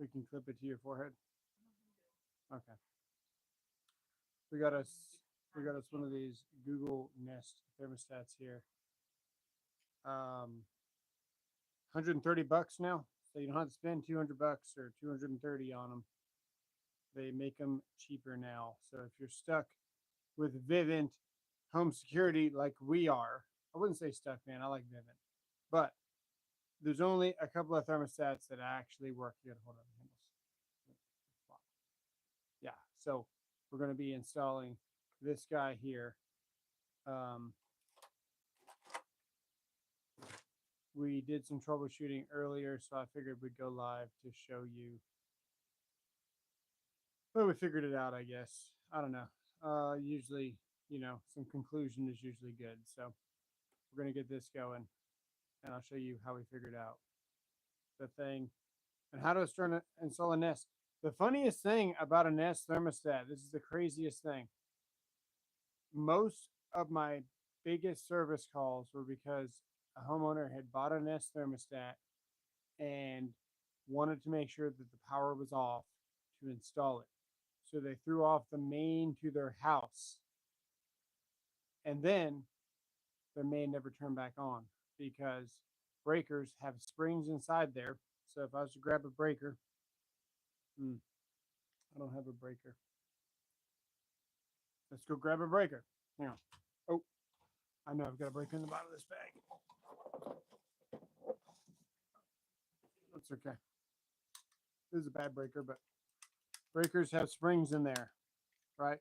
We can clip it to your forehead. Okay. We got us one of these Google Nest thermostats here. 130 bucks now, so you don't have to spend 200 bucks or 230 on them. They make them cheaper now. So if you're stuck with Vivint home security like we are, I wouldn't say stuck, man. I like Vivint, but there's only a couple of thermostats that actually work. You gotta hold on the handles. Yeah, so we're going to be installing this guy here. We did some troubleshooting earlier, so I figured we'd go live to show you. Well, we figured it out, I guess. I don't know. Usually, some conclusion is usually good. So we're going to get this going, and I'll show you how we figured out the thing and how to install a Nest. The funniest thing about a Nest thermostat, this is the craziest thing. Most of my biggest service calls were because a homeowner had bought a Nest thermostat and wanted to make sure that the power was off to install it. So they threw off the main to their house. And then their main never turned back on because breakers have springs inside there. So if I was to grab a breaker, I don't have a breaker. Let's go grab a breaker. Hang on. Oh, I know I've got a breaker in the bottom of this bag. That's okay. This is a bad breaker, but breakers have springs in there, right?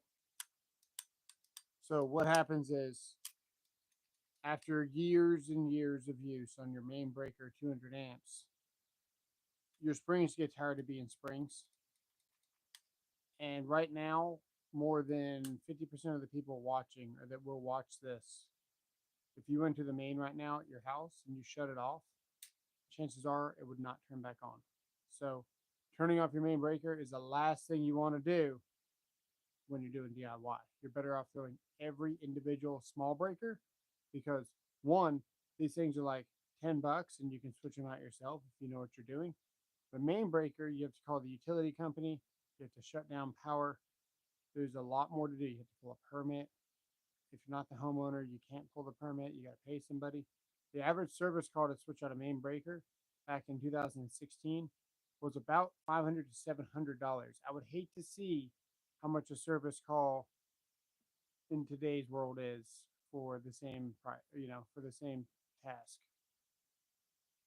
So what happens is after years and years of use on your main breaker, 200 amps, your springs get tired of being springs. And right now, more than 50% of the people watching or that will watch this, if you went to the main right now at your house and you shut it off, chances are it would not turn back on. So turning off your main breaker is the last thing you want to do when you're doing DIY. You're better off throwing every individual small breaker because one, these things are like 10 bucks and you can switch them out yourself if you know what you're doing. The main breaker, you have to call the utility company. You have to shut down power. There's a lot more to do. You have to pull a permit. If you're not the homeowner, you can't pull the permit. You got to pay somebody. The average service call to switch out a main breaker back in 2016 was about $500 to $700. I would hate to see how much a service call in today's world is for the same price, for the same task.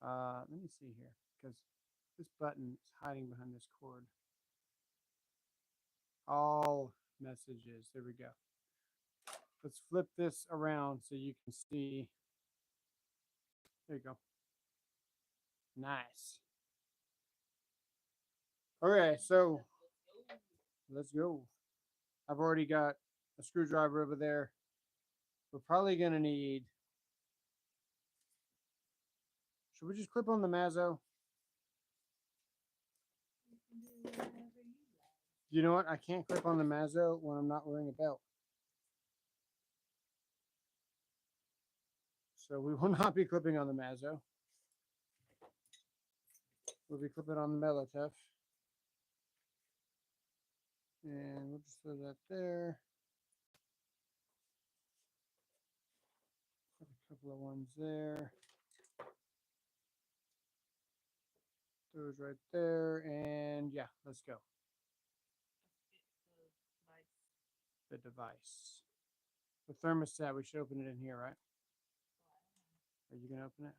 Let me see here because this button is hiding behind this cord. All messages. There we go. Let's flip this around so you can see. There you go. Nice. Okay, so let's go. I've already got a screwdriver over there. We're probably going to need. Should we just clip on the Mazzo? You know what? I can't clip on the Mazzo when I'm not wearing a belt. So we will not be clipping on the Mazzo. We'll be clipping on the Melotef. And we'll just throw that there. Put a couple of ones there. Those right there. And yeah, let's go. The device. The thermostat, we should open it in here, right? Are you going to open it?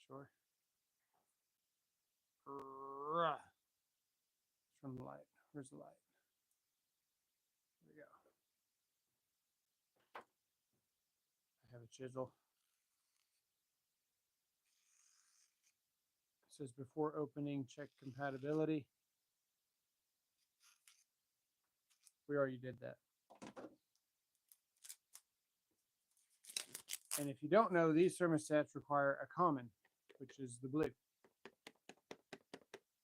Sure. From the light. Where's the light? There we go. I have a chisel. It says before opening, check compatibility. We already did that. And if you don't know, these thermostats require a common, which is the blue.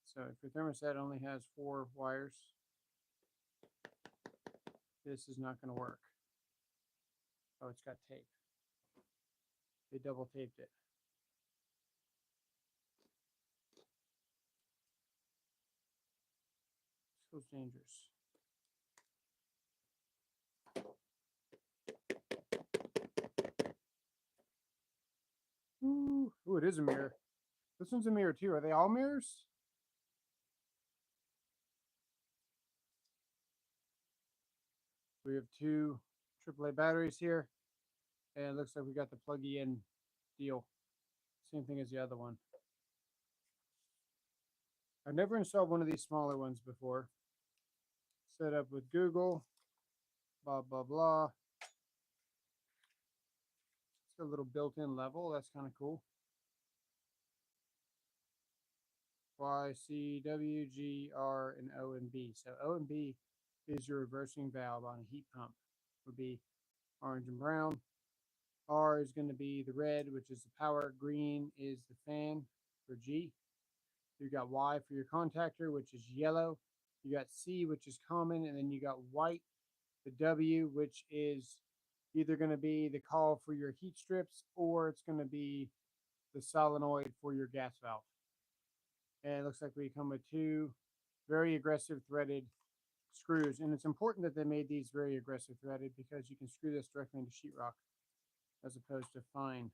So if your thermostat only has 4 wires, this is not going to work. Oh, it's got tape. They double taped it. Feels dangerous. Ooh, it is a mirror. This one's a mirror too. Are they all mirrors? We have two AAA batteries here. And it looks like we got the plug in deal. Same thing as the other one. I've never installed one of these smaller ones before. Set up with Google. Blah, blah, blah. It's got a little built-in level. That's kind of cool. Y, C, W, G, R, and O and B. So O and B is your reversing valve on a heat pump. Would be orange and brown. R is going to be the red, which is the power. Green is the fan for G. You got Y for your contactor, which is yellow. You got C, which is common, and then you got white. The W, which is either going to be the call for your heat strips, or it's going to be the solenoid for your gas valve. And it looks like we come with two very aggressive threaded screws. And it's important that they made these very aggressive threaded because you can screw this directly into sheetrock as opposed to fine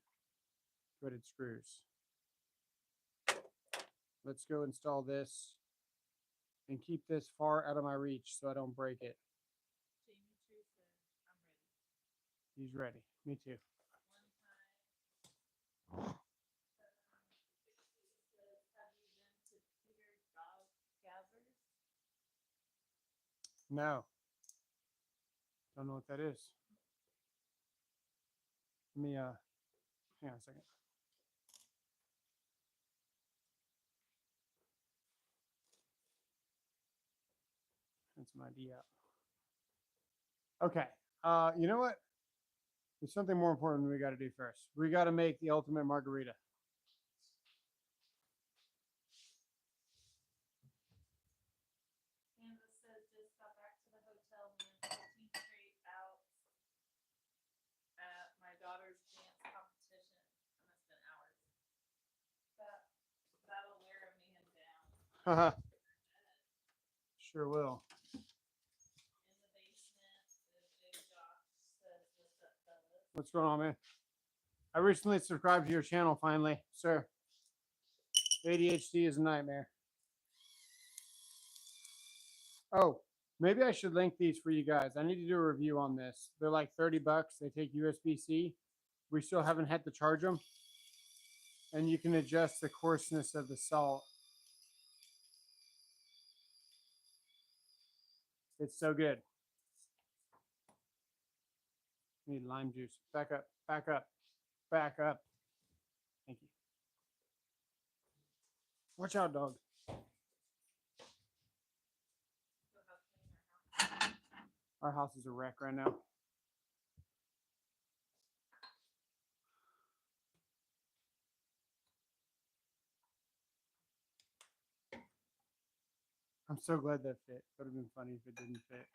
threaded screws. Let's go install this and keep this far out of my reach so I don't break it. He's ready. Me too. No. Don't know what that is. Let me hang on a second. That's my idea. Okay. You know what? There's something more important we got to do first. We got to make the ultimate margarita. Candace says just got back to the hotel and 15 straight out at my daughter's dance competition. And it's been hours. That'll wear a man down. Sure will. In the basement, Big Josh says what's up, fellas. What's going on, man? I recently subscribed to your channel finally, sir. ADHD is a nightmare. Oh, maybe I should link these for you guys. I need to do a review on this. They're like 30 bucks. They take USB-C. We still haven't had to charge them. And you can adjust the coarseness of the salt. It's so good. Need lime juice. Back up, back up, back up. Thank you. Watch out, dog. Our house is a wreck right now. I'm so glad that fit. Would have been funny if it didn't fit.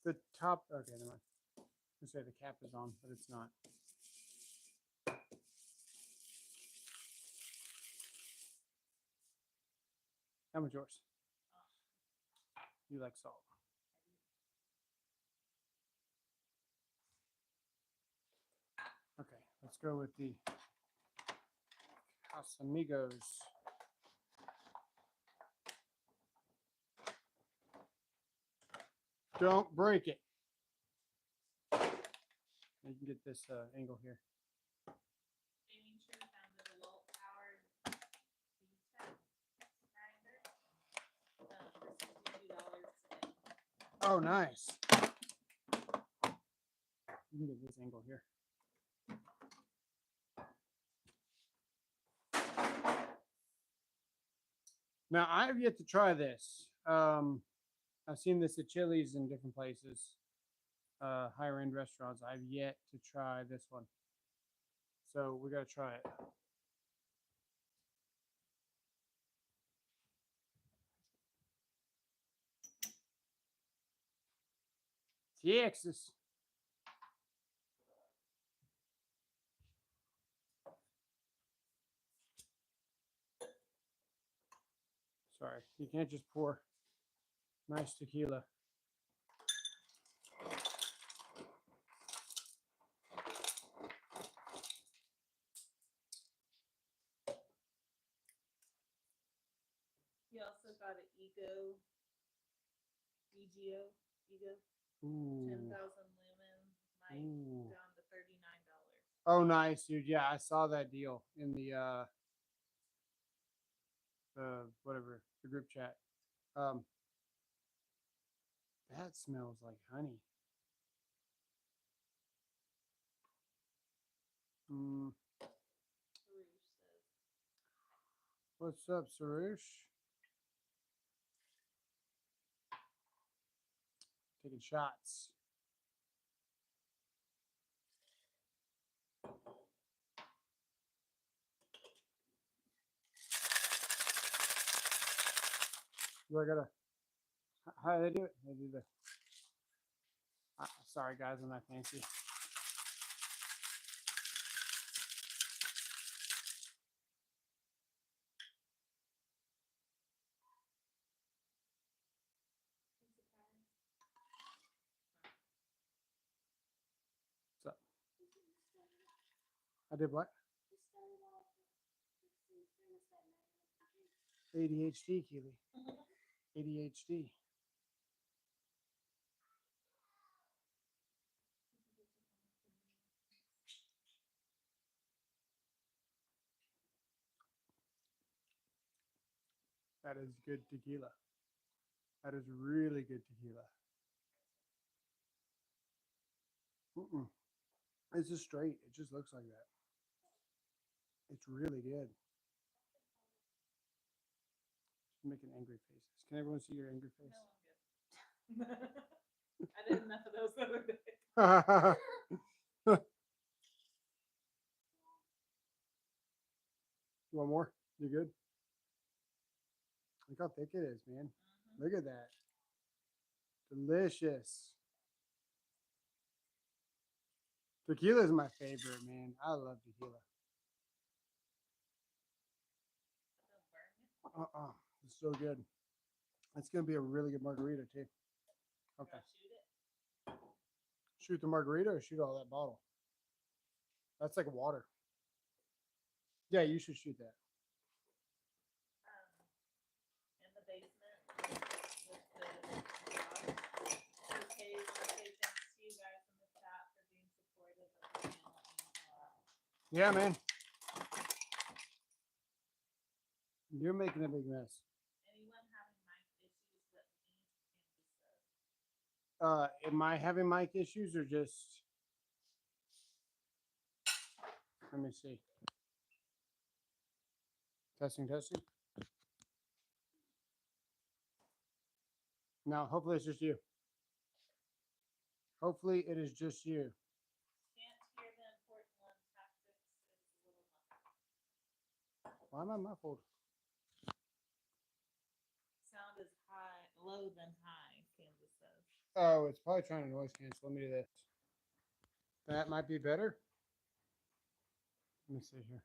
The top, okay, never mind. I say the cap is on, but it's not. How much yours? You like salt. Okay, let's go with the Casamigos. Don't break it. You can get this angle here. Jamie True found a low powered grinder for $62 today. Oh, nice. You can get this angle here. Now, I have yet to try this. I've seen this at Chili's in different places. higher end restaurants. I've yet to try this one, so we gotta try it. Texas. Sorry, you can't just pour nice tequila. You also got an ego, ego, Ooh. 10,000 lumen, mic Ooh. down to $39. Oh, nice, dude. Yeah, I saw that deal in the whatever the group chat. Um, that smells like honey. Mm, Sarush says. what's up, Sarush? Taking shots. Do I gotta? How do they do it? They do the. Sorry, guys, I'm not fancy. What's up? I did what? ADHD, Keely. ADHD. That is good tequila. That is really good tequila. Mm-mm. It's just straight. It just looks like that. It's really good. Making angry faces. Can everyone see your angry face? No, I'm good. I did enough of those the other day. You want more? You good? Look how thick it is, man. Look at that. Delicious. Tequila is my favorite, man. I love tequila. It's so good. It's gonna be a really good margarita too. Okay. Shoot it. Shoot the margarita or shoot all that bottle? That's like water. Yeah, you should shoot that. In the basement with the dog. Okay, want to say thanks to you guys in the chat for being supportive of the channel. Yeah, man. You're making a big mess. Anyone having mic issues that means Candace says. Am I having mic issues or just? Let me see. Testing, testing. No, hopefully it's just you. Hopefully it is just you. Can't hear the important one. Tactics is a little muffled. Why am I muffled? Sound is high, low than high, Candace says. Oh, it's probably trying to noise cancel. Let me do this. That might be better. Let me see here.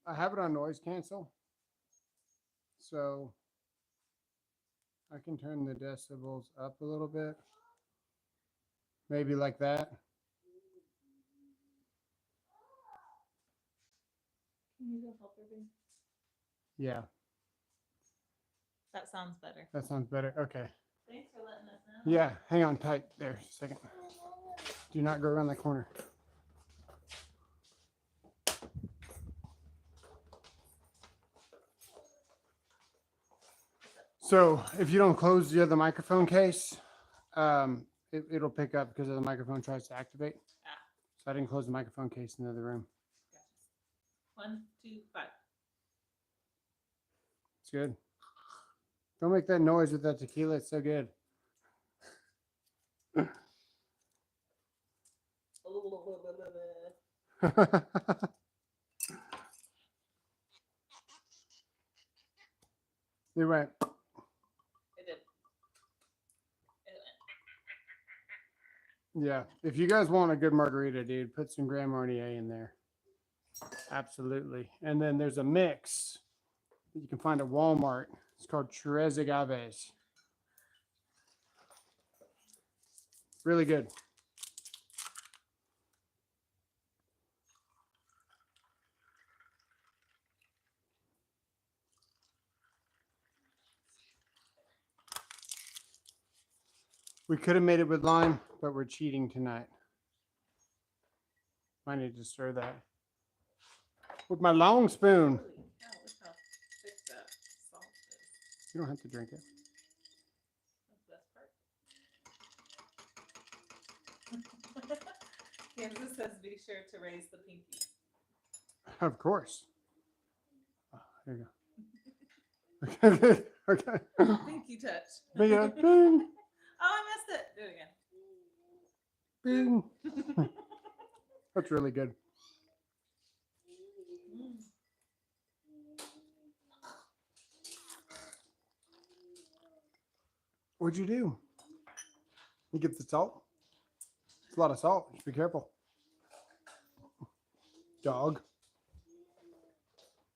I have it on noise cancel. So I can turn the decibels up a little bit. Maybe like that. Can you go help her, babe? Yeah, That sounds better. that sounds better. Okay. Thanks for letting us know. Yeah, hang on tight there a second. Do not go around the corner. So if you don't close the other microphone case, it'll pick up because the microphone tries to activate. Ah. So I didn't close the microphone case in the other room. Gotcha. 1, 2, 5. It's good. Don't make that noise with that tequila. It's so good. They went. It did. It Yeah. If you guys want a good margarita, dude, put some Grand Marnier in there. Absolutely. And then there's a mix that you can find at Walmart. It's called Tres Agaves. Really good. We could have made it with lime, but we're cheating tonight. I need to stir that with my long spoon. Holy cow, look how thick that salt is. You don't have to drink it. That's the best part. Kansas says be sure to raise the pinky. Of course. Oh, there you go. Okay. Okay. Pinky touch. Bing, bing, Oh, I missed it. Do it bing. again. That's really good. What'd you do? You get the salt? It's a lot of salt. Just be careful. Dog.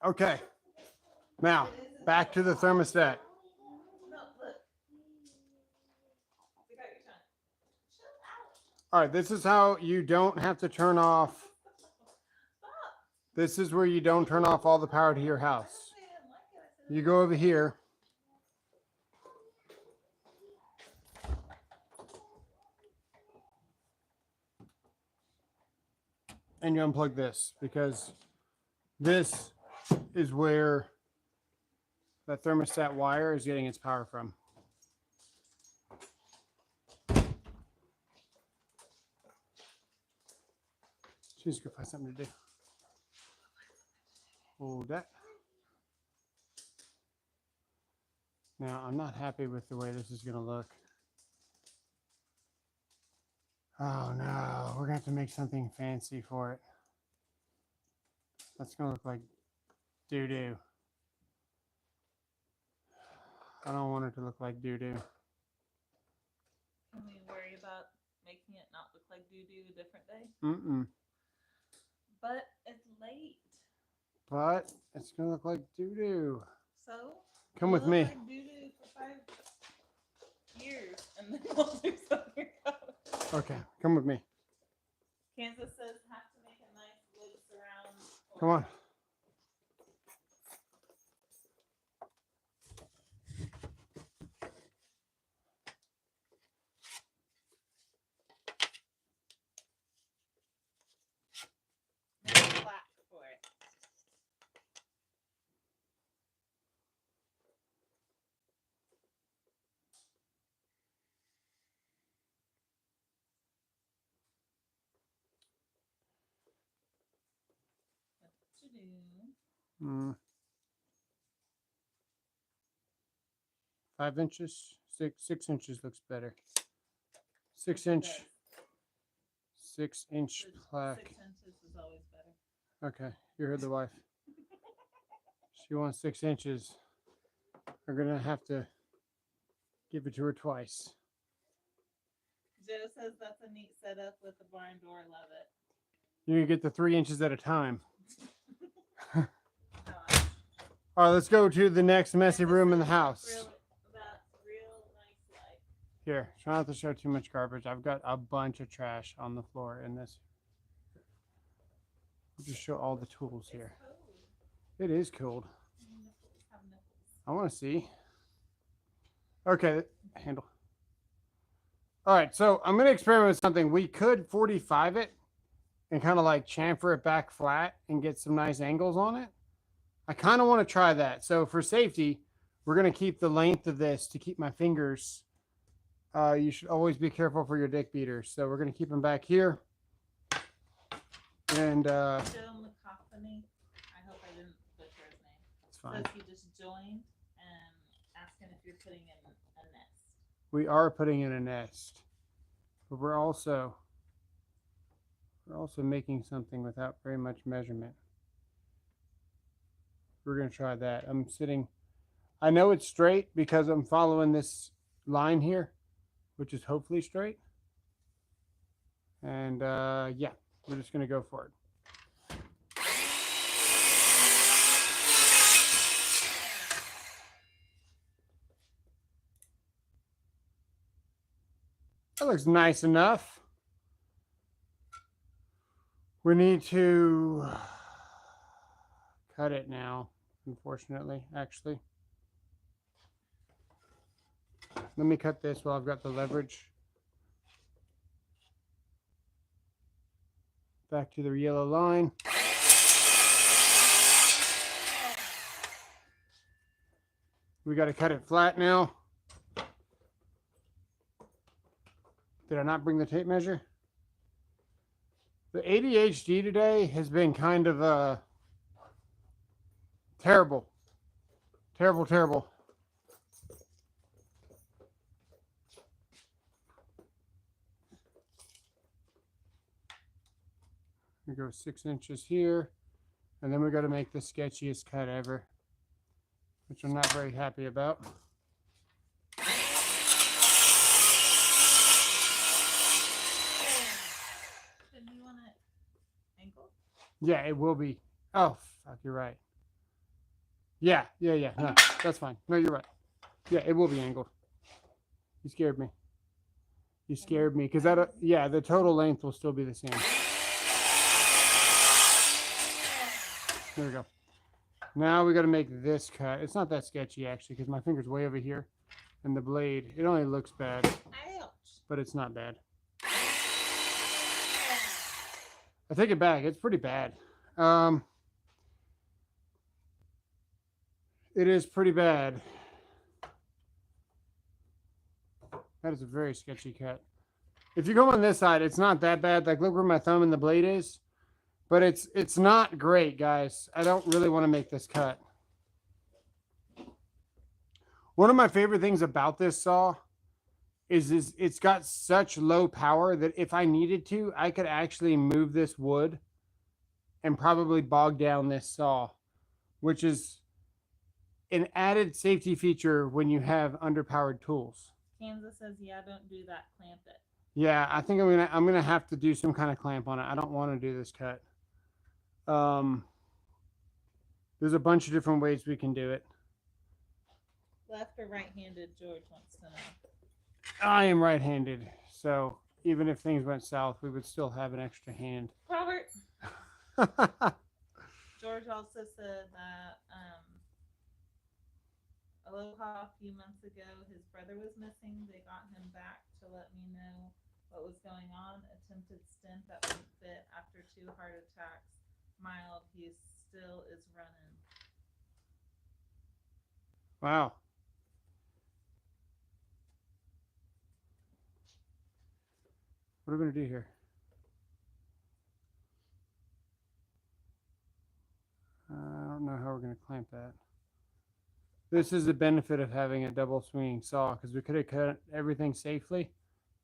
Okay. Now, back to the thermostat. No, look. Stick out your tongue. Chill out. All right, this is how you don't have to turn off. Stop. This is where you don't turn off all the power to your I house. didn't say I didn't like it. I said You go over here. And you unplug this because this is where that thermostat wire is getting its power from. She's gonna find something to do. Hold that. Now, I'm not happy with the way this is gonna look. Oh no, we're gonna have to make something fancy for it. That's gonna look like doo-doo. I don't want it to look like doo-doo. Can we worry about making it not look like doo-doo a different day? Mm-mm. But it's late. But it's gonna look like doo-doo. So Come with we'll me. look like doo-doo for 5 years and then we'll do something about it. Okay, come with me. Kansas says have to make a nice wood surround. Come on. Make a plaque for it. What you do? Mm. 5 inches, 6 inches looks better. 6-inch, Does. 6-inch Six plaque. 6 inches is always better. Okay, you heard the wife. She wants 6 inches. We're gonna have to give it to her twice. Joe says that's a neat setup with the barn door. Love it. You can get the 3 inches at a time. No, All right, let's go to the next messy room in the house. That's real nice light. Here, try not to show too much garbage. I've got a bunch of trash on the floor in this. I'll just show all the tools here. Cold. It is cold. Nipples have nipples. I want to see. Okay, handle. All right, so I'm going to experiment with something. We could 45 it and kind of like chamfer it back flat and get some nice angles on it. I kind of want to try that. So for safety, we're going to keep the length of this to keep my fingers. You should always be careful for your dick beaters. So we're going to keep them back here. And Joe McCoffany, I hope I didn't butcher his name. it's fine. Says he just joined and asking if you're putting in a nest. We are putting in a nest. but we're also making something without very much measurement. We're going to try that. I know it's straight because I'm following this line here, which is hopefully straight. And yeah, we're just going to go for it. That looks nice enough. We need to cut it now, unfortunately, actually. Let me cut this while I've got the leverage. Back to the yellow line. We got to cut it flat now. Did I not bring the tape measure? The ADHD today has been kind of terrible. Terrible, terrible. We go 6 inches here, and then we got to make the sketchiest cut ever, which I'm not very happy about. Did you want it angled? Yeah, it will be. Oh, fuck, you're right. Yeah. No, that's fine. No, you're right. Yeah, it will be angled. You scared me. You scared me because yeah, the total length will still be the same. There we go. Now we got to make this cut. It's not that sketchy actually because my finger's way over here, and the blade. It only looks bad, Ouch. but it's not bad. I take it back. It's pretty bad. It is pretty bad. That is a very sketchy cut. If you go on this side, it's not that bad. Like, look where my thumb and the blade is. But it's not great, guys. I don't really want to make this cut. One of my favorite things about this saw is it's got such low power that if I needed to, I could actually move this wood and probably bog down this saw, which is an added safety feature when you have underpowered tools. Kansas says, yeah, don't do that. Clamp it. Yeah, I think I'm gonna have to do some kind of clamp on it. I don't want to do this cut. There's a bunch of different ways we can do it. Left or right-handed, George wants to know. I am right-handed, so even if things went south, we would still have an extra hand. Robert. George also said that Aloha a few months ago, his brother was missing. They got him back to let me know what was going on. Attempted stent that wouldn't fit after 2 heart attacks. Mild, he still is running. Wow. What are we going to do here? I don't know how we're going to clamp that. This is the benefit of having a double swinging saw, because we could have cut everything safely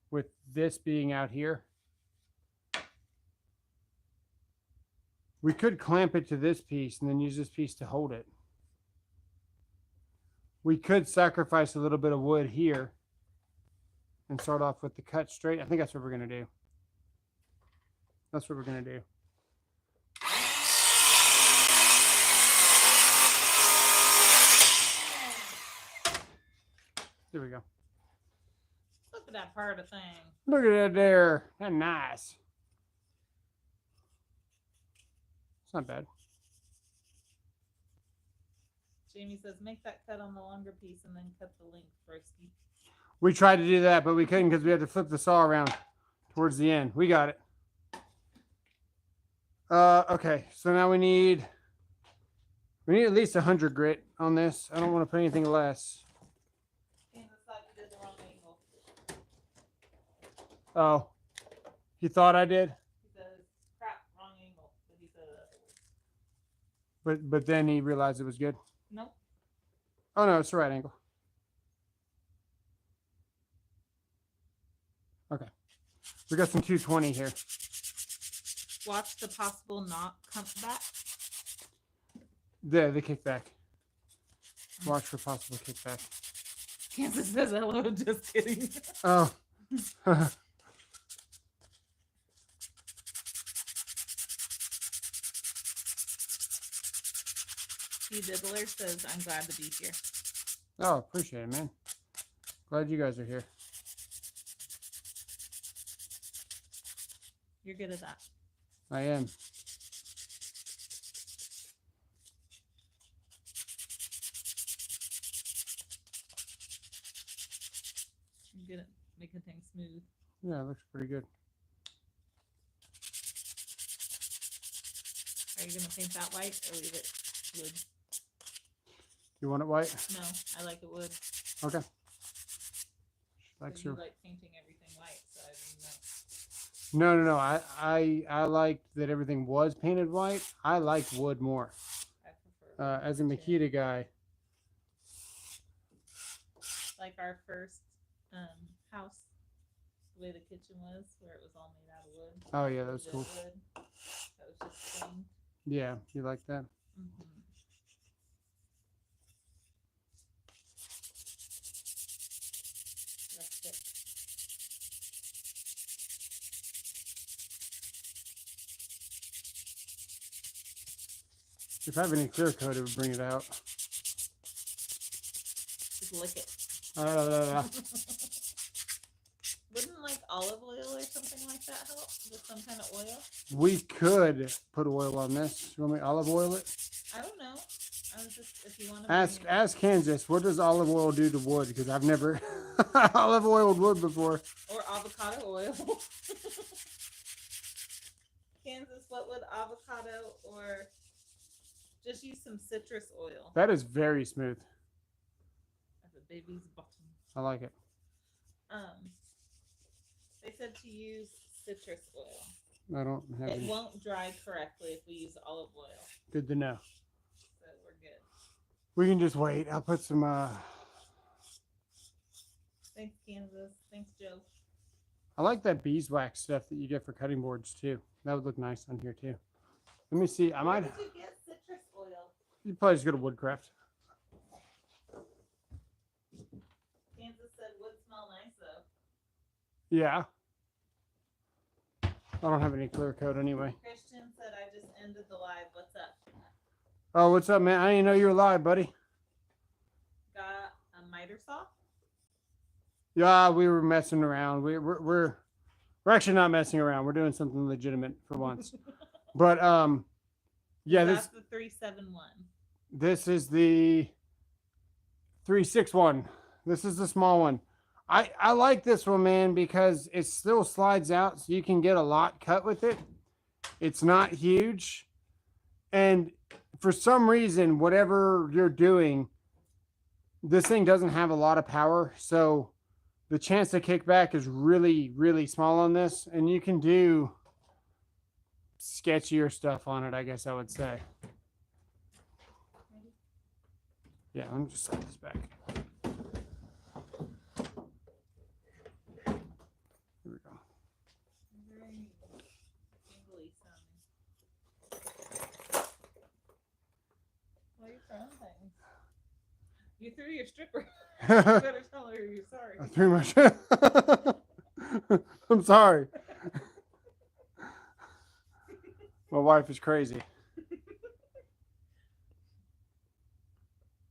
with this being out here. We could clamp it to this piece and then use this piece to hold it. We could sacrifice a little bit of wood here and start off with the cut straight. I think that's what we're going to do. That's what we're going to do. There we go. Look at that part of thing. Look at that there. That's nice. It's not bad. Jamie says, make that cut on the longer piece and then cut the length first. We tried to do that, but we couldn't because we had to flip the saw around towards the end. We got it. Okay, so now we need at least 100 grit on this. I don't want to put anything less. Kansas thought you did the wrong angle. Oh, he thought I did? He says, crap, wrong angle. But he said that. But then he realized it was good. Nope. Oh no, it's the right angle. Okay. We got some 220 here. Watch the possible knock come back. The kickback. Watch for possible kickback. Kansas says hello. Just kidding. Oh. Hugh Dibbler says, I'm glad to be here. Oh, appreciate it, man. Glad you guys are here. You're good at that. I am. You're good at making things smooth. Yeah, it looks pretty good. Are you going to paint that white or leave it wood? You want it white? No, I like it wood. Okay. Like Like you your... like painting everything white, so I didn't know. No. I liked that everything was painted white. I like wood more. I prefer As a wood, too. Makita guy. Like our first house, the way the kitchen was, where it was all made out of wood. Oh yeah, that was cool. Wood. That was just plain. Yeah, you like that? Mm-hmm. Rustic. If I have any clear coat, it would bring it out. Just lick it. Wouldn't like olive oil or something like that help? Just some kind of oil? We could put oil on this. You want me to olive oil it? I don't know. I was just, if you want to Ask Kansas, what does olive oil do to wood? Because I've never olive oiled wood before. Or avocado oil. Kansas, what would avocado or just use some citrus oil? That is very smooth. As a baby's bottom. I like it. They said to use citrus oil. I don't have It any. won't dry correctly if we use olive oil. Good to know. So we're good. We can just wait. I'll put some Thanks, Kansas. Thanks, Joe. I like that beeswax stuff that you get for cutting boards too. That would look nice on here too. Let me see. Where did you get citrus oil? You probably just go to Woodcraft. Kansas said wood smell nice though. Yeah. I don't have any clear coat anyway. Christian said I just ended the live. What's up? Oh, what's up, man? I didn't know you were live, buddy. Got a miter saw? Yeah, we were messing around. We're actually not messing around. We're doing something legitimate for once. But yeah, That's the 371. This is the 361. This is the small one. I like this one, man, because it still slides out so you can get a lot cut with it. It's not huge. And for some reason, whatever you're doing, this thing doesn't have a lot of power. So the chance to kick back is really, really small on this. And you can do sketchier stuff on it, I guess I would say. Yeah, let me just set this back. Here we go. Very tingly sounding. Well, you're throwing things. You threw your stripper. You better tell her you're sorry. I threw my shit. I'm sorry. My wife is crazy.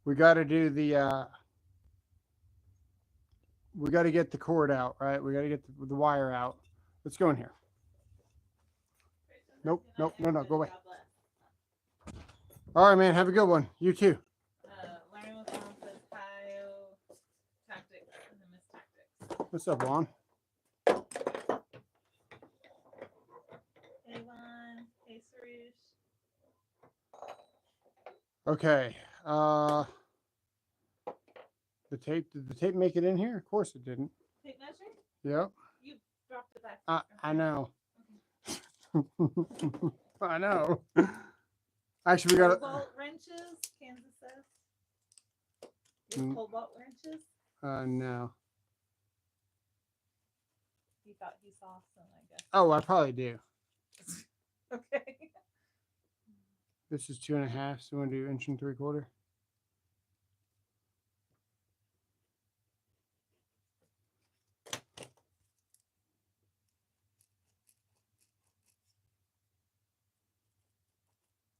We got to do the, we got to get the cord out, right? We got to get the wire out. Let's go in here. Nope, nope, no, go away. All right, man. Have a good one. You too. Larry McConnell says tactics and the miss tactics. What's up, Juan? Hey, Juan. Hey, Suresh. Okay. The tape, did the tape make it in here? Of course it didn't. Tape measure? Yep. You dropped it back. I know. I know. Actually, we got Cobalt wrenches, Kansas says. You have cobalt wrenches? no. Do he thought he saw some, I guess. Oh, I probably do. Okay. This is 2.5, so we're gonna do 1 3/4.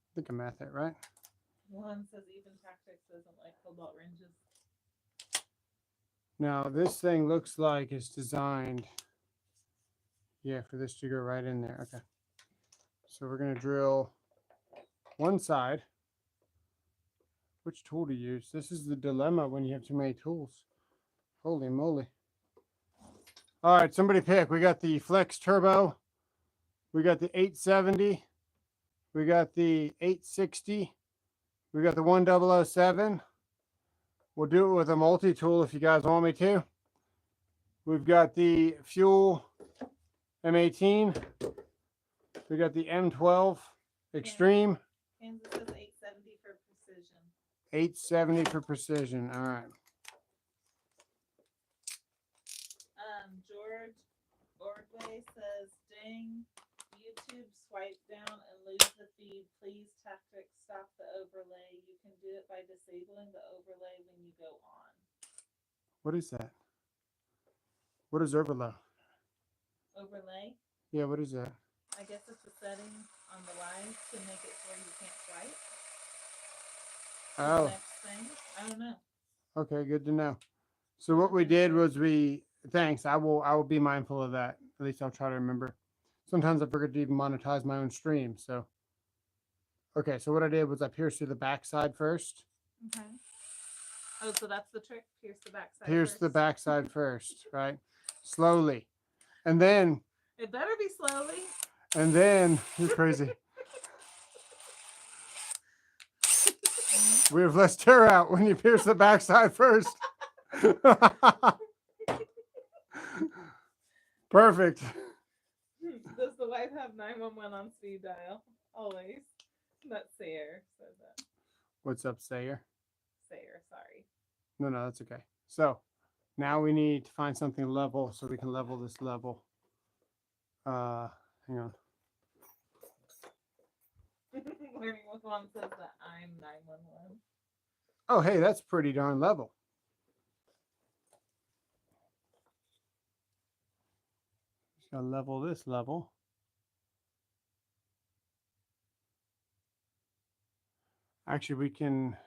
I think I math that right. One says even tactics doesn't like cobalt ranges. Now this thing looks like it's designed, yeah, for this to go right in there. Okay. So we're gonna drill one side. Which tool to use? This is the dilemma when you have too many tools. Holy moly. All right, somebody pick. We got the Flex Turbo. We got the 870. We got the 860. We got the 1007. We'll do it with a multi-tool if you guys want me to. We've got the Fuel M18. We got the M12 Extreme. Kansas says 870 for precision. 870 for precision. All right. George Ordway says, dang, YouTube swipe down and lose the feed. Please tactics stop the overlay. You can do it by disabling the overlay when you go on. What is that? What is overlay? Overlay? Yeah, what is that? I guess it's a setting on the live to make it so you can't swipe. Oh. The next thing. I don't know. Okay, good to know. So what we did was thanks. I will be mindful of that. At least I'll try to remember. Sometimes I forget to even monetize my own stream. So, okay. So what I did was I pierced through the backside first. Okay. Oh, so that's the trick. Pierce the backside. Pierce the backside first, right? Slowly, and then. It better be slowly. And then you're crazy. We have less tear out when you pierce the backside first. Perfect. Does the wife have 911 on speed dial? Always. That's Sayer said that. What's up, Sayer? Sayer, sorry. No, that's okay. So now we need to find something level so we can level this level. Hang on. Learning with one says that I'm 911. Oh, hey, that's pretty darn level. Just gotta level this level. Actually, we can.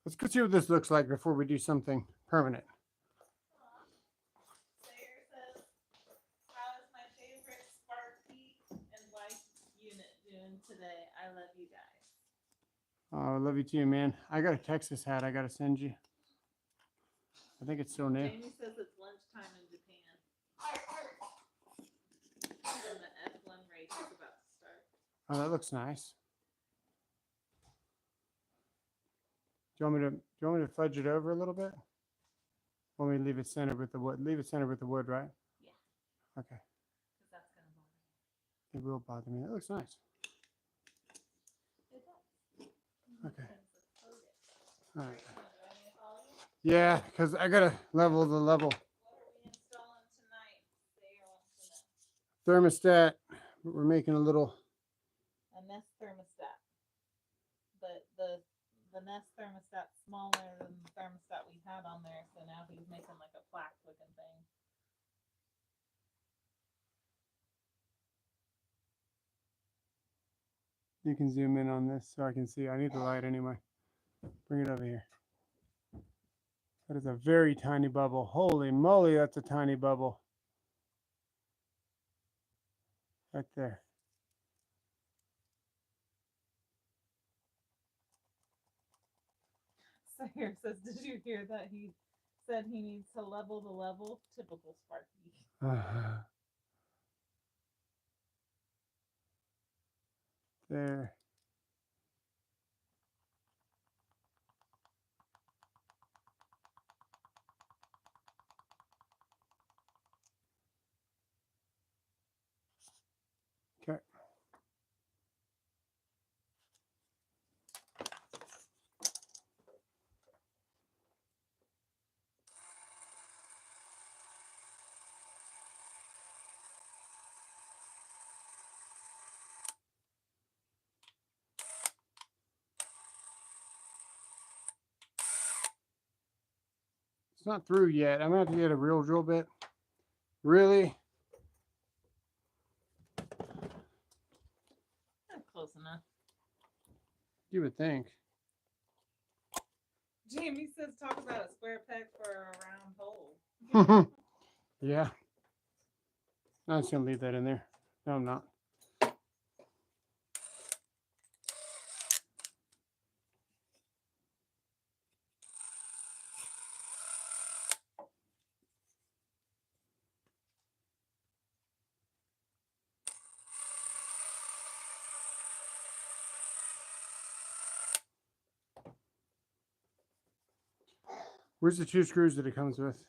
Let's go see what this looks like before we do something permanent. Sayer says, how is my favorite Sparky and wife unit doing today? I love you guys. Oh, I love you too, man. I got a Texas hat I got to send you. I think it's still new. Jamie says it's lunchtime in Japan. And the F1 race is about to start. Oh, that looks nice. Do you want me to fudge it over a little bit? Want me to leave it centered with the wood? Leave it centered with the wood, right? Yeah. Okay. Because that's going to bother me. It will bother me. That looks nice. It does. Okay. All All right. right. Yeah, because I gotta level the level. What are we installing tonight? Sayer wants to know. Thermostat. We're making a little. A Nest thermostat. But the Nest thermostat's smaller than the thermostat we had on there, so now he's making like a plaque looking thing. You can zoom in on this so I can see. I need the light anyway. Bring it over here. That is a very tiny bubble. Holy moly, that's a tiny bubble. Right there. Sayer says, did you hear that he said he needs to level the level? Typical Sparky. There. Okay. It's not through yet. I'm gonna have to get a real drill bit. Really? Close enough. You would think. Jamie says talk about a square peg for a round hole. Yeah. I'm just gonna leave that in there. No, I'm not. Where's the 2 screws that it comes with?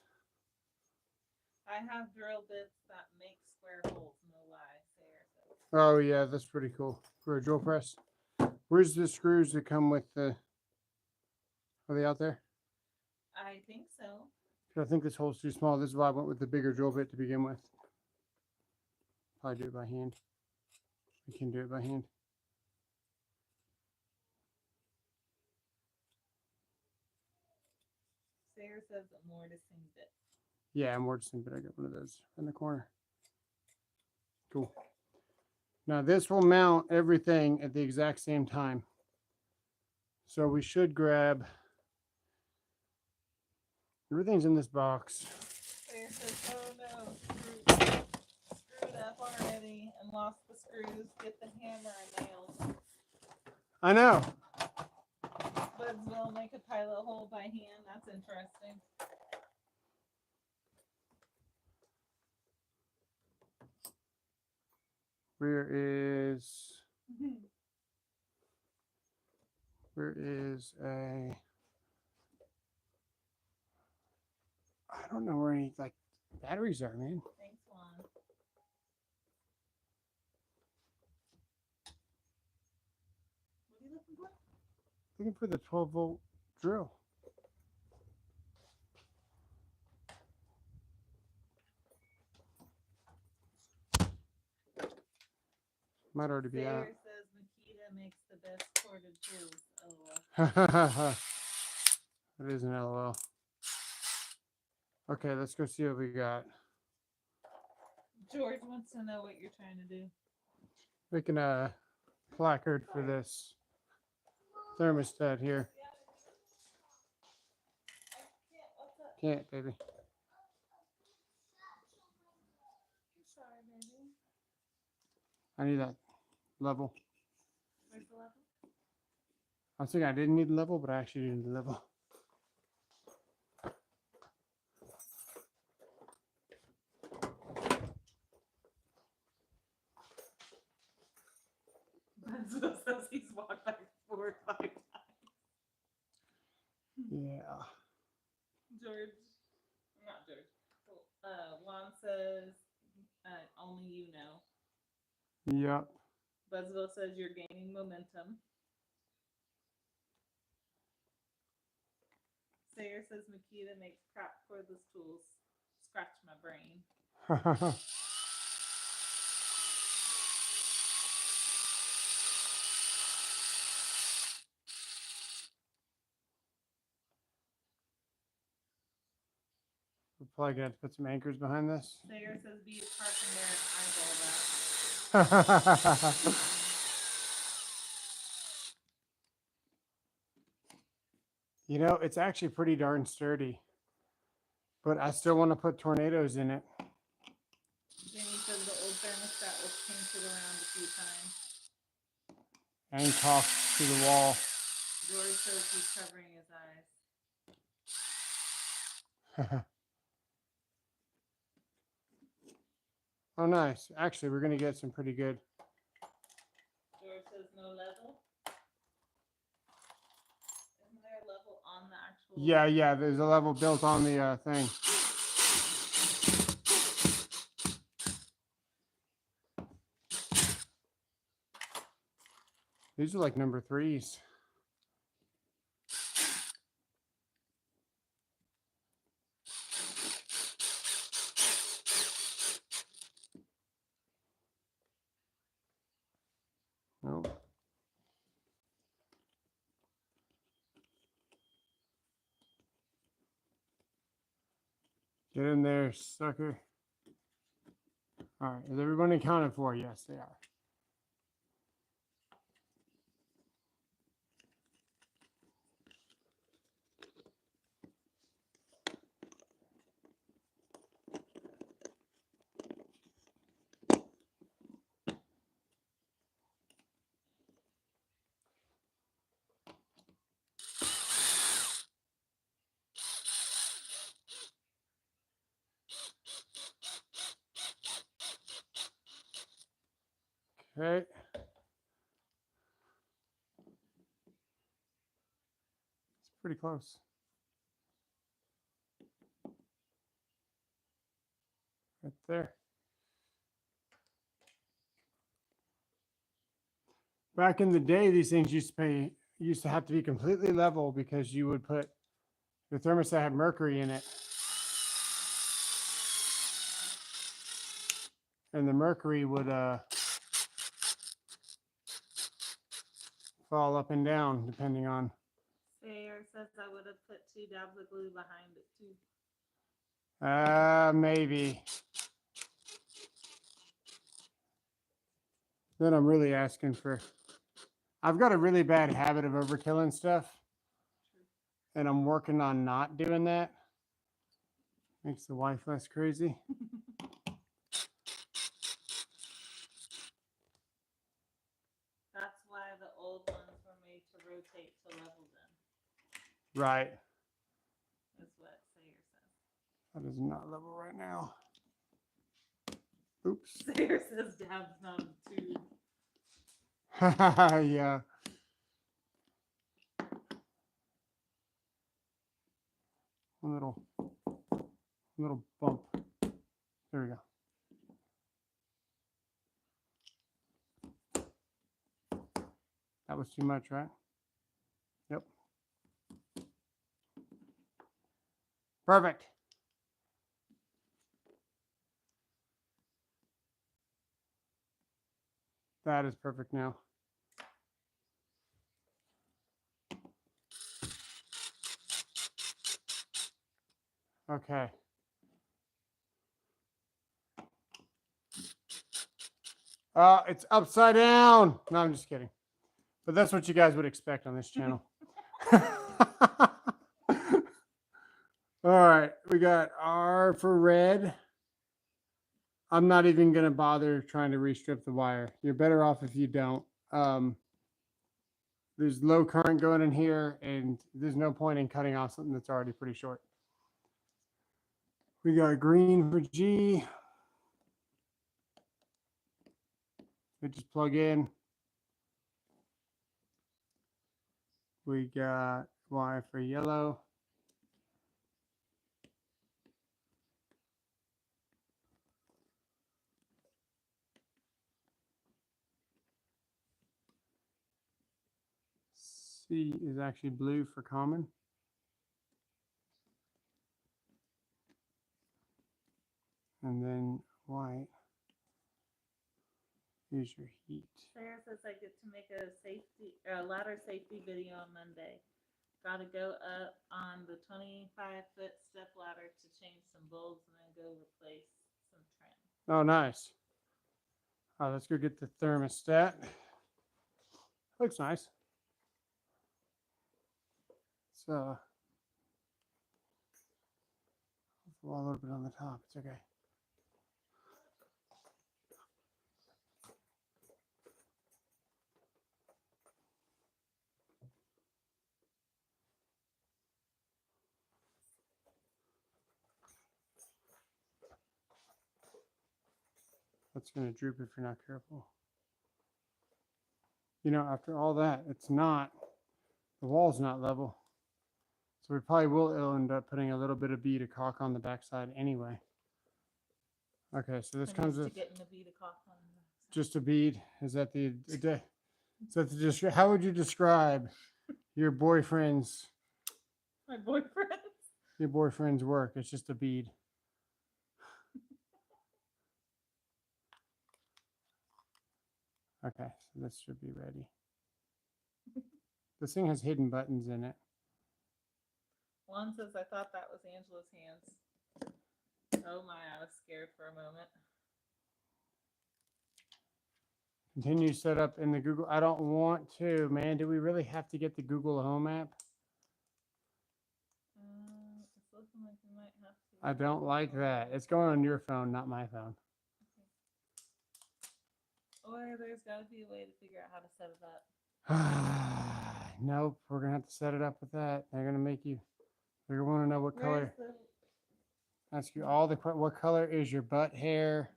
I have drill bits that make square holes, no lie, Sarah says. Oh yeah, that's pretty cool for a drill press. Where's the screws that come with the? Are they out there? I think so. I think this hole's too small. This is why I went with the bigger drill bit to begin with. Probably do it by hand. I can do it by hand. Sarah says a mortising bit. Yeah, I'm mortising, but I got one of those in the corner. Cool. Now this will mount everything at the exact same time. So we should grab, everything's in this box. Sarah says, oh no, screwed up already and lost the screws. Get the hammer and nails. I know. Buds will make a pilot hole by hand. That's interesting. Where is a, I don't know where any like batteries are, man. Thanks, Juan. What are you looking for? Looking for the 12-volt drill. Might already be Sarah out. says Makita makes the best corded tools. LOL. It is an LOL. Okay, let's go see what we got. George wants to know what you're trying to do. Making a placard for this thermostat here. Can't, baby. Sorry, baby. I need that level. Where's the level? I was thinking I didn't need the level, but I actually need the level. Benzo says he's walked back 4 or 5 times. Yeah. George, not George. Juan says, only you know. Yep. Buzzville says you're gaining momentum. Sayer says Makita makes crap cordless tools. Scratch my brain. We're probably gonna have to put some anchors behind this. Sayer says be a carpenter and eyeball that. You know, it's actually pretty darn sturdy, but I still want to put tornadoes in it. Jimmy says the old thermostat was painted around a few times. And talk to the wall. George says he's covering his eyes. Oh, nice. Actually, we're going to get some pretty good. George says no level. Isn't there a level on the actual? Yeah, there's a level built on the thing. These are like number 3s. Nope. Get in there, sucker. All right, is everybody accounted for? Yes, they are. Okay. It's pretty close. Right there. Back in the day, these things used to have to be completely level because you would put the thermostat had mercury in it. And the mercury would fall up and down depending on. Sayer says I would have put 2 dabs of glue behind it too. Maybe. Then I'm really asking for. I've got a really bad habit of overkilling stuff, and I'm working on not doing that. Makes the wife less crazy. That's why the old ones were made to rotate to level them. Right. That's what Sayer says. That is not level right now. Oops. Sayer says dab's not a tube. Yeah. One little bump. There we go. That was too much, right? Yep. Perfect. That is perfect now. Okay. It's upside down. No, I'm just kidding. But that's what you guys would expect on this channel. All right, we got R for red. I'm not even going to bother trying to restrip the wire. You're better off if you don't. There's low current going in here, and there's no point in cutting off something that's already pretty short. We got green for G. We just plug in. We got Y for yellow. C is actually blue for common. And then white is your heat. Sarah says I get to make a ladder safety video on Monday. Got to go up on the 25-foot step ladder to change some bulbs and then go replace some trim. Oh, nice. All right, let's go get the thermostat. Looks nice. So, a little bit on the top. It's okay. That's going to droop if you're not careful. You know, after all that, the wall's not level. So we probably will end up putting a little bit of bead of caulk on the backside anyway. Okay, so this comes with just a bead. Is that how would you describe your boyfriend's? My boyfriend. Your boyfriend's work. It's just a bead. Okay, so this should be ready. This thing has hidden buttons in it. Juan says I thought that was Angela's hands. Oh my, I was scared for a moment. Continue setup in the Google. I don't want to, man. Do we really have to get the Google Home app? It's looking like we might have to. I don't like that. It's going on your phone, not my phone. Okay. Or there's got to be a way to figure out how to set it up. Nope, we're gonna have to set it up with that. They're gonna make you. They're gonna want to know what color. Ask you all the what color is your butt hair?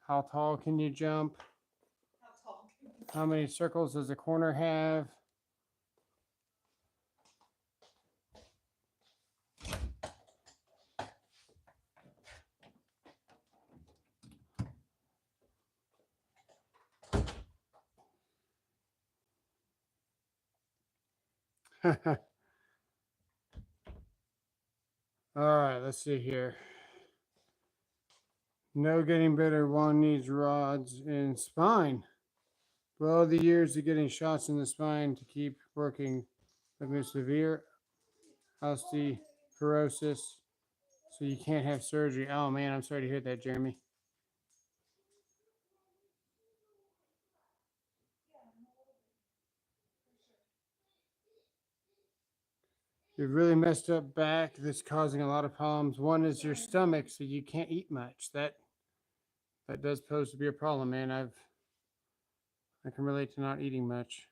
How tall can you jump? How tall can you How many circles does the corner have? All right, let's see here. No getting better. One needs rods in spine. Well, the years of getting shots in the spine to keep working with me severe osteoporosis, so you can't have surgery. Oh man, I'm sorry to hear that, Jeremy. You've really messed up back that's causing a lot of problems. One is your stomach, so you can't eat much. That does pose to be a problem, man. I can relate to not eating much.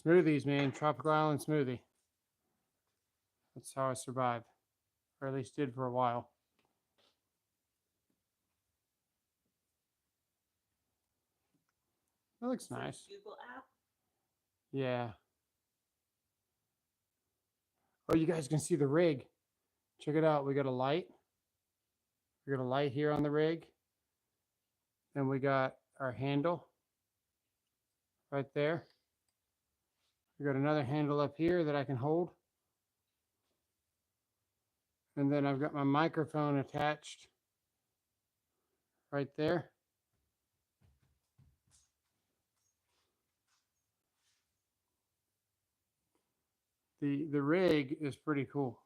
Smoothies, man. Tropical Island smoothie. That's how I survived, or at least did for a while. That looks nice. Google app? Yeah. Oh, you guys can see the rig. Check it out. We got a light. We got a light here on the rig. And we got our handle right there. We got another handle up here that I can hold. And then I've got my microphone attached right there. The rig is pretty cool.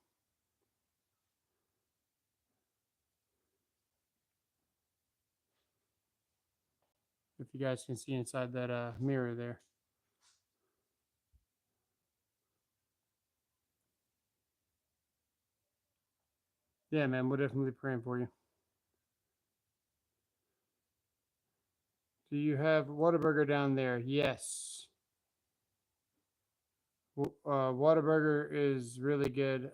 If you guys can see inside that mirror there. Yeah, man, we're definitely praying for you. Do you have Whataburger down there? Yes. Whataburger is really good.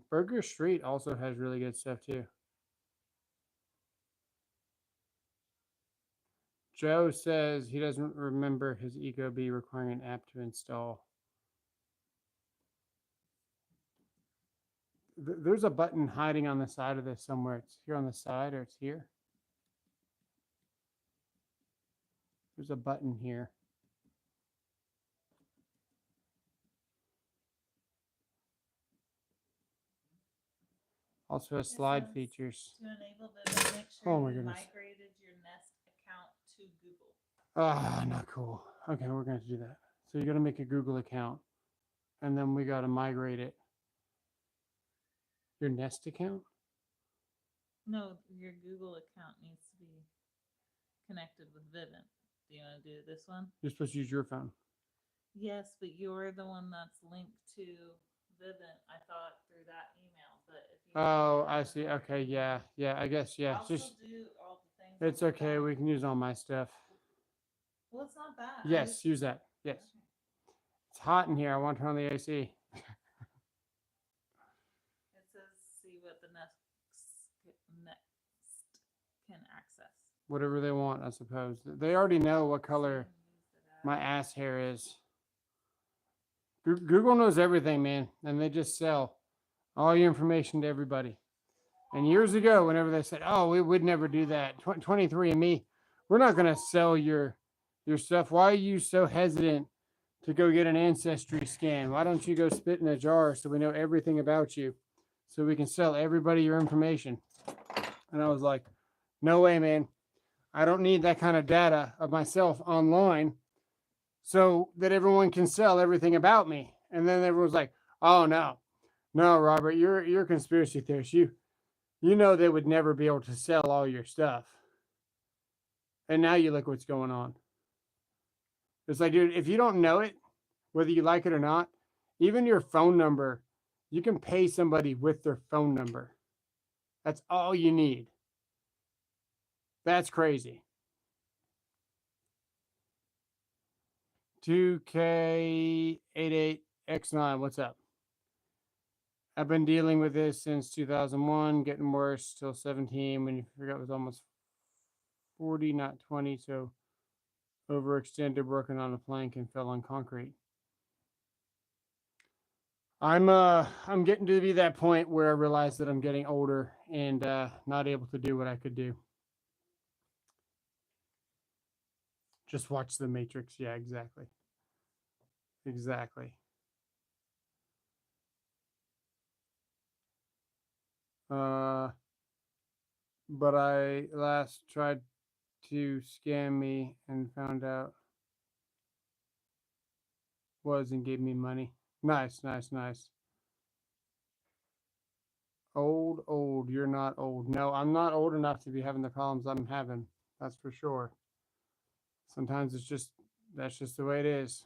Burger Street also has really good stuff too. Joe says he doesn't remember his Ecobee requiring an app to install. There's a button hiding on the side of this somewhere. It's here on the side, or it's here. There's a button here. Also has slide features. To enable this, make sure Oh my you goodness. migrated your Nest account to Google. Ah, not cool. Okay, we're going to do that. So you got to make a Google account, and then we got to migrate it. Your Nest account? No, your Google account needs to be connected with Vivint. Do you want to do this one? You're supposed to use your phone. Yes, but you're the one that's linked to Vivint, I thought, through that email. But if you Oh, I see. Okay, yeah. I guess, yeah. I'll Just, still do all the things. it's okay. We can use all my stuff. Well, it's not bad. Yes, use that. Yes. Okay. It's hot in here. I want to turn on the AC. It says see what the next can access. Whatever they want, I suppose. They already know what color my ass hair is. Google knows everything, man. And they just sell all your information to everybody. And years ago, whenever they said, oh, we would never do that. 23andMe, we're not going to sell your stuff. Why are you so hesitant to go get an ancestry scan? Why don't you go spit in a jar so we know everything about you, so we can sell everybody your information? And I was like, no way, man. I don't need that kind of data of myself online so that everyone can sell everything about me. And then everyone's like, oh, no, No, Robert, you're a conspiracy theorist. You know they would never be able to sell all your stuff. And now you look what's going on. It's like, dude, if you don't know it, whether you like it or not, even your phone number, you can pay somebody with their phone number. That's all you need. That's crazy. 2K88X9, what's up? I've been dealing with this since 2001, getting worse till 17 when you forgot it was almost 40, not 20, so overextended working on a plank and fell on concrete. I'm getting to be that point where I realize that I'm getting older and not able to do what I could do. Just watch The Matrix. Yeah, exactly. Exactly. But I last tried to scam me and found out was and gave me money. Nice, nice, nice. Old. You're not old. No, I'm not old enough to be having the problems I'm having. That's for sure. Sometimes that's just the way it is.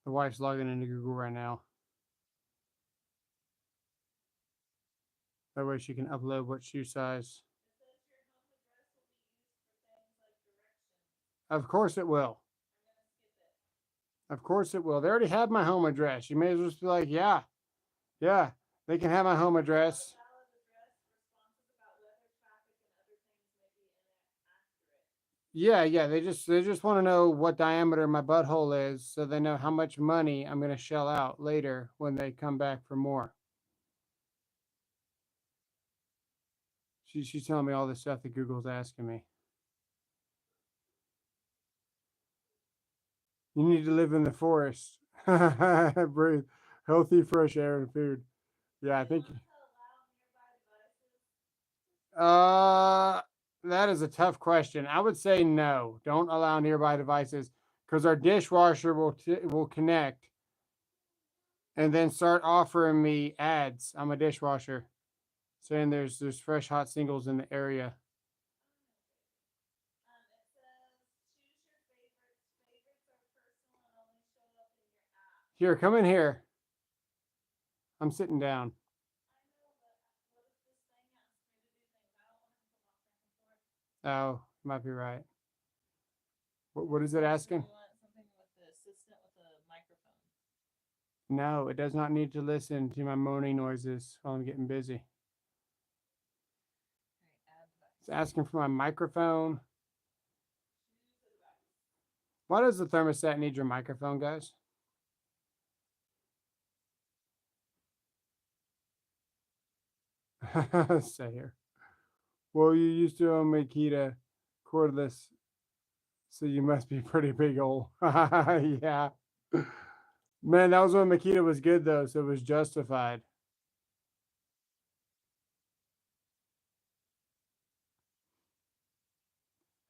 The wife's logging into Google right now. That way she can upload what shoe size. Of course it will. Of course it will. They already have my home address. You may as well just be like, yeah, they can have my home address. Yeah. They just want to know what diameter my butthole is, so they know how much money I'm gonna shell out later when they come back for more. She's telling me all the stuff that Google's asking me. You need to live in the forest. Breathe healthy, fresh air and food. Yeah, I think. That is a tough question. I would say no. Don't allow nearby devices because our dishwasher will connect and then start offering me ads. I'm a dishwasher, saying there's fresh hot singles in the area. Here, come in here. I'm sitting down. Oh, you might be right. What is it asking? No, it does not need to listen to my moaning noises while I'm getting busy. It's asking for my microphone. Why does the thermostat need your microphone, guys? Say here. Well, you used to own Makita cordless, so you must be pretty big old. Yeah. Man, that was when Makita was good though, so it was justified.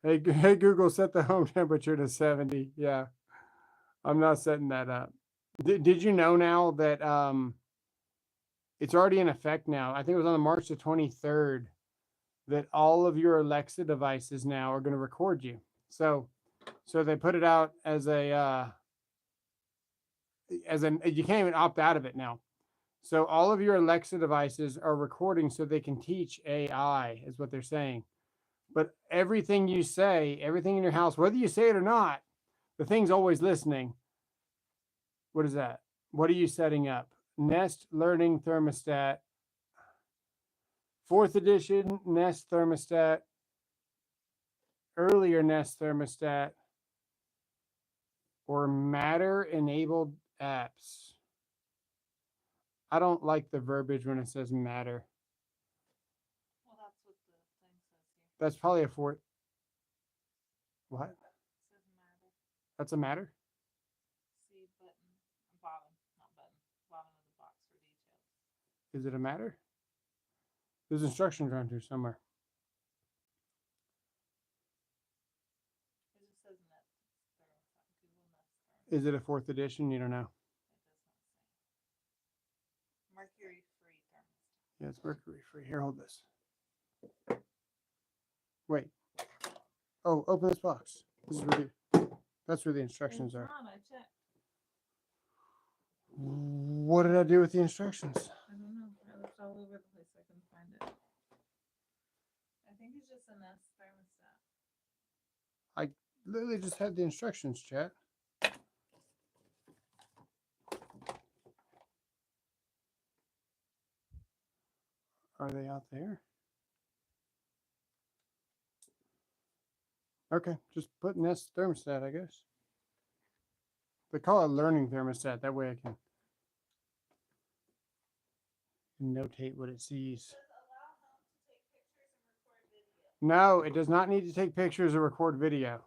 Hey Google, set the home temperature to 70. Yeah. I'm not setting that up. Did you know now that it's already in effect now? I think it was on March the 23rd that all of your Alexa devices now are going to record you. So they put it out as a you can't even opt out of it now. So all of your Alexa devices are recording so they can teach AI is what they're saying. But everything you say, everything in your house, whether you say it or not, the thing's always listening. What is that? What are you setting up? Nest Learning Thermostat, 4th edition Nest Thermostat, earlier Nest Thermostat, or Matter enabled apps. I don't like the verbiage when it says Matter. Well, that's what the thing says here. That's probably a fourth. What? It says Matter. That's a Matter? See button, bottom, not button, bottom of the box for details. Is it a Matter? There's instructions around here somewhere. It just says Nest Thermostat, Google Nest Is it a 4th edition? You don't know. It does not say. Mercury free thermostat. Yeah, it's mercury free. Here, hold this. Wait. Oh, open this box. This is where that's where the instructions It's are. not, I checked. What did I do with the instructions? I don't know. I looked all over the place. I couldn't find it. I think it's just a Nest thermostat. I literally just had the instructions, chat. Are they out there? Okay, just put Nest thermostat, I guess. They call it learning thermostat. That way I can notate what it sees. No, it does not need to take pictures or record video.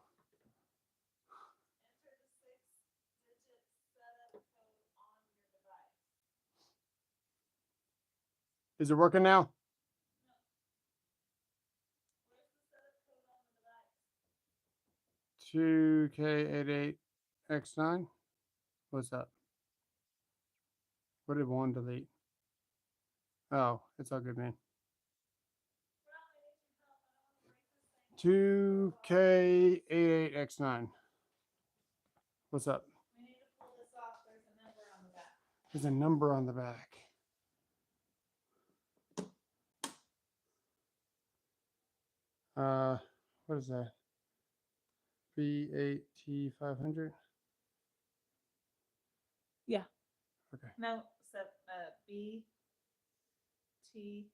Enter the 6-digit setup code on your device. Is it working now? Where's the setup code on the device? 2K88X9. What's up? What did one delete? Oh, it's all good, man. 2K88X9. What's up? We need to pull this off. There's a number on the back. There's a number on the back. What is that? B8T500? Yeah. Okay. No, B T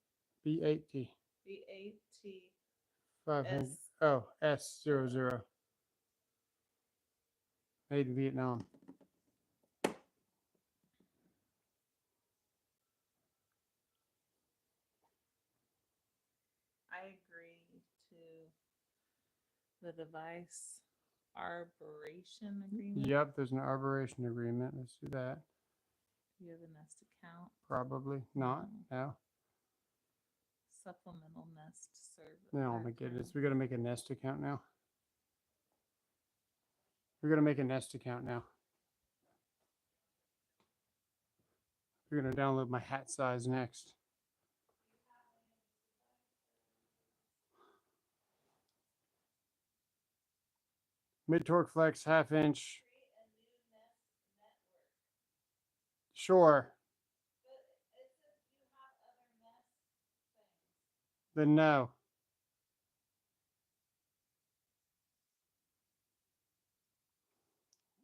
B8T. B8T 500. S. Oh, S00. Made in Vietnam. I agree to the device arboration agreement. Yep, there's an arboration agreement. Let's do that. Do you have a Nest account? Probably not. No. Supplemental Nest service. No, my goodness. We got to make a Nest account now. We're going to make a Nest account now. We're going to download my hat size next. Mid-torque flex, 1/2 inch. Sure. Then no.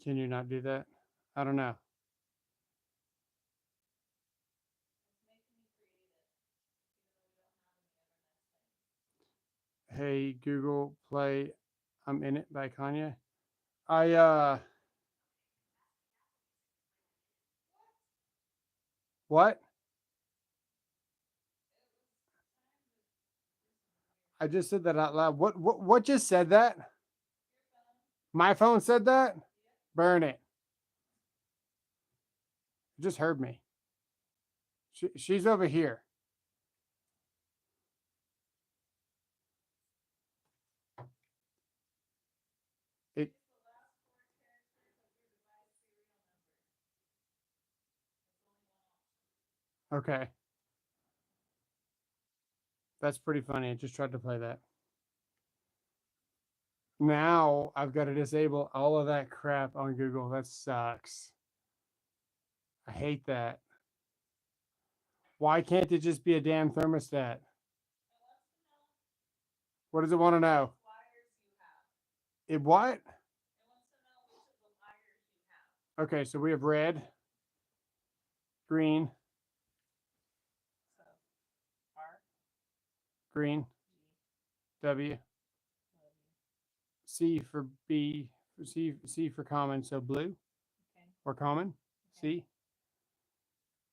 Can you not do that? I don't know. Hey, Google, play I'm In It by Kanye. What? I just said that out loud. What just said that? My phone said that? Burn it. You just heard me. She's over here. It. Okay. That's pretty funny. I just tried to play that. Now I've got to disable all of that crap on Google. That sucks. I hate that. Why can't it just be a damn thermostat? What does it want to know? It what? Okay, so we have red, green, green, W, C for B, C for common, so blue or common, C,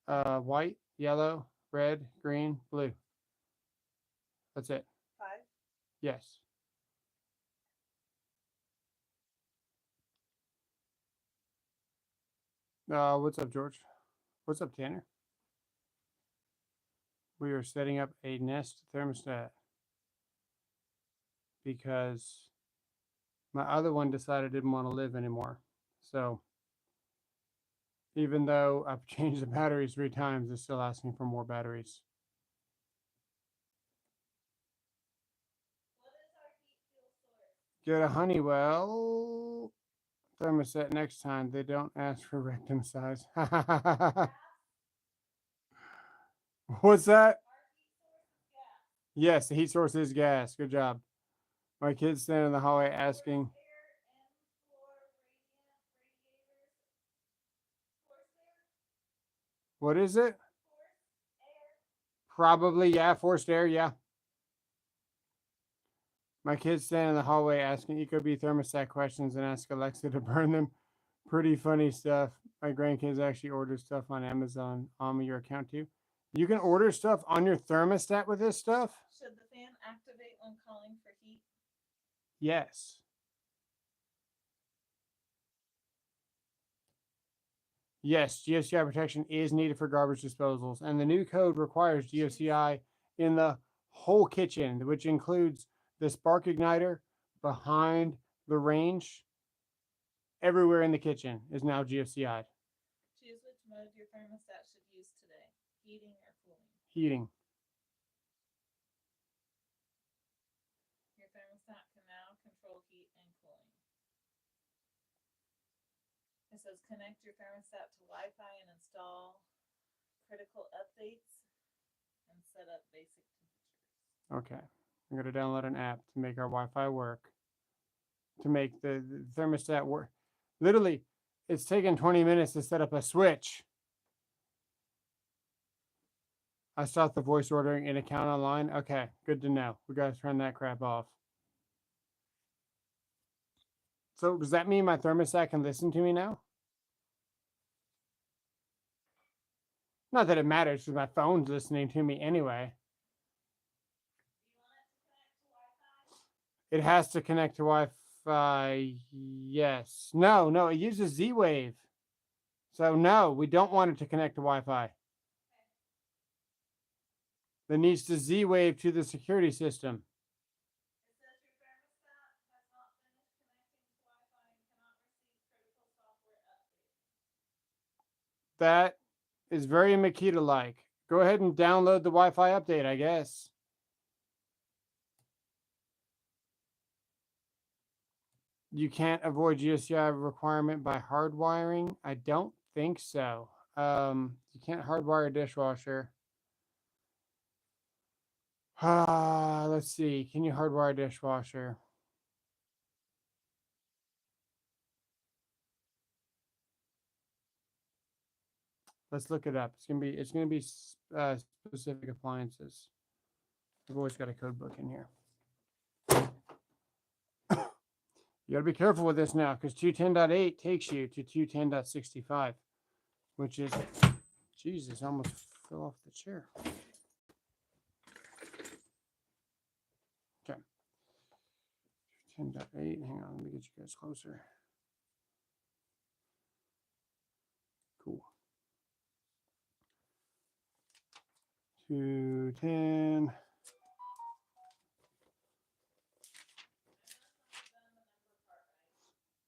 white, yellow, red, green, blue. That's it. 5. Yes. What's up, George? What's up, Tanner? We are setting up a Nest thermostat because my other one decided it didn't want to live anymore. So Even though I've changed the batteries 3 times, it's still asking for more batteries. What is our heat fuel source? Go to Honeywell thermostat next time. They don't ask for rectum size. What's that? Our heat source is gas. Yes, the heat source is gas. Good job. My kids stand in the hallway asking. Forced air and for radiators. Forced air. What is it? Forced air. Probably, yeah. Forced air, yeah. My kids stand in the hallway asking Ecobee thermostat questions and ask Alexa to burn them. Pretty funny stuff. My grandkids actually order stuff on Amazon. Your account too. You can order stuff on your thermostat with this stuff? Should the fan activate when calling for heat? Yes. Yes, GFCI protection is needed for garbage disposals, and the new code requires GFCI in the whole kitchen, which includes the spark igniter behind the range. Everywhere in the kitchen is now GFCI. Choose which mode your thermostat should use today, heating or cooling. Heating. Your thermostat can now control heat and cooling. It says connect your thermostat to Wi-Fi and install critical updates and set up basic temperatures. Okay. I'm going to download an app to make our Wi-Fi work, to make the thermostat work. Literally, it's taken 20 minutes to set up a switch. I stopped the voice ordering in account online. Okay, good to know. We got to turn that crap off. So does that mean my thermostat can listen to me now? Not that it matters because my phone's listening to me anyway. Do you want it to connect to Wi-Fi? It has to connect to Wi-Fi. Yes. No, it uses Z-Wave. So no, we don't want it to connect to Wi-Fi. Okay. That needs to Z-Wave to the security system. It says your thermostat has not finished connecting to Wi-Fi and cannot receive critical software updates. That is very Makita-like. Go ahead and download the Wi-Fi update, I guess. You can't avoid GSCI requirement by hardwiring? I don't think so. You can't hardwire a dishwasher. Let's see. Can you hardwire a dishwasher? Let's look it up. It's gonna be specific appliances. I've always got a code book in here. You got to be careful with this now because 210.8 takes you to 210.65, which is, Jesus, I almost fell off the chair. Okay. 210.8. Hang on, let me get you guys closer. Cool. 210.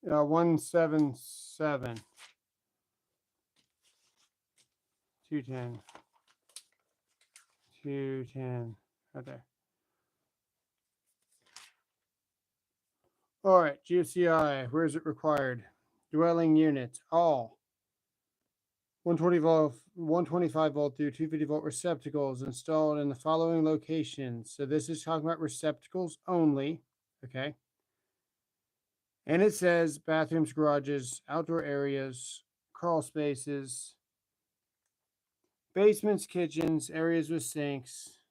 Yeah, 177. 210. 210. Right there. All right, GFCI, where is it required? Dwelling units, all 125 volt through 250 volt receptacles installed in the following locations. So this is talking about receptacles only, okay? And it says bathrooms, garages, outdoor areas, crawl spaces, basements, kitchens, areas with sinks,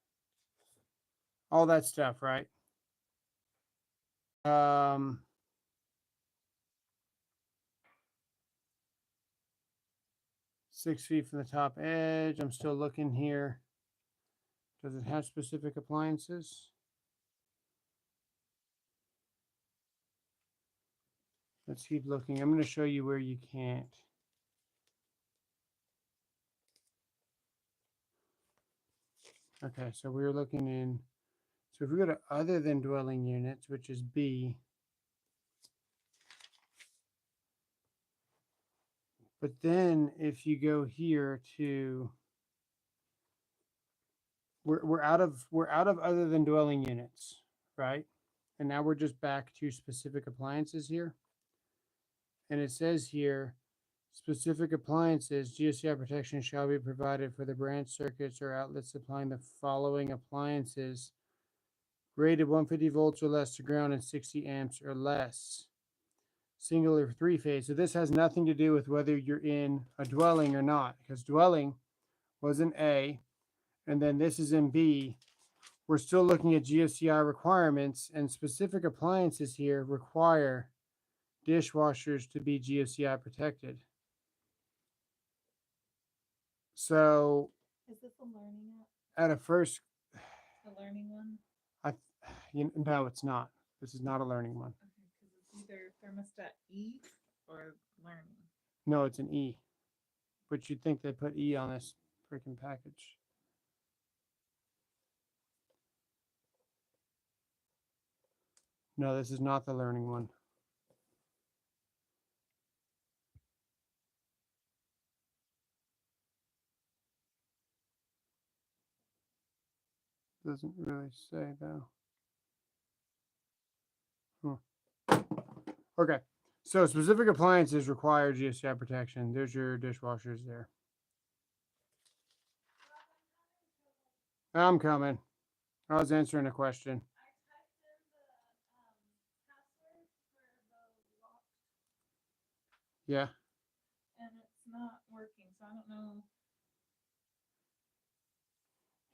all that stuff, right? 6 feet from the top edge. I'm still looking here. Does it have specific appliances? Let's keep looking. I'm going to show you where you can't. Okay, so we're looking in. So if we go to other than dwelling units, which is B, But then if you go here to we're out of other than dwelling units, right? And now we're just back to specific appliances here. And it says here specific appliances, GSCI protection shall be provided for the branch circuits or outlets supplying the following appliances rated 150 volts or less to ground and 60 amps or less. Single or three phase. So this has nothing to do with whether you're in a dwelling or not, because dwelling was in A, and then this is in B. We're still looking at GSCI requirements, and specific appliances here require dishwashers to be GSCI protected. So Is this a learning app? at a first, A learning one? no, it's not. This is not a learning one. Okay, because it's either thermostat E or learning. No, it's an E. But you'd think they put E on this freaking package. No, this is not the learning one. Doesn't really say though. Okay, so specific appliances require GSCI protection. There's your dishwashers there. I'm coming. I was answering a question. I typed in the password for the lock Yeah. and it's not working, so I don't know.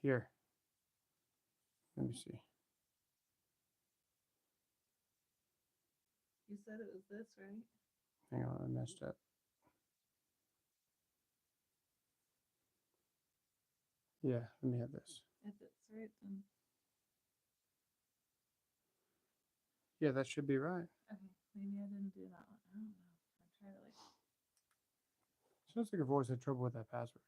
Here. Let me see. You said it was this, right? Hang on, I messed up. Yeah, let me have this. If it's right, then Yeah, that should be right. okay. Maybe I didn't do that one. I don't know. I tried it like. Sounds like I've always had trouble with that password.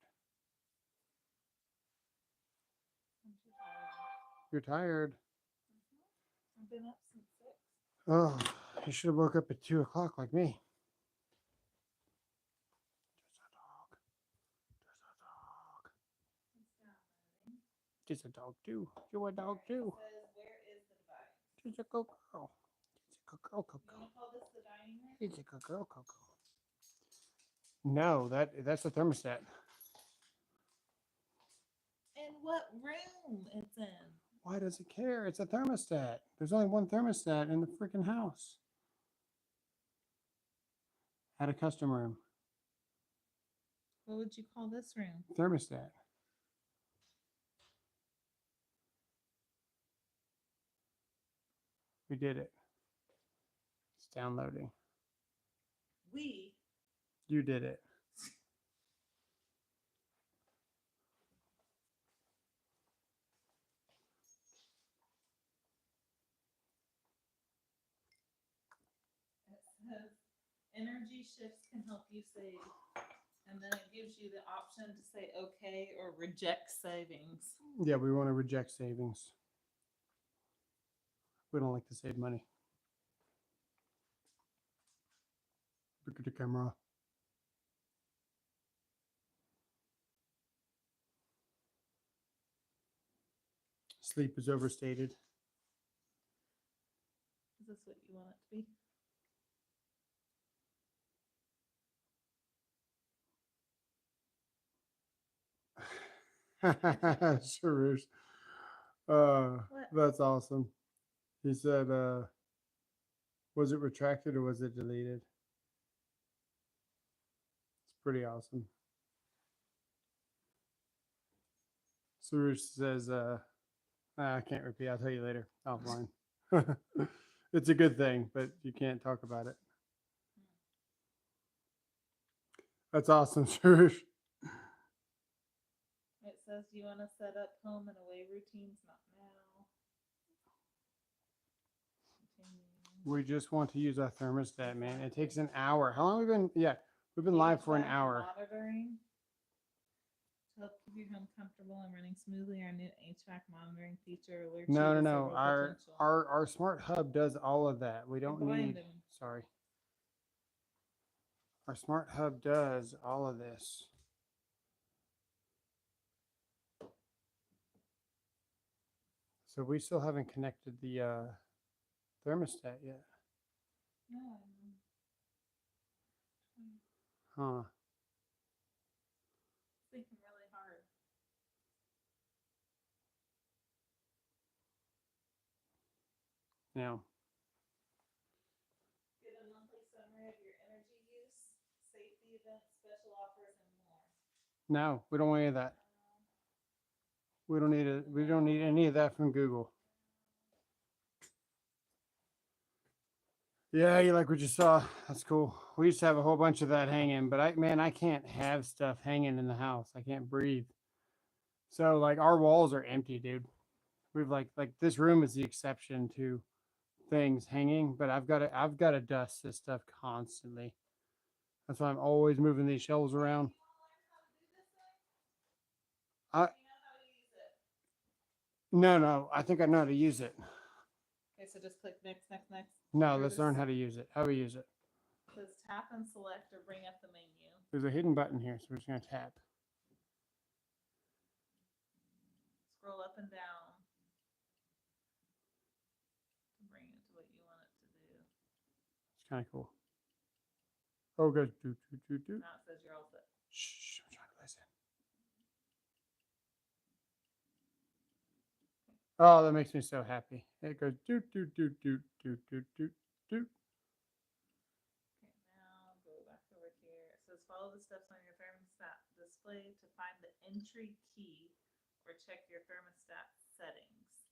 I'm too tired. You're tired. I've been up since 6. Oh, you should have woke up at 2 o'clock like me. Just a dog too. You're a dog too. It says, where is the device? She's a good girl. She's a good girl, You Coco. want to call this the dining room? She's a good girl, Coco. No, that's the thermostat. And what room it's in? Why does it care? It's a thermostat. There's only one thermostat in the freaking house. At a custom room. What would you call this room? Thermostat. We did it. It's downloading. We. You did it. It says energy shifts can help you save. And then it gives you the option to say okay or reject savings. Yeah, we want to reject savings. We don't like to save money. Look at the camera. Sleep is overstated. Is this what you want it to be? Sure. That's awesome. He said, was it retracted or was it deleted? It's pretty awesome. Suresh says, I can't repeat. I'll tell you later offline. It's a good thing, but you can't talk about it. That's awesome, Suresh. It says, do you want to set up home and away routines? Not now. Continue. We just want to use our thermostat, man. It takes an hour. How long have we been? Yeah, we've been live for an HVAC hour. Monitoring. To help keep your home comfortable and running smoothly, our new HVAC monitoring feature alerts you No. to several potential- Our smart hub does all of that. We don't blind need. him. Sorry. Our smart hub does all of this. So we still haven't connected the thermostat yet. No. Huh. Thinking really hard. Now, Get a monthly summary of your energy use, safety events, special offers, and more. no, we don't want any of that. We don't need it. We don't need any of that from Google. Yeah, you like what you saw. That's cool. We used to have a whole bunch of that hanging, but I can't have stuff hanging in the house. I can't breathe. So like our walls are empty, dude. We've like this room is the exception to things hanging, but I've got to dust this stuff constantly. That's why I'm always moving these shelves around. I no, I think I know how to use it. Okay, so just click next, next, next. No, let's learn how to use it. How do we use it? It says tap and select or bring up the menu. There's a hidden button here, so we're just gonna tap. Scroll up and down to bring it to what you want it to do. It's kind of cool. Oh, good. Do. Now it says you're all set. Shh, I'm trying to listen. Oh, that makes me so happy. It goes do. Okay, now go back over here. It says follow the steps on your thermostat display to find the entry key or check your thermostat settings.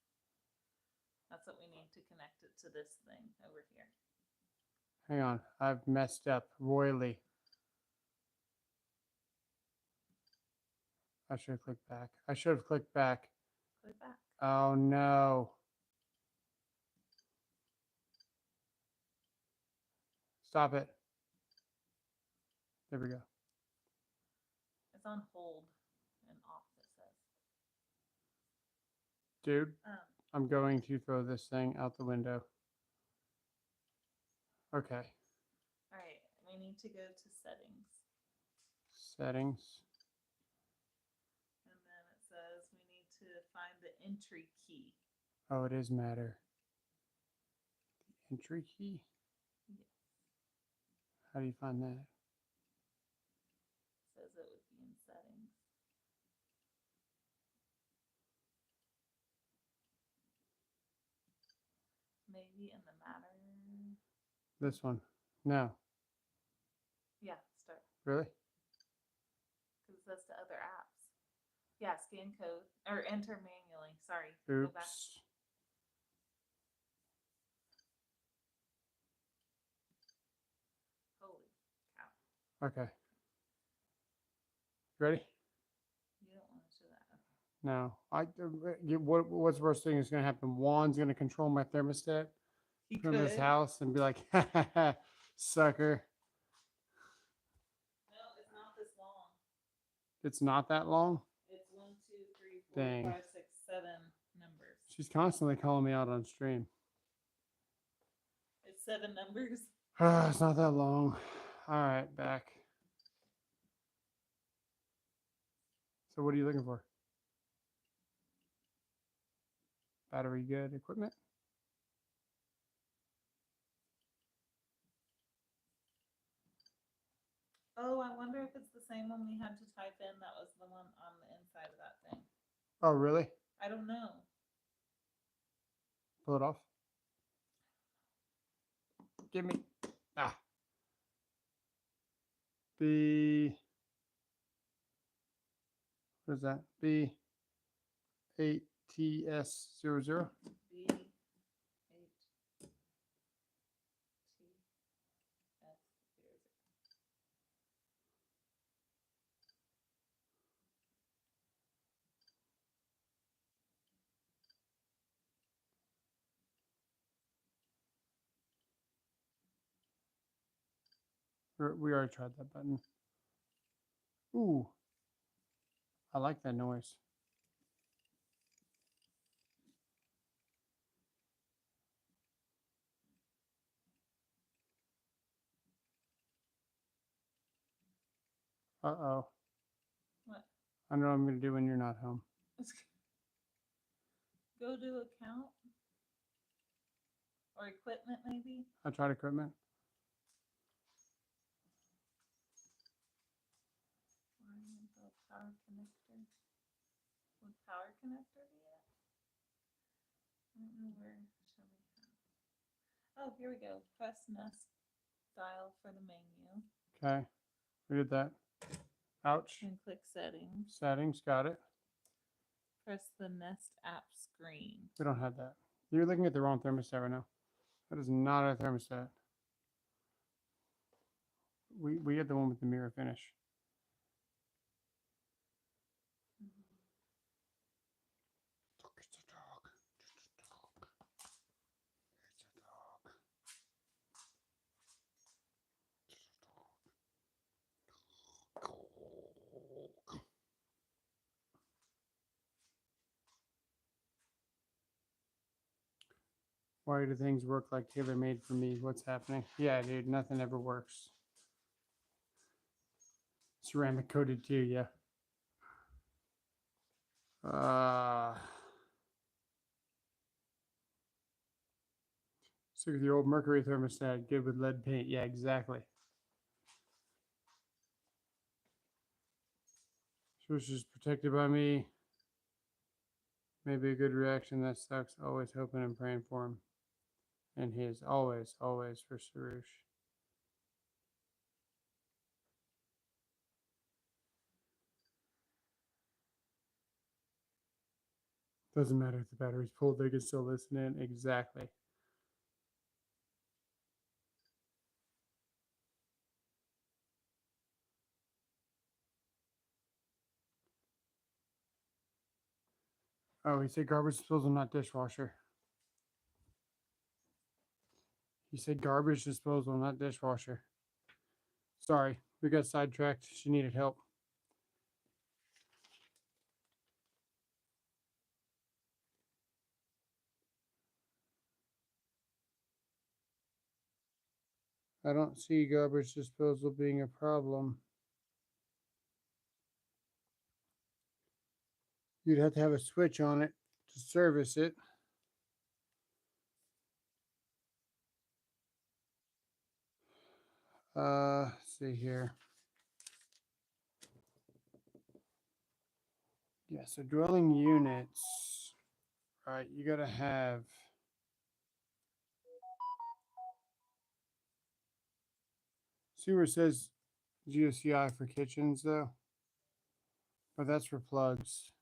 That's what we need to connect it to this thing over here. Hang on, I've messed up royally. I should have clicked back. Click back. Oh no. Stop it. There we go. It's on hold and off, it says. Dude, I'm going to throw this thing out the window. Okay. All right, we need to go to settings. Settings. And then it says we need to find the entry key. Oh, it is matter. The entry key? Yes. How do you find that? It says it would be in settings. Maybe in the matter. This one. No. Yeah, start. Really? Because it says to other apps. Yeah, scan code or enter manually. Sorry. Go back. Oops. Holy cow. Okay. Ready? You don't want to show that. Okay. No. What's the worst thing is going to happen? Juan's going to control my thermostat He from could. his house and be like, ha ha ha, sucker. No, it's not this long. It's not that long? It's 1, 2, 3, 4, Dang. 5, 6, 7 numbers. She's constantly calling me out on stream. It's 7 numbers. It's not that long. All right, back. So what are you looking for? Battery good equipment? Oh, I wonder if it's the same one we had to type in. That was the one on the inside of that thing. Oh, really? I don't know. Pull it off. Give me. Ah. What is that? B8TS00. B8T. We already tried that button. Ooh. I like that noise. Uh-oh. What? I know what I'm going to do when you're not home. Go to account or equipment, maybe. I tried equipment. Power connector. Would power connector be it? I don't know where. Shall we have? Oh, here we go. Press nest dial for the menu. Okay. We did that. Ouch. And click settings. Settings. Got it. Press the Nest app screen. We don't have that. You're looking at the wrong thermostat right now. That is not a thermostat. We had the one with the mirror finish. It's a dog. It's a dog. It's a dog. It's a dog. Why do things work like tailor made for me? What's happening? Yeah, dude, nothing ever works. Ceramic coated too, yeah. Stick with your old mercury thermostat, good with lead paint. Yeah, exactly. Switch is protected by me. Maybe a good reaction. That sucks. Always hoping and praying for him. And his. Always, always for Sarush. Doesn't matter if the battery's full, they can still listen in. Exactly. Oh, he said garbage disposal, not dishwasher. He said garbage disposal, not dishwasher. Sorry, we got sidetracked. She needed help. I don't see garbage disposal being a problem. You'd have to have a switch on it to service it. Let's see here. Yeah, so dwelling units, right? You gotta have. See where it says GOCI for kitchens though? But that's for plugs.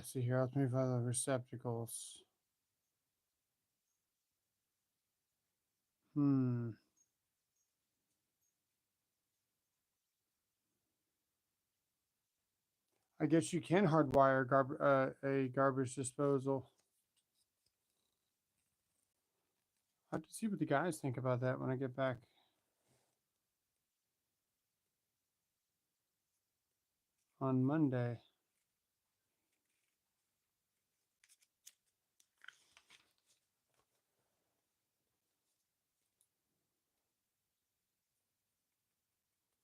See here, let's move out of the receptacles. I guess you can hardwire a garbage disposal. I have to see what the guys think about that when I get back. On Monday.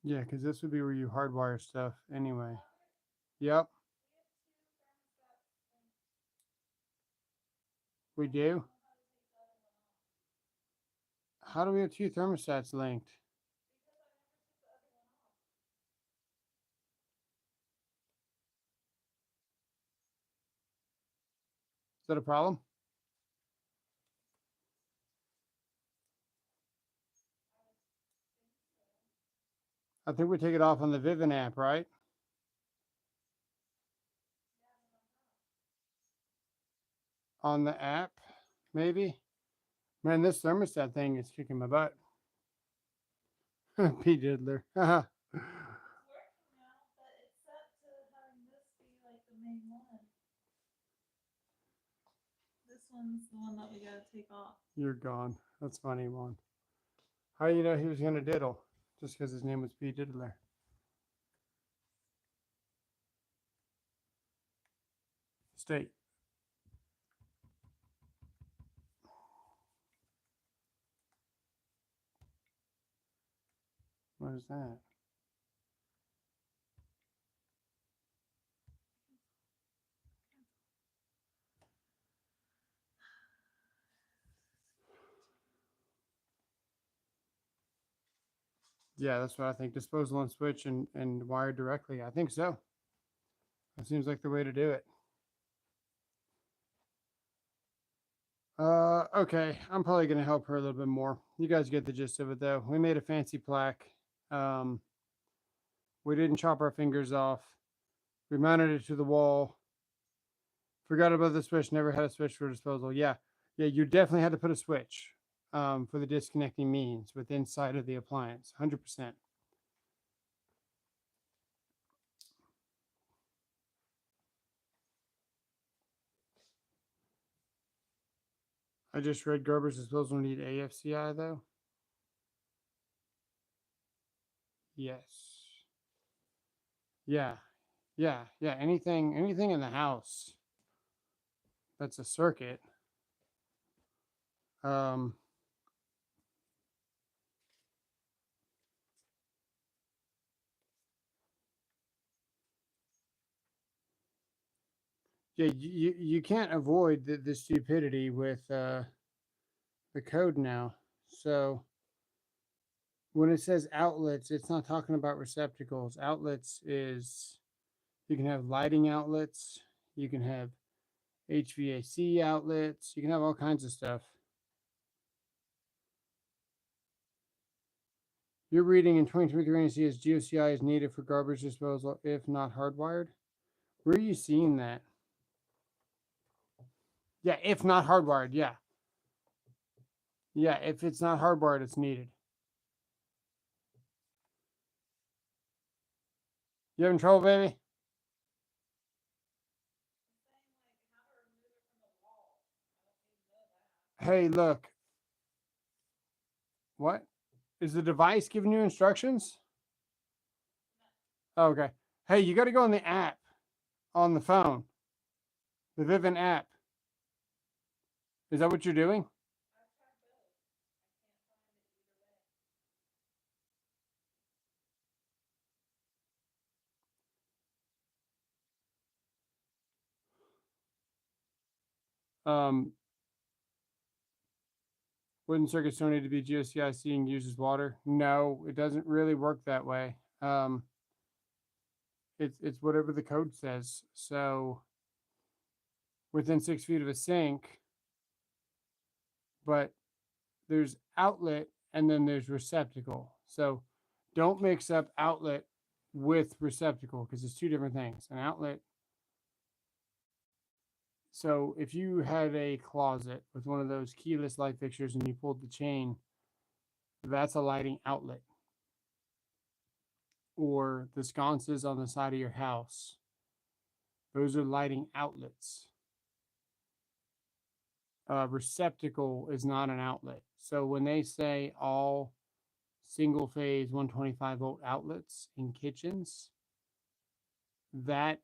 Yeah, because this would be where you hardwire stuff anyway. Yep. We do? How do we have two thermostats linked? Is that a problem? I think we take it off on the Vivint app, right? On the app, maybe? Man, this thermostat thing is kicking my butt. P. Diddler. It's working now, but it's set to having this be like the main one. This one's the one that we gotta take off. You're gone. That's funny, Juan. How you know he was gonna diddle? Just because his name was P. Diddler. State. What is that? Yeah, that's what I think. Disposal on switch and wired directly. I think so. That seems like the way to do it. Okay. I'm probably gonna help her a little bit more. You guys get the gist of it though. We made a fancy plaque. We didn't chop our fingers off. We mounted it to the wall. Forgot about the switch. Never had a switch for disposal. Yeah, you definitely had to put a switch for the disconnecting means with inside of the appliance. 100%. I just read garbage disposal need AFCI though. Yes. Yeah. Yeah. Anything in the house that's a circuit. Um, yeah, you can't avoid the stupidity with the code now. So when it says outlets, it's not talking about receptacles. Outlets is you can have lighting outlets, you can have HVAC outlets, you can have all kinds of stuff. You're reading in 2023 and see as GOCI is needed for garbage disposal if not hardwired. Where are you seeing that? Yeah, if not hardwired, yeah. Yeah, if it's not hardwired, it's needed. You having trouble, baby? Hey, look. What? Is the device giving you instructions? Oh, okay. Hey, you got to go on the app on the phone, the Vivint app. Is that what you're doing? Um, wooden circuits don't need to be GOCIC and uses water. No, it doesn't really work that way. It's whatever the code says. So within 6 feet of a sink, but there's outlet and then there's receptacle. So don't mix up outlet with receptacle because it's two different things. An outlet. So if you had a closet with one of those keyless light fixtures and you pulled the chain, that's a lighting outlet. Or the sconces on the side of your house, those are lighting outlets. Receptacle is not an outlet. So when they say all single phase 125 volt outlets in kitchens, that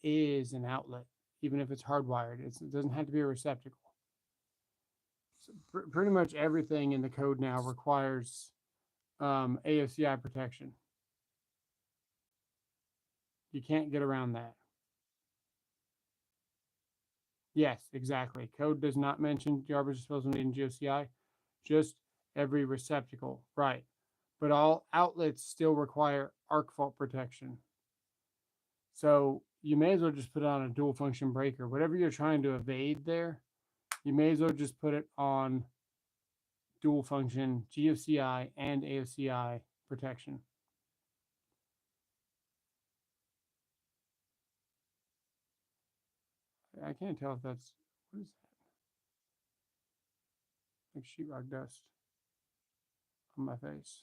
is an outlet, even if it's hardwired. It doesn't have to be a receptacle. So pretty much everything in the code now requires AFCI protection. You can't get around that. Yes, exactly. Code does not mention garbage disposal needing GOCI, just every receptacle, right? But all outlets still require arc fault protection. So you may as well just put it on a dual function breaker. Whatever you're trying to evade there, you may as well just put it on dual function GOCI and AFCI protection. I can't tell if that's, what is that? Like sheetrock dust on my face.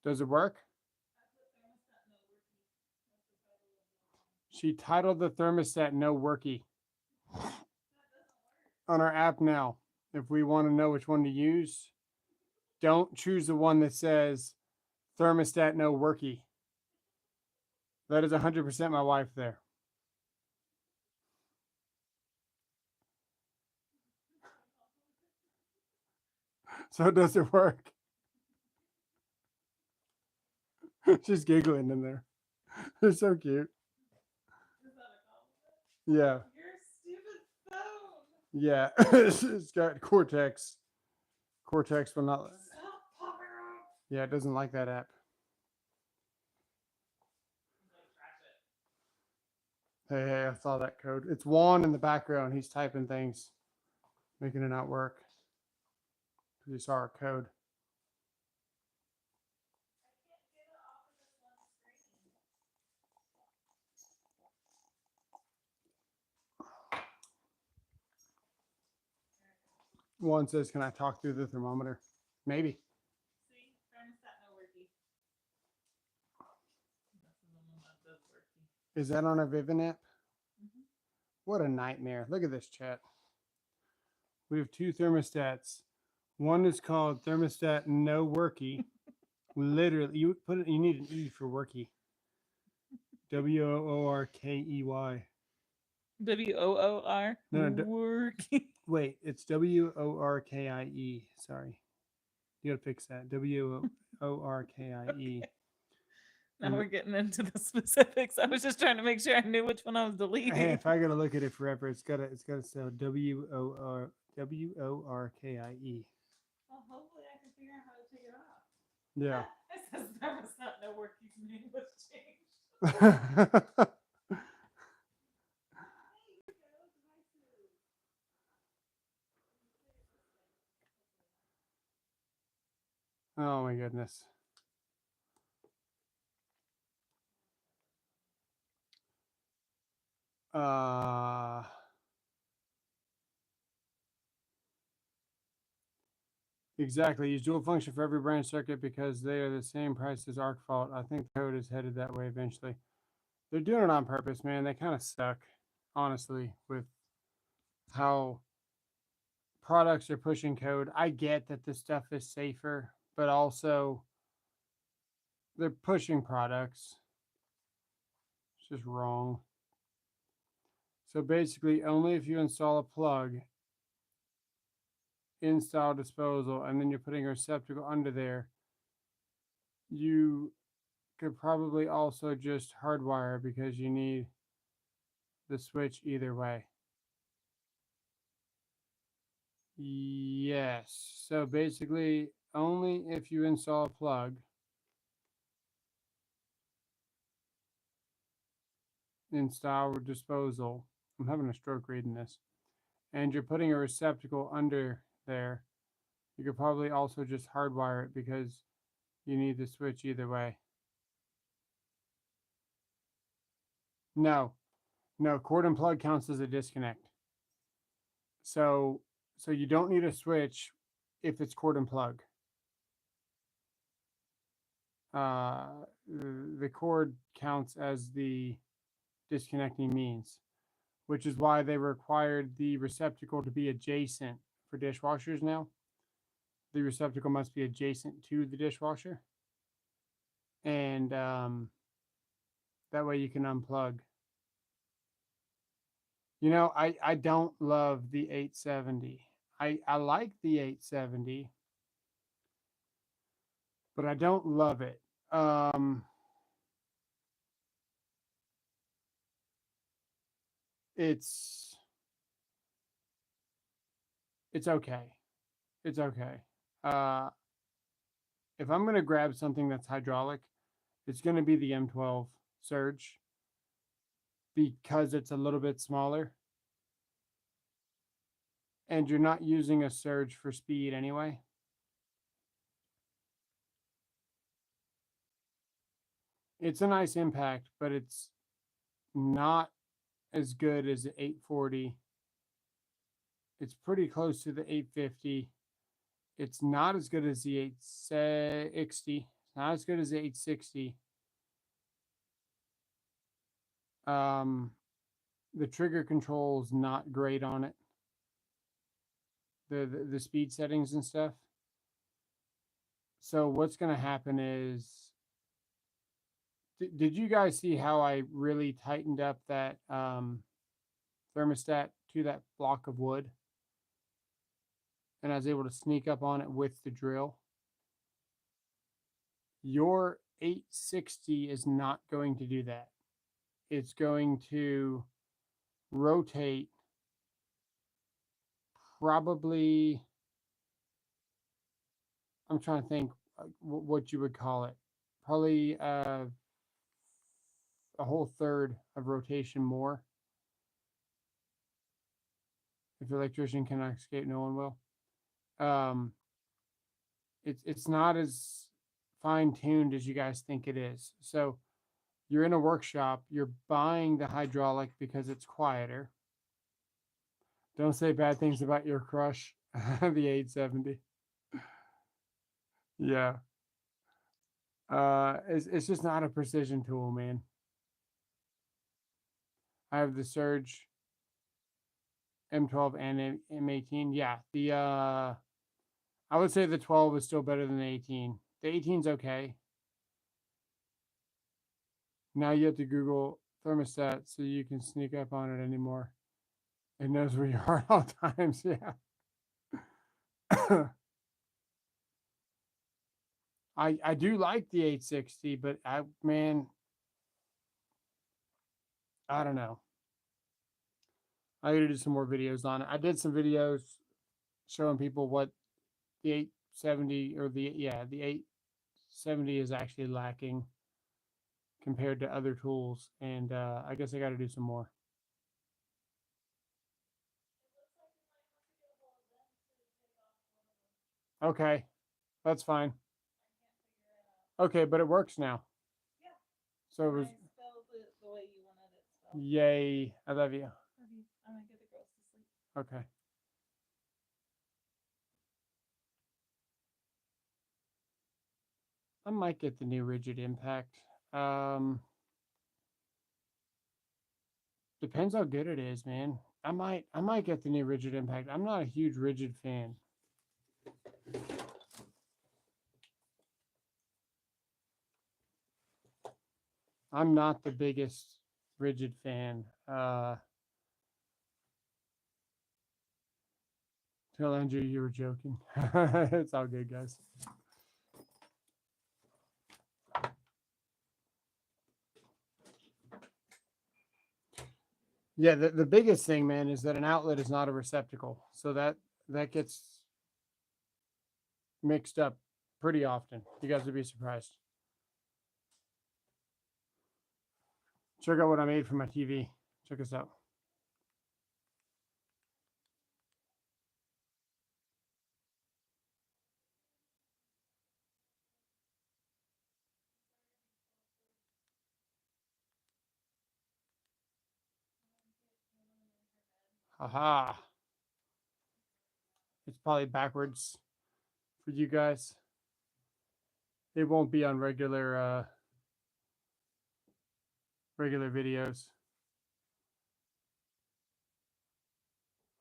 Does it work? She titled the thermostat no worky on our app now. If we want to know which one to use, don't choose the one that says thermostat no worky. That is 100% my wife there. So it doesn't work. She's giggling in there. They're so cute. Is that a compliment? Yeah. Your stupid phone. Yeah. It's got Cortex. Cortex will not. Stop popping up. Yeah, it doesn't like that app. Like, trash it. Hey, I saw that code. It's Juan in the background. He's typing things, making it not work. Because he saw our code. I can't get it off of this one screen. Juan says, "Can I talk through the thermometer?" Maybe. See, thermostat no worky. That's the one that does worky. Is that on a Vivint app? Mm-hmm. What a nightmare. Look at this chat. We have two thermostats. One is called Thermostat No Worky. Literally, you put it. You need an E for worky. Workey. WOOR. No, Worky. wait, it's Workie. Sorry, you gotta fix that. Workie. Now we're getting into the specifics. I was just trying to make sure I knew which one I was deleting. Hey, if I gotta look at it forever, it's gotta spell Workie. Well, hopefully I can figure out how to take it off. Yeah. It says thermostat no worky's name was changed. Oh my goodness. Exactly. Use dual function for every branch circuit because they are the same price as arc fault. I think the code is headed that way eventually. They're doing it on purpose, man. They kind of suck, honestly, with how products are pushing code. I get that this stuff is safer, but also they're pushing products. It's just wrong. So basically, only if you install a plug, install disposal, and then you're putting a receptacle under there, you could probably also just hardwire because you need the switch either way. Yes. So basically, only if you install a plug, install disposal. I'm having a stroke reading this. And you're putting a receptacle under there. You could probably also just hardwire it because you need the switch either way. No, cord and plug counts as a disconnect. So you don't need a switch if it's cord and plug. The cord counts as the disconnecting means, which is why they required the receptacle to be adjacent for dishwashers now. The receptacle must be adjacent to the dishwasher. And that way you can unplug. You know, I don't love the 870. I like the 870, but I don't love it. It's okay. It's okay. If I'm gonna grab something that's hydraulic, it's gonna be the M12 Surge because it's a little bit smaller, and you're not using a Surge for speed anyway. It's a nice impact, but it's not as good as the 840. It's pretty close to the 850. It's not as good as the 860. It's not as good as the 860. The trigger control is not great on it. The speed settings and stuff. So what's going to happen is, did you guys see how I really tightened up that thermostat to that block of wood? and I was able to sneak up on it with the drill. Your 860 is not going to do that. It's going to rotate probably, I'm trying to think what you would call it. Probably a whole third of rotation more. If the electrician cannot escape, no one will. It's not as fine tuned as you guys think it is. So you're in a workshop, you're buying the hydraulic because it's quieter. Don't say bad things about your crush, the 870. Yeah. It's just not a precision tool, man. I have the Surge M12 and M18. Yeah, I would say the 12 is still better than the 18. The 18's okay. Now you have to Google thermostat so you can sneak up on it anymore. It knows where you are at all times. Yeah. I do like the 860, but man, I don't know. I gotta do some more videos on it. I did some videos showing people what the 870 or the 870 is actually lacking compared to other tools, and I guess I got to do some more. Okay, that's fine. Okay, but it works now. Yeah. So it was. I spelled it the way you wanted it spelled. Yay! I love you. I'm gonna get the girls to sleep. Okay. I might get the new rigid impact. Depends how good it is, man. I might get the new rigid impact. I'm not a huge rigid fan. I'm not the biggest rigid fan. Tell Andrew you were joking. It's all good, guys. Yeah, the biggest thing, man, is that an outlet is not a receptacle. So that gets mixed up pretty often. You guys would be surprised. Check out what I made for my TV. Check this out. Haha. It's probably backwards for you guys. It won't be on regular videos.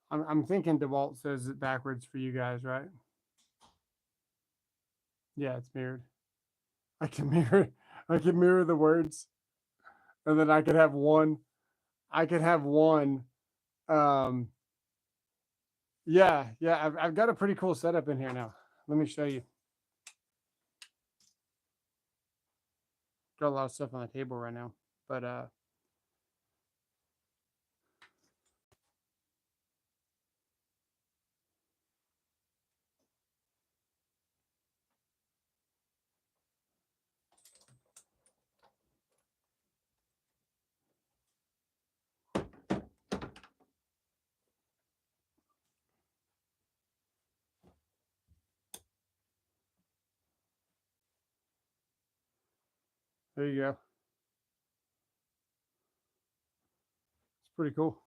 I'm thinking DeWalt says it backwards for you guys, right? Yeah, it's mirrored. I can mirror the words, and then I could have one. I could have one. Um, yeah, I've got a pretty cool setup in here now. Let me show you. Got a lot of stuff on the table right now, but there you go. It's pretty cool.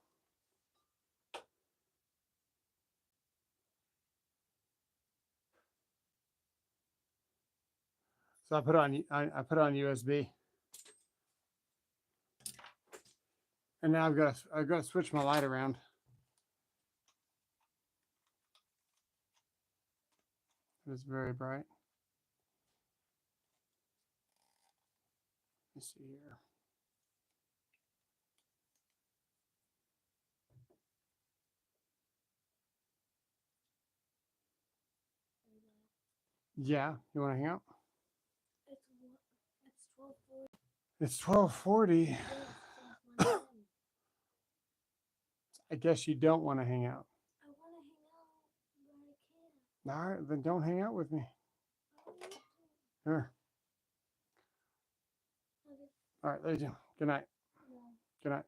So I put on USB, and now I've got to switch my light around. It's very bright. Let's see here. Yeah, you want to hang out? It's 12:40. It's 12:40. I guess you don't want to hang out. I want to hang out, but I can't. All right, then don't hang out with me. I want to. Here. Okay. All right, ladies. Good night. No. Good night.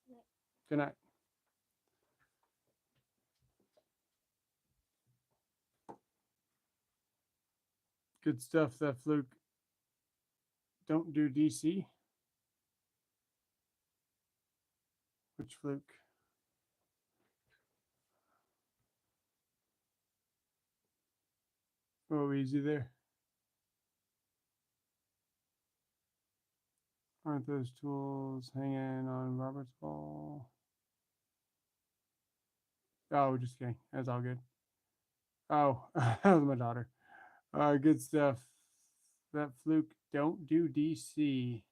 No. Good night. Good stuff, that Fluke. Don't do DC. Which Fluke? Oh, easy there. Aren't those tools hanging on Robert's ball? Oh, just kidding. That's all good. Oh, that was my daughter. Good stuff. That Fluke. Don't do DC.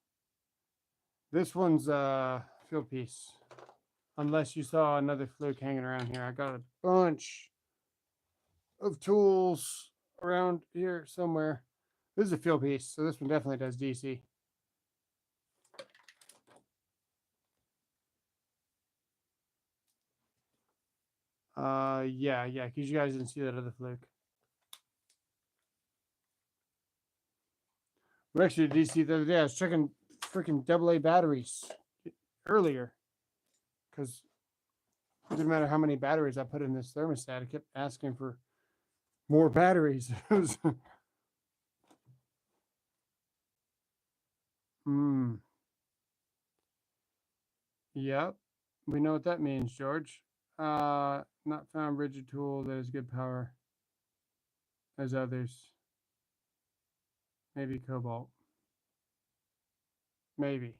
This one's field piece. Unless you saw another Fluke hanging around here. I got a bunch of tools around here somewhere. This is a field piece, so this one definitely does DC. Yeah, because you guys didn't see that other Fluke. We actually did DC the other day. I was checking freaking AA batteries earlier because it didn't matter how many batteries I put in this thermostat. It kept asking for more batteries. Yep. We know what that means, George. Not found rigid tool that has good power as others. Maybe cobalt. Maybe.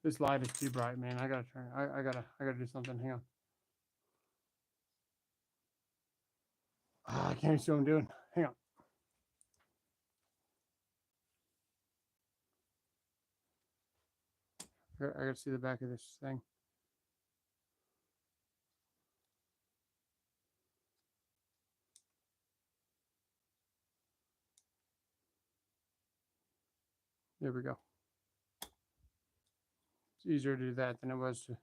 This light is too bright, man. I gotta turn. I gotta do something. Hang on. I can't see what I'm doing. Hang on. I gotta see the back of this thing. There we go. It's easier to do that than it was to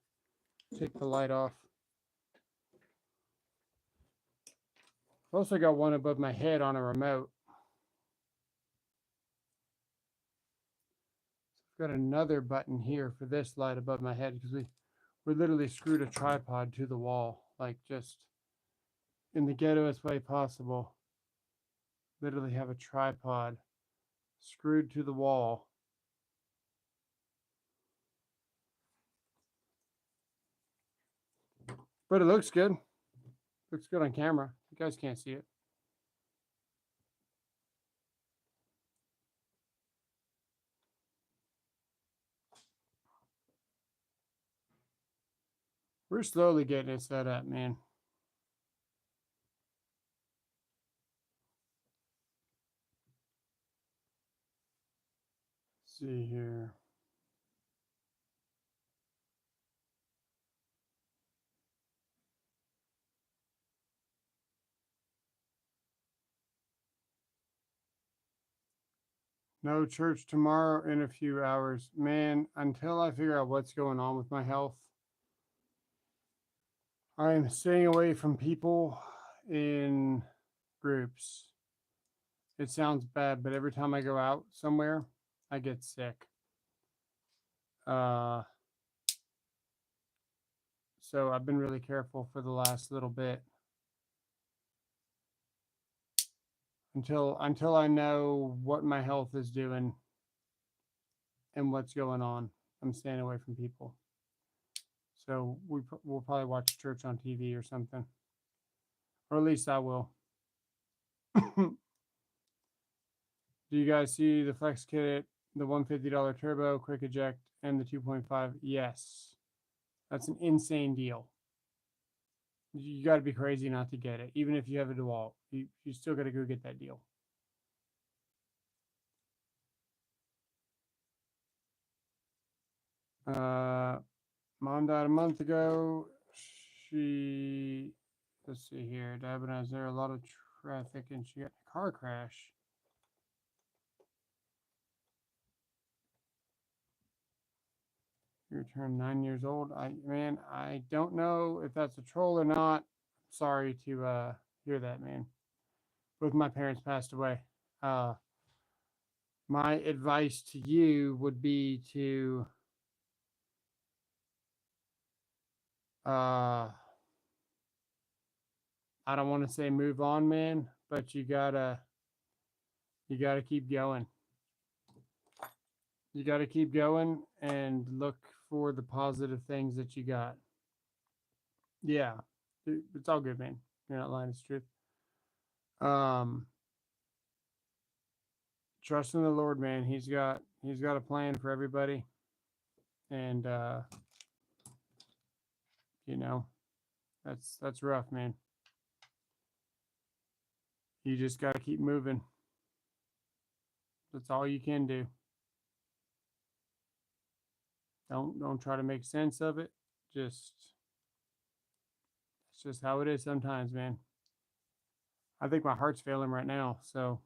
take the light off. I've also got one above my head on a remote. I've got another button here for this light above my head because we literally screwed a tripod to the wall, like just in the ghettoest way possible. Literally have a tripod screwed to the wall. But it looks good. Looks good on camera. You guys can't see it. We're slowly getting it set up, man. Let's see here. No church tomorrow in a few hours. Man, until I figure out what's going on with my health, I am staying away from people in groups. It sounds bad, but every time I go out somewhere, I get sick. So I've been really careful for the last little bit. Until I know what my health is doing and what's going on, I'm staying away from people. So we'll probably watch church on TV or something, or at least I will. Do you guys see the Flex Kit, the $150 turbo, quick eject, and the 2.5? Yes, that's an insane deal. You got to be crazy not to get it, even if you have a DeWalt. You still got to go get that deal. Mom died a month ago. She let's see here. Dabana's there a lot of traffic, and she got in a car crash. You turned 9 years old. I don't know if that's a troll or not. Sorry to hear that, man. Both my parents passed away. My advice to you would be to I don't want to say move on, man, but you gotta keep going. You gotta keep going and look for the positive things that you got. Yeah, it's all good, man. You're not lying, it's the truth. Trust in the Lord, man. He's got a plan for everybody, and you know that's rough, man. You just got to keep moving. That's all you can do. Don't try to make sense of it. Just it's just how it is sometimes, man. I think my heart's failing right now, so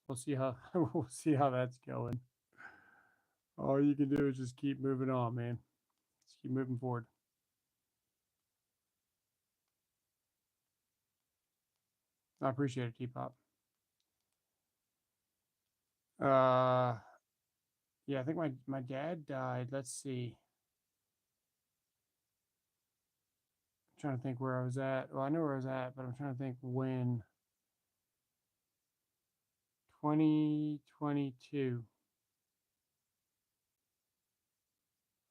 we'll see how we'll see how that's going. All you can do is just keep moving on, man. Just keep moving forward. I appreciate it, T-Pop. Yeah, I think my dad died. Let's see. I'm trying to think where I was at. Well, I know where I was at, but I'm trying to think when. 2022.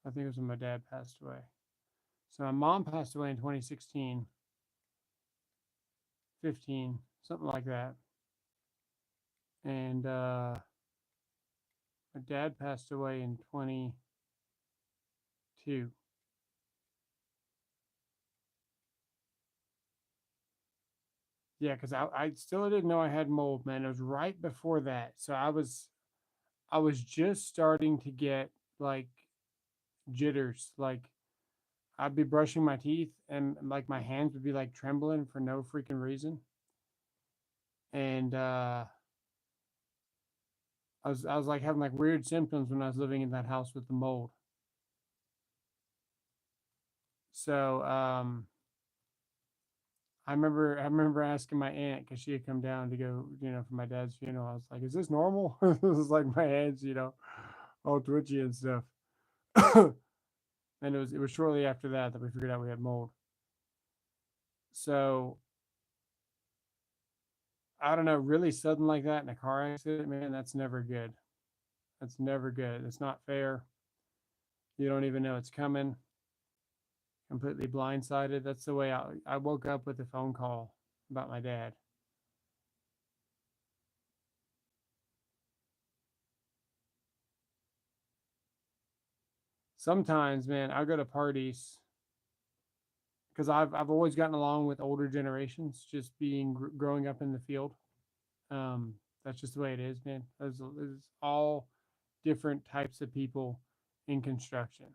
I think it was when my dad passed away. So my mom passed away in 2016, 15, something like that. And my dad passed away in 22. Yeah, because I still didn't know I had mold, man. It was right before that. So I was just starting to get like jitters. Like I'd be brushing my teeth and like my hands would be like trembling for no freaking reason. And I was like having like weird symptoms when I was living in that house with the mold. So I remember asking my aunt because she had come down to go, for my dad's funeral. I was like, "Is this normal?" It was like my hands, all twitchy and stuff. And it was shortly after that we figured out we had mold. So I don't know, really sudden like that in a car accident, man, that's never good. That's never good. It's not fair. You don't even know it's coming. Completely blindsided. That's the way I woke up with a phone call about my dad. Sometimes, man, I go to parties because I've always gotten along with older generations, just being growing up in the field. That's just the way it is, man. There's all different types of people in construction,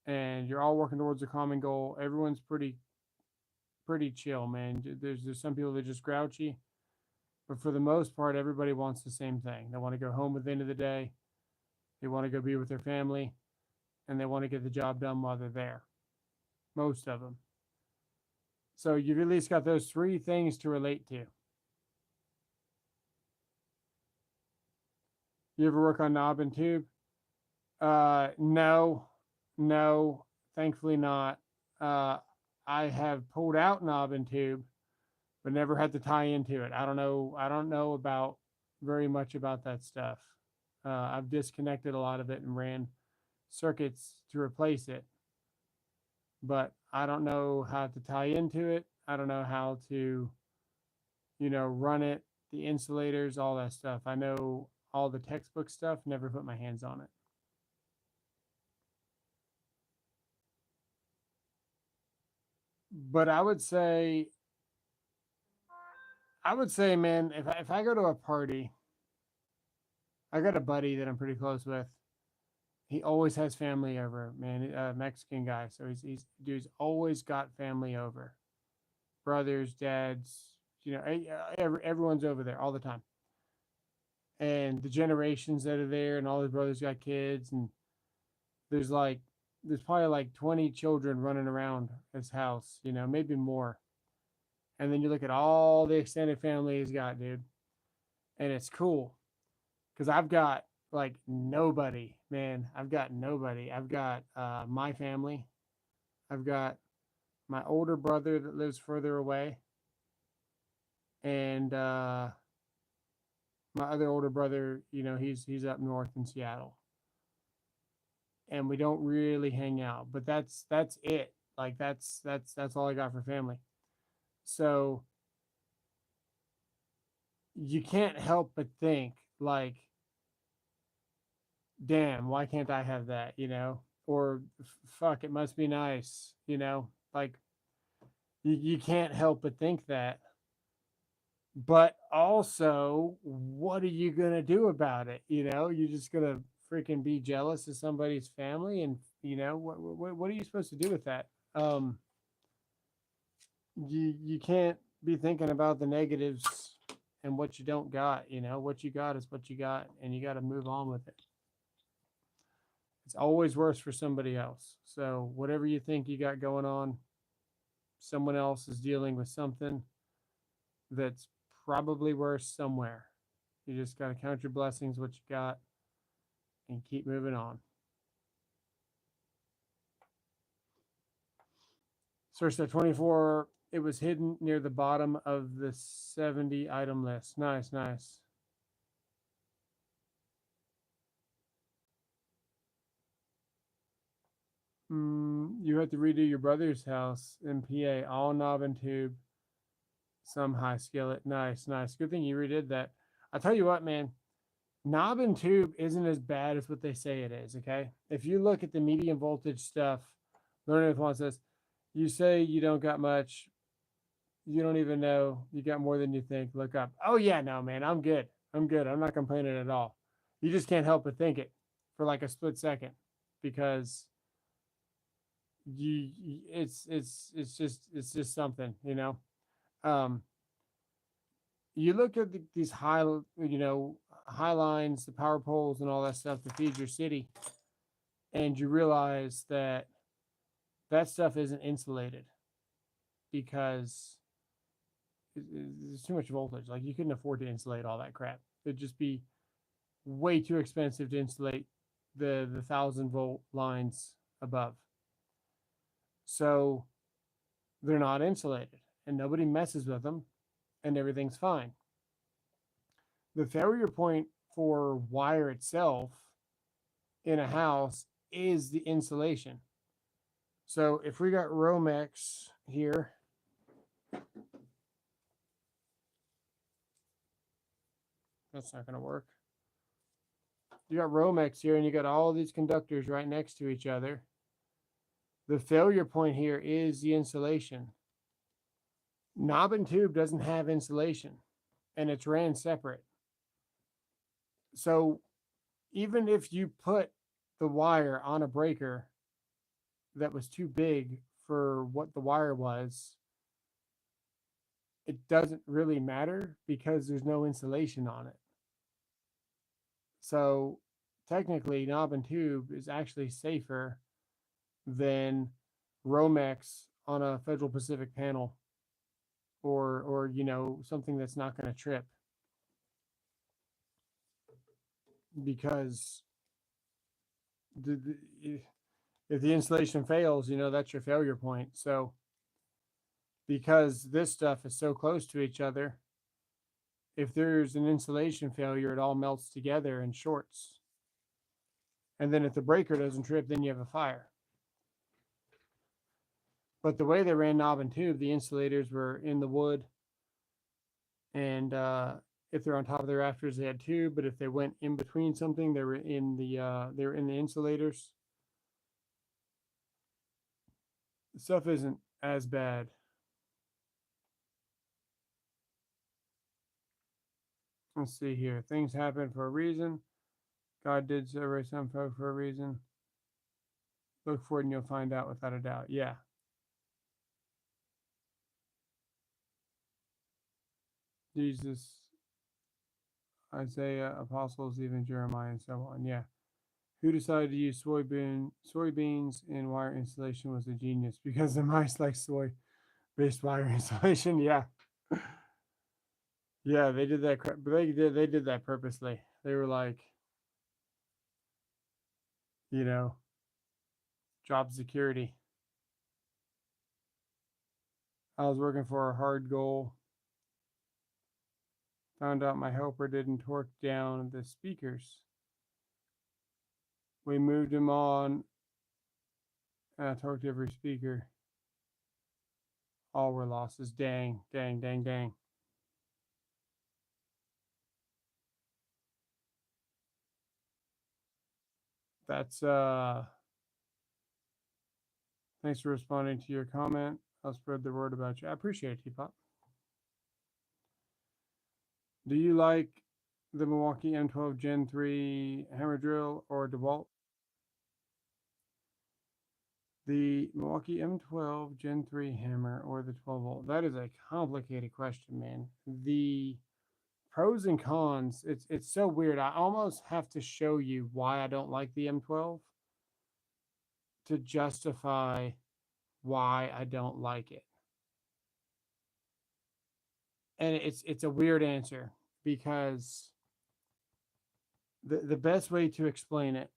and you're all working towards a common goal. Everyone's pretty chill, man. There's some people that are just grouchy, but for the most part, everybody wants the same thing. They want to go home at the end of the day. They want to go be with their family, and they want to get the job done while they're there. Most of them. So you've at least got those three things to relate to. You ever work on knob and tube? No, thankfully not. I have pulled out knob and tube, but never had to tie into it. I don't know about very much about that stuff. I've disconnected a lot of it and ran circuits to replace it, but I don't know how to tie into it. I don't know how to, run it, the insulators, all that stuff. I know all the textbook stuff, never put my hands on it. But I would say, man, if I go to a party, I got a buddy that I'm pretty close with. He always has family over, man. Mexican guy, so he's dude's always got family over. brothers, dads, everyone's over there all the time. And the generations that are there, and all his brothers got kids, and there's probably like 20 children running around his house, maybe more. And then you look at all the extended family he's got, dude, and it's cool because I've got like nobody, man. I've got nobody. I've got my family. I've got my older brother that lives further away, and my other older brother, he's up north in Seattle, and we don't really hang out. But that's it. Like that's all I got for family. So you can't help but think like, damn, why can't I have that? Or fuck, it must be nice. Like you can't help but think that. But also, what are you gonna do about it? You're just gonna freaking be jealous of somebody's family, and what are you supposed to do with that? You can't be thinking about the negatives and what you don't got. What you got is what you got, and you got to move on with it. It's always worse for somebody else. So whatever you think you got going on, someone else is dealing with something that's probably worse somewhere. You just got to count your blessings, what you got, and keep moving on. Search at 24. It was hidden near the bottom of the 70 item list. Nice, nice. You had to redo your brother's house in PA, all knob and tube, some high skillet. Nice, nice. Good thing you redid that. I'll tell you what, man, knob and tube isn't as bad as what they say it is, okay? If you look at the medium voltage stuff, Learning with Juan says, you say you don't got much. You don't even know you got more than you think. Look up. Oh, yeah, no, man, I'm good. I'm good. I'm not complaining at all. You just can't help but think it for like a split second because it's just something. You look at these high lines, the power poles, and all that stuff that feeds your city, and you realize that stuff isn't insulated because there's too much voltage. Like you couldn't afford to insulate all that crap. It'd just be way too expensive to insulate the 1,000-volt lines above. So they're not insulated, and nobody messes with them, and everything's fine. The failure point for wire itself in a house is the insulation. So if we got Romex here, that's not going to work. You got Romex here, and you got all these conductors right next to each other. The failure point here is the insulation. Knob and tube doesn't have insulation, and it's ran separate. So even if you put the wire on a breaker that was too big for what the wire was, it doesn't really matter because there's no insulation on it. So technically, knob and tube is actually safer than Romex on a Federal Pacific panel or something that's not going to trip, because if the insulation fails, that's your failure point. So because this stuff is so close to each other, if there's an insulation failure, it all melts together and shorts. And then if the breaker doesn't trip, then you have a fire. But the way they ran knob and tube, the insulators were in the wood, and if they're on top of the rafters, they had tube. But if they went in between something, they were in the insulators. The stuff isn't as bad. Let's see here. Things happen for a reason. God did separate some folk for a reason. Look for it and you'll find out without a doubt. Yeah. Jesus, Isaiah, apostles, even Jeremiah, and so on. Yeah. Who decided to use soybeans in wire insulation was a genius because the mice like soy-based wire insulation. Yeah. Yeah, they did that. They did that purposely. They were like, you know, job security. I was working for a hard goal. Found out my helper didn't torque down the speakers. We moved him on, and I torqued every speaker. All were losses. Dang, dang, dang, dang. That's thanks for responding to your comment. I'll spread the word about you. I appreciate it, Teapot. Do you like the Milwaukee M12 Gen 3 hammer drill or DeWalt? The Milwaukee M12 Gen 3 hammer or the 12 volt? That is a complicated question, man. The pros and cons, it's so weird. I almost have to show you why I don't like the M12 to justify why I don't like it. And it's a weird answer because the best way to explain it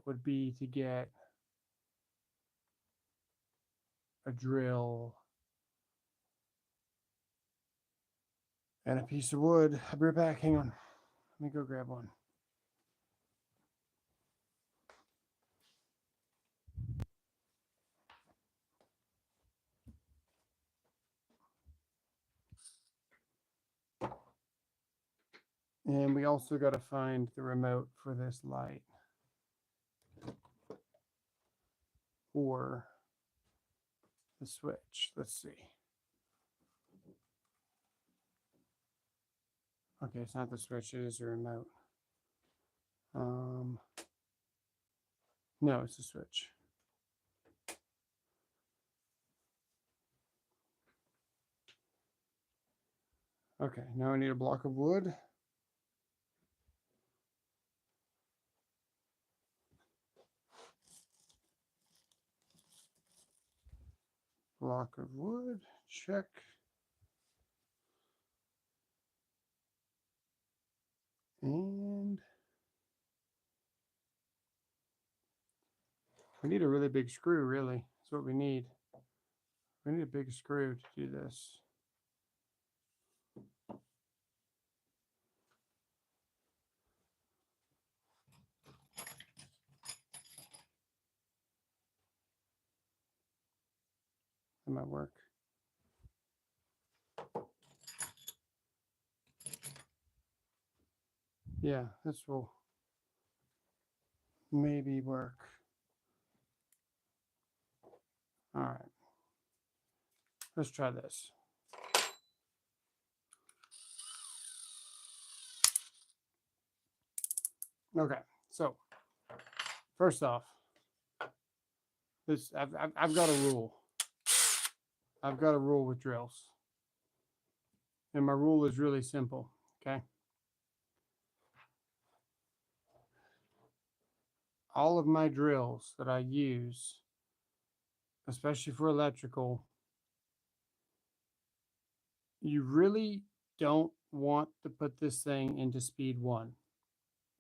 would be to get a drill and a piece of wood. I'll be right back. Hang on. Let me go grab one. And we also got to find the remote for this light. Or the switch. Let's see. Okay, it's not the switch, it is the remote. No, it's the switch. Okay, now I need a block of wood. Block of wood, check. And we need a really big screw, really. That's what we need. We need a big screw to do this. That might work. Yeah, this will maybe work. All right. Let's try this. Okay, so first off, this I've got a rule. I've got a rule with drills. And my rule is really simple, okay? All of my drills that I use, especially for electrical, you really don't want to put this thing into speed 1.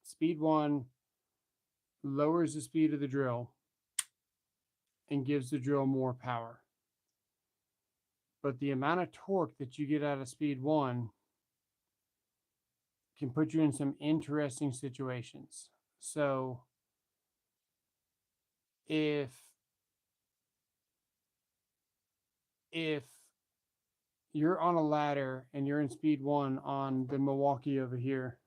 Speed 1 lowers the speed of the drill and gives the drill more power. But the amount of torque that you get out of speed 1 can put you in some interesting situations. So if you're on a ladder and you're in speed 1 on the Milwaukee over here,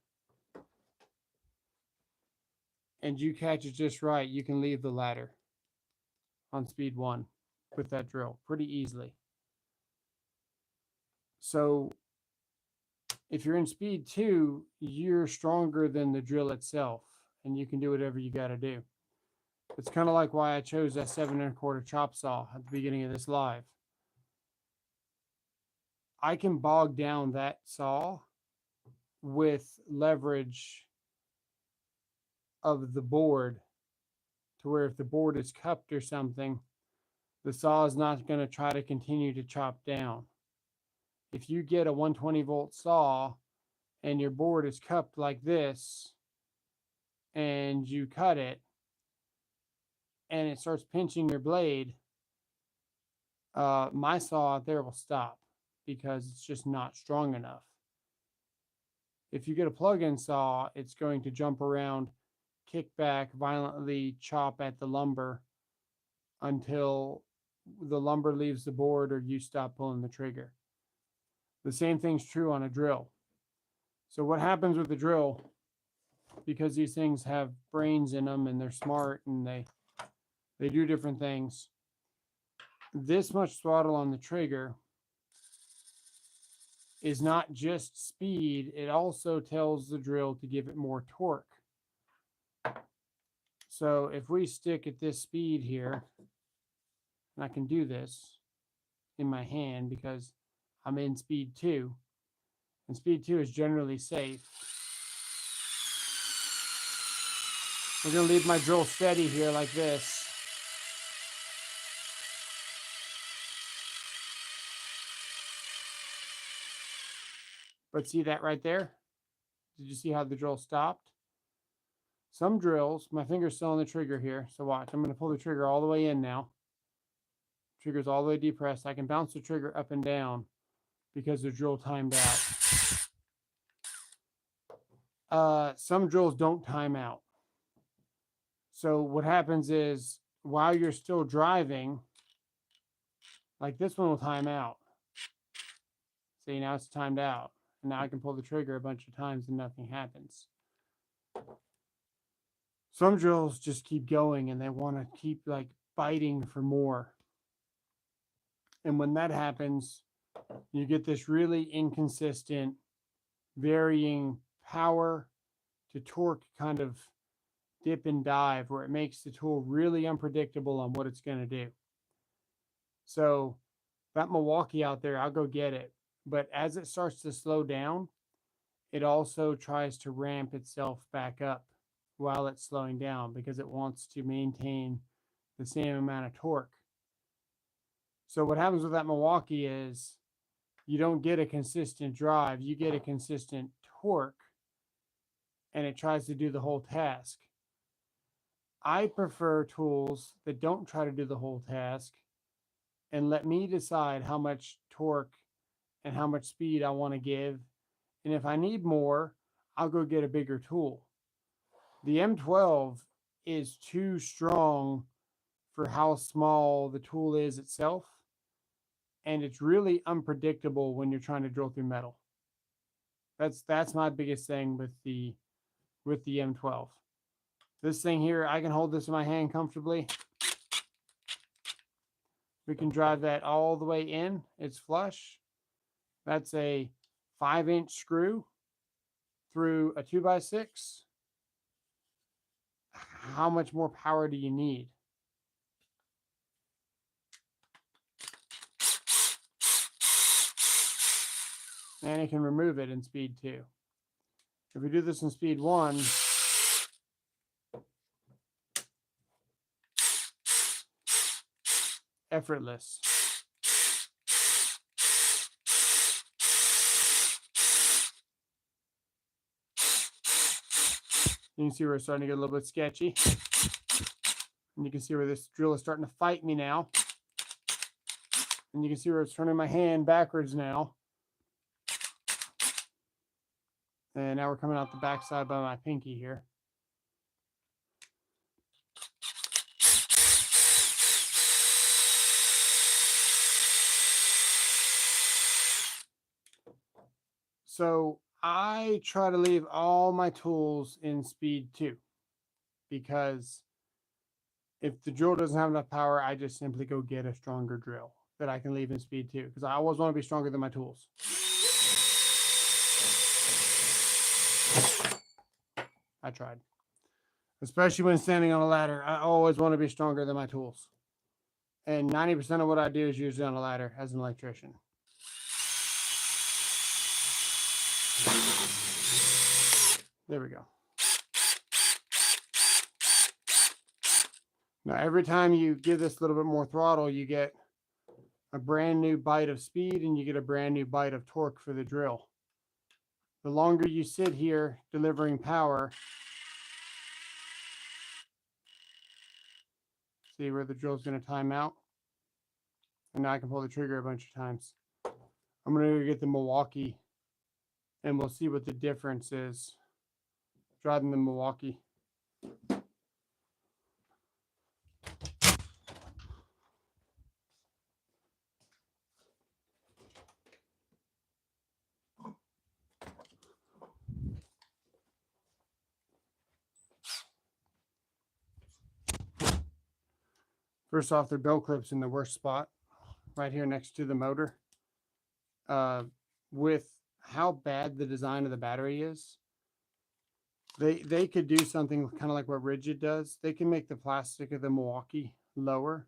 and you catch it just right, you can leave the ladder on speed 1 with that drill pretty easily. So if you're in speed 2, you're stronger than the drill itself, and you can do whatever you got to do. It's kind of like why I chose that 7 1/4 chop saw at the beginning of this live. I can bog down that saw with leverage of the board to where if the board is cupped or something, the saw is not going to try to continue to chop down. If you get a 120-volt saw and your board is cupped like this and you cut it and it starts pinching your blade, my saw out there will stop because it's just not strong enough. If you get a plug-in saw, it's going to jump around, kick back, violently chop at the lumber until the lumber leaves the board or you stop pulling the trigger. The same thing's true on a drill. So what happens with the drill, because these things have brains in them and they're smart and they do different things, this much throttle on the trigger is not just speed, it also tells the drill to give it more torque. So if we stick at this speed here, and I can do this in my hand because I'm in speed 2, and speed 2 is generally safe. We're going to leave my drill steady here like this. But see that right there? Did you see how the drill stopped? Some drills, my finger's still on the trigger here, so watch. I'm going to pull the trigger all the way in now. Trigger's all the way depressed. I can bounce the trigger up and down because the drill timed out. Some drills don't time out. So what happens is while you're still driving, like this one will time out. See, now it's timed out. And now I can pull the trigger a bunch of times and nothing happens. Some drills just keep going and they want to keep like biting for more. And when that happens, you get this really inconsistent, varying power to torque kind of dip and dive where it makes the tool really unpredictable on what it's going to do. So that Milwaukee out there, I'll go get it. But as it starts to slow down, it also tries to ramp itself back up while it's slowing down because it wants to maintain the same amount of torque. So what happens with that Milwaukee is you don't get a consistent drive, you get a consistent torque, and it tries to do the whole task. I prefer tools that don't try to do the whole task and let me decide how much torque and how much speed I want to give. And if I need more, I'll go get a bigger tool. The M12 is too strong for how small the tool is itself. And it's really unpredictable when you're trying to drill through metal. That's my biggest thing with the M12. This thing here, I can hold this in my hand comfortably. We can drive that all the way in. It's flush. That's a 5-inch screw through a 2x6. How much more power do you need? And it can remove it in speed 2. If we do this in speed 1, effortless. You can see where it's starting to get a little bit sketchy. And you can see where this drill is starting to fight me now. And you can see where it's turning my hand backwards now. And now we're coming out the backside by my pinky here. So I try to leave all my tools in speed 2 because if the drill doesn't have enough power, I just simply go get a stronger drill that I can leave in speed 2 because I always want to be stronger than my tools. I tried. Especially when standing on a ladder, I always want to be stronger than my tools. And 90% of what I do is usually on a ladder as an electrician. There we go. Now, every time you give this a little bit more throttle, you get a brand new bite of speed and you get a brand new bite of torque for the drill. The longer you sit here delivering power, see where the drill's going to time out? And now I can pull the trigger a bunch of times. I'm going to go get the Milwaukee and we'll see what the difference is driving the Milwaukee. First off, their belt clip's in the worst spot, right here next to the motor. With how bad the design of the battery is, they could do something kind of like what Rigid does. They can make the plastic of the Milwaukee lower.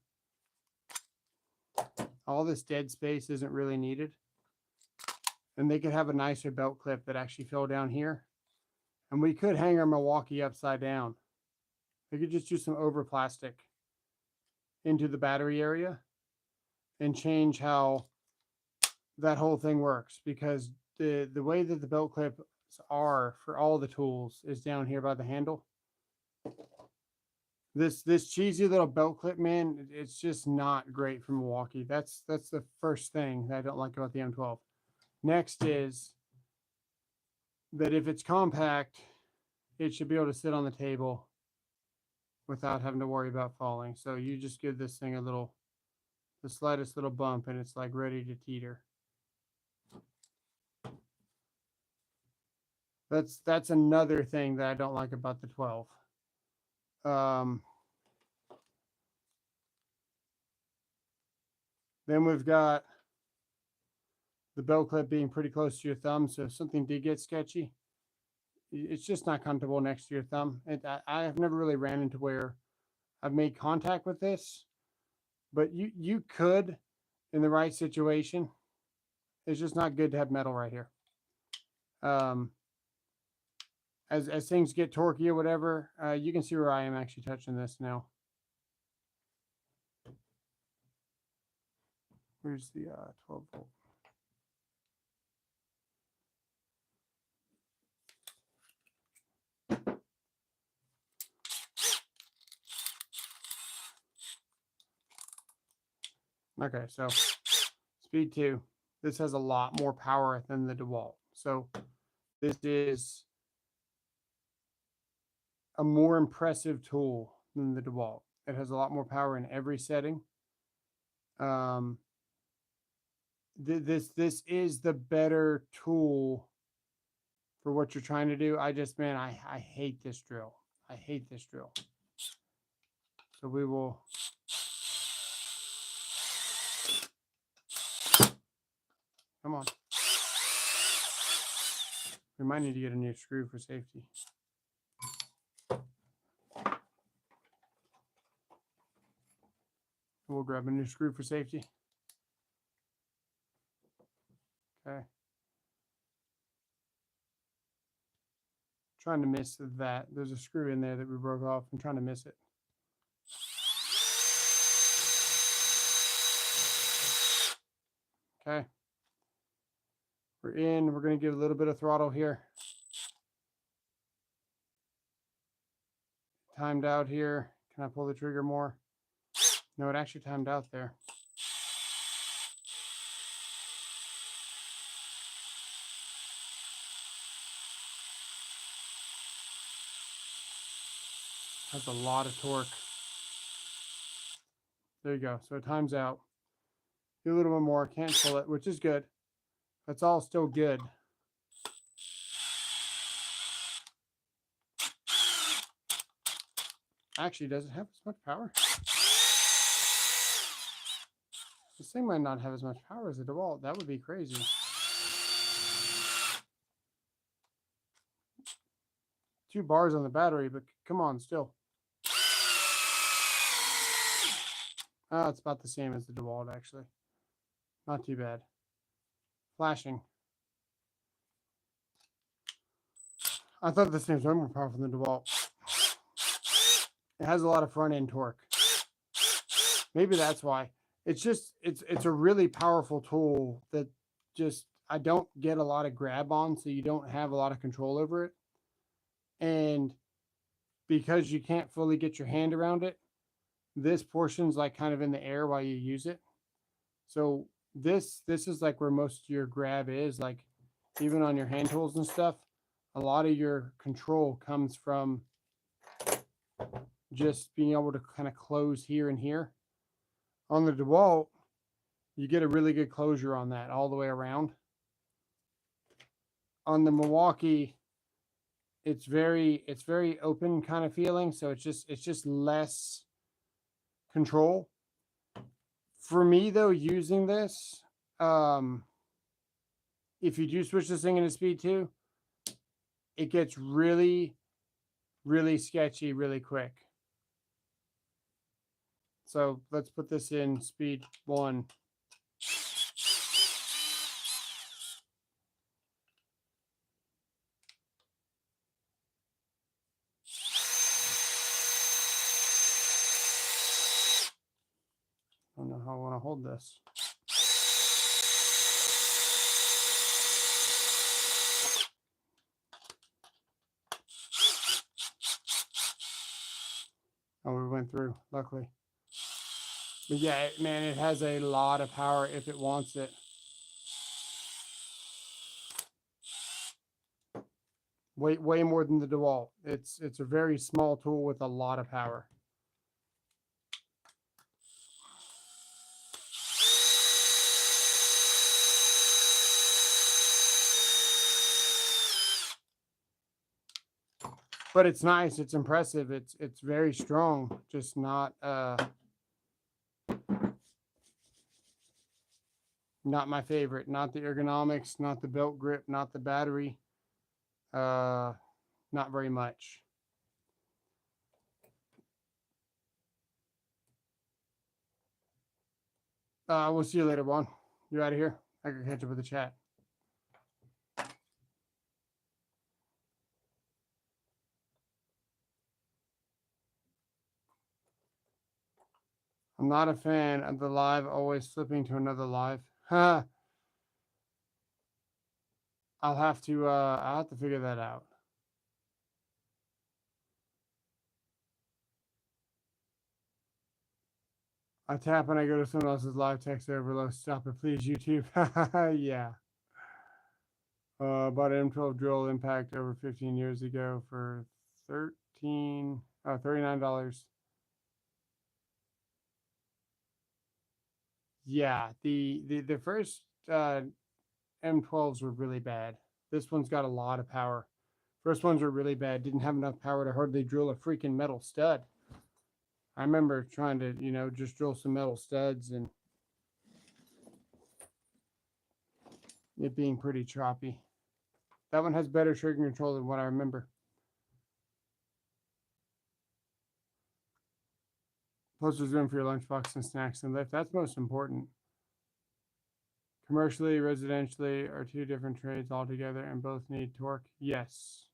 All this dead space isn't really needed. And they could have a nicer belt clip that actually fell down here. And we could hang our Milwaukee upside down. We could just do some over plastic into the battery area and change how that whole thing works, because the way that the belt clips are for all the tools is down here by the handle. This cheesy little belt clip, man, it's just not great for Milwaukee. That's the first thing that I don't like about the M12. Next is that if it's compact, it should be able to sit on the table without having to worry about falling. So you just give this thing the slightest little bump and it's like ready to teeter. That's another thing that I don't like about the 12. Then we've got the belt clip being pretty close to your thumb. So if something did get sketchy, it's just not comfortable next to your thumb. I have never really ran into where I've made contact with this, but you could in the right situation. It's just not good to have metal right here. As things get torquey or whatever, you can see where I am actually touching this now. Where's the 12 volt? Okay, so speed 2. This has a lot more power than the DeWalt. So this is a more impressive tool than the DeWalt. It has a lot more power in every setting. This is the better tool for what you're trying to do. I hate this drill. I hate this drill. So we will. Come on. We might need to get a new screw for safety. We'll grab a new screw for safety. Okay. Trying to miss that. There's a screw in there that we broke off. I'm trying to miss it. Okay. We're in. We're going to give a little bit of throttle here. Timed out here. Can I pull the trigger more? No, it actually timed out there. That's a lot of torque. There you go. So it times out. Do a little bit more. Can't pull it, which is good. That's all still good. Actually, does it have as much power? This thing might not have as much power as a DeWalt. That would be crazy. Two bars on the battery, but come on, still. Oh, it's about the same as the DeWalt, actually. Not too bad. Flashing. I thought this thing's way more powerful than the DeWalt. It has a lot of front end torque. Maybe that's why. It's just it's a really powerful tool that just I don't get a lot of grab on, so you don't have a lot of control over it. And because you can't fully get your hand around it, this portion's like kind of in the air while you use it. So this is like where most of your grab is, like even on your hand tools and stuff. A lot of your control comes from just being able to kind of close here and here. On the DeWalt, you get a really good closure on that all the way around. On the Milwaukee, it's very open kind of feeling, so it's just less control. For me though, using this, if you do switch this thing into speed 2, it gets really, really sketchy really quick. So let's put this in speed 1. I don't know how I want to hold this. Oh, we went through, luckily. But yeah, man, it has a lot of power if it wants it. Way more than the DeWalt. It's a very small tool with a lot of power. But it's nice, it's impressive, it's very strong, just not my favorite. Not the ergonomics, not the belt grip, not the battery. Not very much. We'll see you later, Juan. You're out of here. I can catch up with the chat. I'm not a fan of the live always flipping to another live. Huh. I'll have to figure that out. I tap and I go to someone else's live text overload. Stop it, please, YouTube. Yeah. Bought an M12 drill impact over 15 years ago for $39. Yeah, the first M12s were really bad. This one's got a lot of power. First ones were really bad. Didn't have enough power to hardly drill a freaking metal stud. I remember trying to, just drill some metal studs and it being pretty choppy. That one has better trigger control than what I remember. Plus, there's room for your lunchbox and snacks and lift. That's most important. Commercially, residentially are two different trades altogether and both need torque. Yes.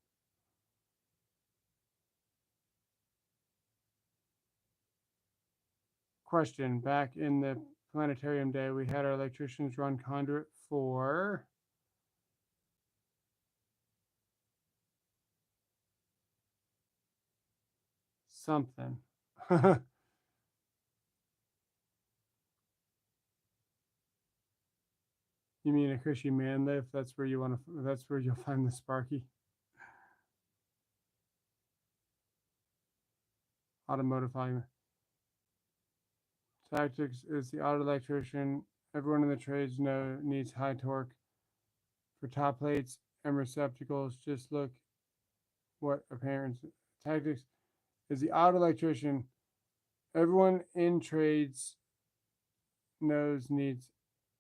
Question. Back in the planetarium day, we had our electricians run conduit for something. You mean a cushy man lift? That's where you want to. That's where you'll find the Sparky. Automotive volume. Tactics is the auto electrician. Everyone in the trades needs high torque for top plates and receptacles. Just look what appearance. Tactics is the auto electrician. Everyone in trades needs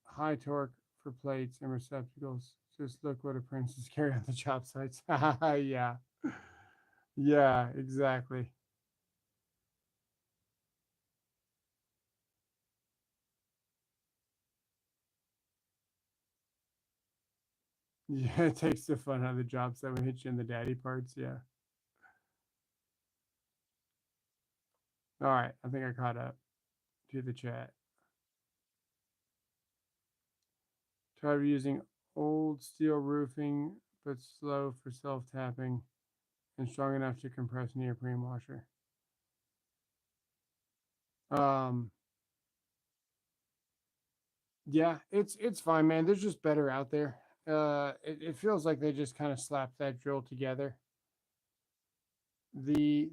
high torque for plates and receptacles. Just look what appearances carry on the job sites. Yeah. Yeah, exactly. Yeah, it takes the fun out of the job, so we hit you in the daddy parts. Yeah. All right, I think I caught up to the chat. Tried using old steel roofing, but slow for self-tapping and strong enough to compress neoprene washer. Um, yeah, it's fine, man. There's just better out there. It feels like they just kind of slapped that drill together. The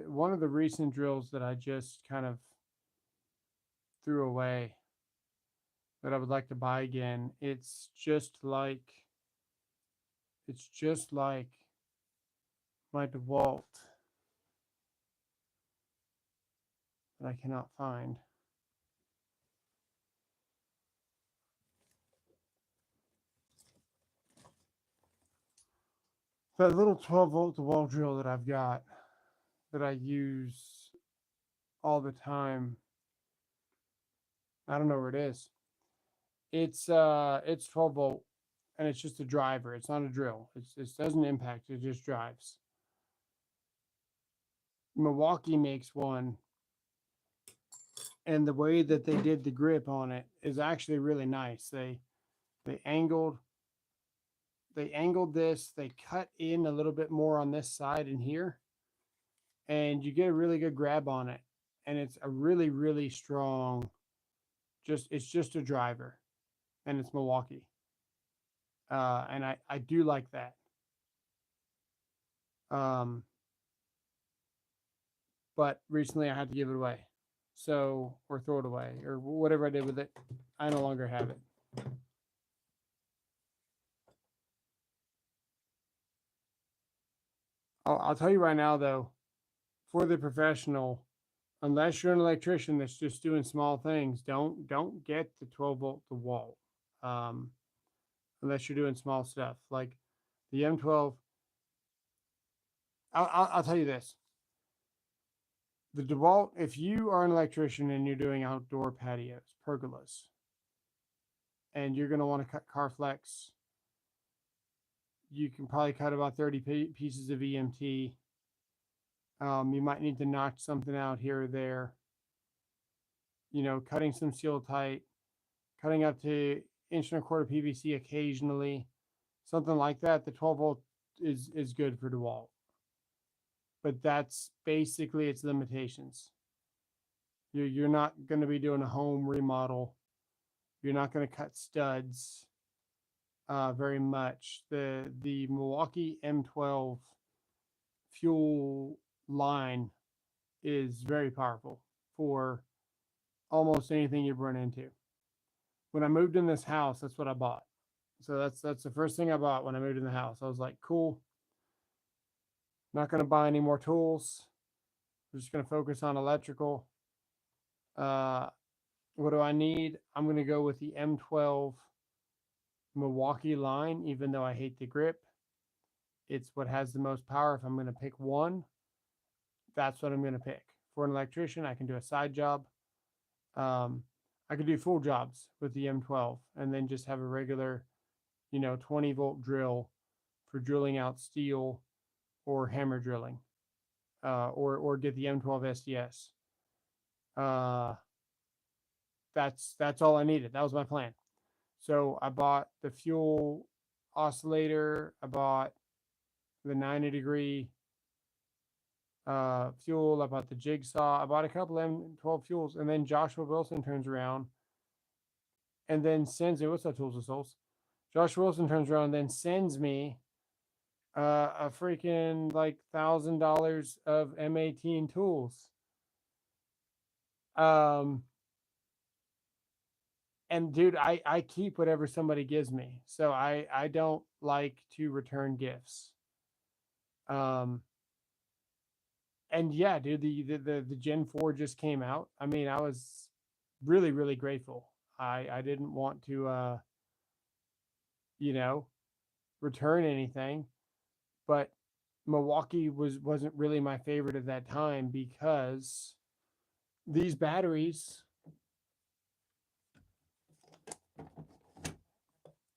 one of the recent drills that I just kind of threw away that I would like to buy again. It's just like my DeWalt that I cannot find. That little 12-volt DeWalt drill that I've got that I use all the time. I don't know where it is. It's 12-volt and it's just a driver. It's not a drill. It doesn't impact, it just drives. Milwaukee makes one, and the way that they did the grip on it is actually really nice. They angled this, they cut in a little bit more on this side and here, and you get a really good grab on it. And it's a really, really strong, it's just a driver, and it's Milwaukee. And I do like that. But recently I had to give it away. So, or throw it away, or whatever I did with it. I no longer have it. I'll tell you right now, though, for the professional, unless you're an electrician that's just doing small things, don't get the 12-volt DeWalt. Unless you're doing small stuff like the M12. I'll tell you this: the DeWalt, if you are an electrician and you're doing outdoor patios, pergolas, and you're going to want to cut Carflex, you can probably cut about 30 pieces of EMT. You might need to notch something out here or there. Cutting some seal tight, cutting up to 1.25 inch PVC occasionally, something like that. The 12-volt is good for DeWalt, but that's basically its limitations. You're not going to be doing a home remodel. You're not going to cut studs very much. The Milwaukee M12 fuel line is very powerful for almost anything you run into. When I moved in this house, that's what I bought. So that's the first thing I bought when I moved in the house. I was like, cool. Not going to buy any more tools. I'm just going to focus on electrical. What do I need? I'm going to go with the M12 Milwaukee line, even though I hate the grip. It's what has the most power. If I'm going to pick one, that's what I'm going to pick. For an electrician, I can do a side job. I could do full jobs with the M12 and then just have a regular, 20-volt drill for drilling out steel or hammer drilling, or get the M12 SDS. That's all I needed. That was my plan. So I bought the fuel oscillator. I bought the 90-degree fuel. I bought the jigsaw. I bought a couple M12 fuels, and then Joshua Wilson turns around and then sends me, what's that, Tools of Souls? Joshua Wilson turns around and then sends me a freaking like $1,000 of M18 tools. And dude, I keep whatever somebody gives me. So I don't like to return gifts. And yeah, dude, the Gen 4 just came out. I mean, I was really, really grateful. I didn't want to return anything, but Milwaukee wasn't really my favorite at that time because these batteries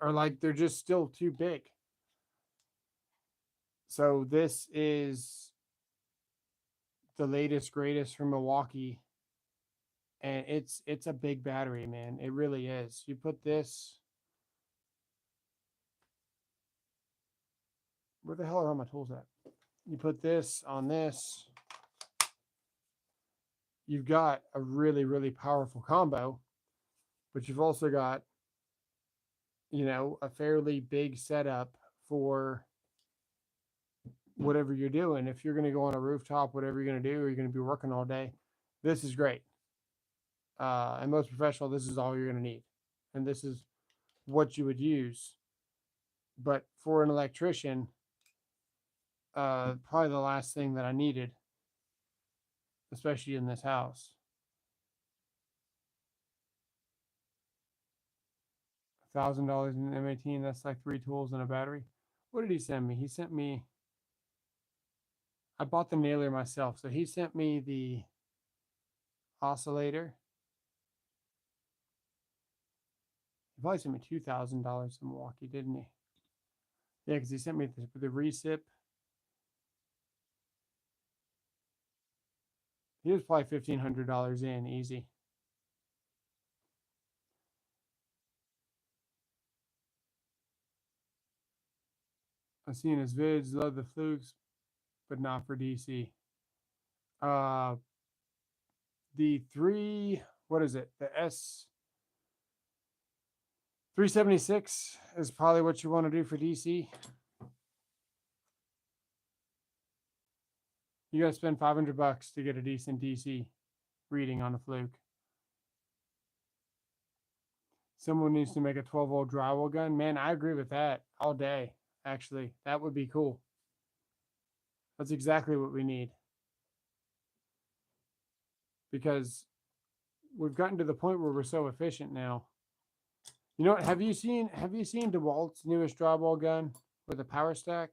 or like they're just still too big. So this is the latest greatest from Milwaukee, and it's a big battery, man. It really is. You put this, where the hell are all my tools at? You put this on this, you've got a really, really powerful combo, but you've also got, you know, a fairly big setup for whatever you're doing. If you're going to go on a rooftop, whatever you're going to do, or you're going to be working all day, this is great. And most professional, this is all you're going to need. And this is what you would use. But for an electrician, probably the last thing that I needed, especially in this house. $1,000 in M18, that's like 3 tools and a battery. What did he send me? He sent me, I bought the nailer myself. So he sent me the oscillator. He probably sent me $2,000 in Milwaukee, didn't he? Yeah, because he sent me the recip. He was probably $1,500 in, easy. I've seen his vids, love the flukes, but not for DC. The what is it? The S376 is probably what you want to do for DC. You got to spend $500 to get a decent DC reading on a fluke. Someone needs to make a 12-volt drywall gun. Man, I agree with that all day. Actually, that would be cool. That's exactly what we need. Because we've gotten to the point where we're so efficient now. You know what? Have you seen DeWalt's newest drywall gun with a power stack?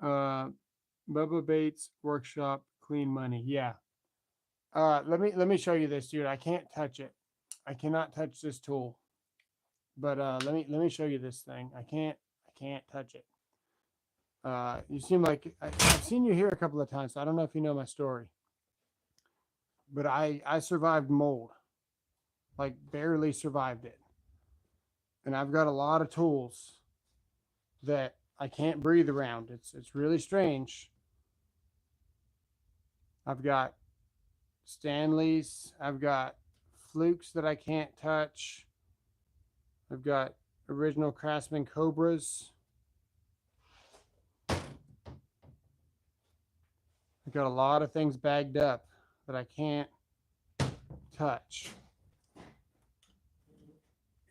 Bubba Bates Workshop Clean Money. Yeah. Let me show you this, dude. I can't touch it. I cannot touch this tool. But let me show you this thing. I can't touch it. You seem like I've seen you here a couple of times, so I don't know if you know my story. But I survived mold. Like barely survived it. And I've got a lot of tools that I can't breathe around. It's really strange. I've got Stanleys. I've got flukes that I can't touch. I've got original Craftsman Cobras. I've got a lot of things bagged up that I can't touch.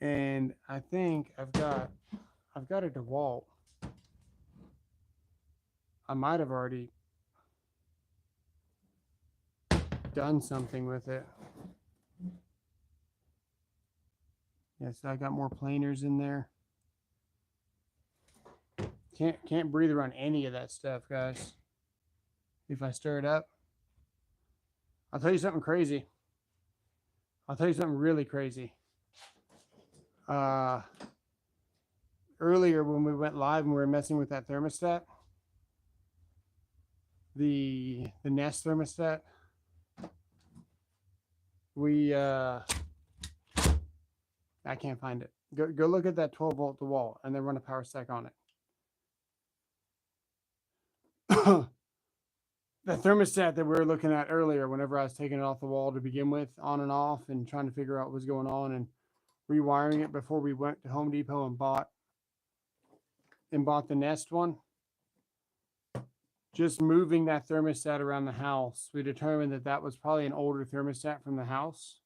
And I think I've got a DeWalt. I might have already done something with it. Yes, I got more planers in there. Can't breathe around any of that stuff, guys. If I stir it up, I'll tell you something crazy. I'll tell you something really crazy. Earlier when we went live and we were messing with that thermostat, the Nest thermostat, I can't find it. Go look at that 12-volt DeWalt and then run a power stack on it. The thermostat that we were looking at earlier, whenever I was taking it off the wall to begin with, on and off, and trying to figure out what was going on and rewiring it before we went to Home Depot and bought the Nest one. Just moving that thermostat around the house, we determined that was probably an older thermostat from the house.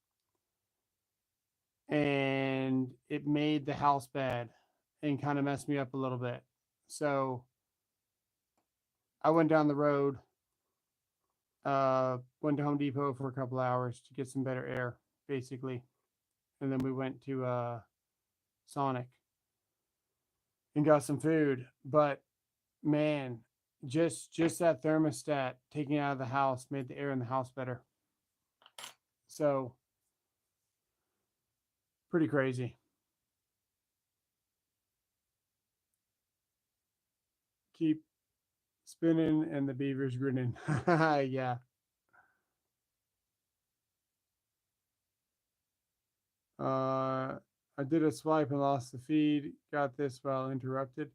And it made the house bad and kind of messed me up a little bit. So I went down the road, went to Home Depot for a couple hours to get some better air, basically. And then we went to Sonic and got some food. But man, just that thermostat taking it out of the house made the air in the house better. So pretty crazy. Keep spinning and the beaver's grinning. Yeah. I did a swipe and lost the feed. Got this while interrupted.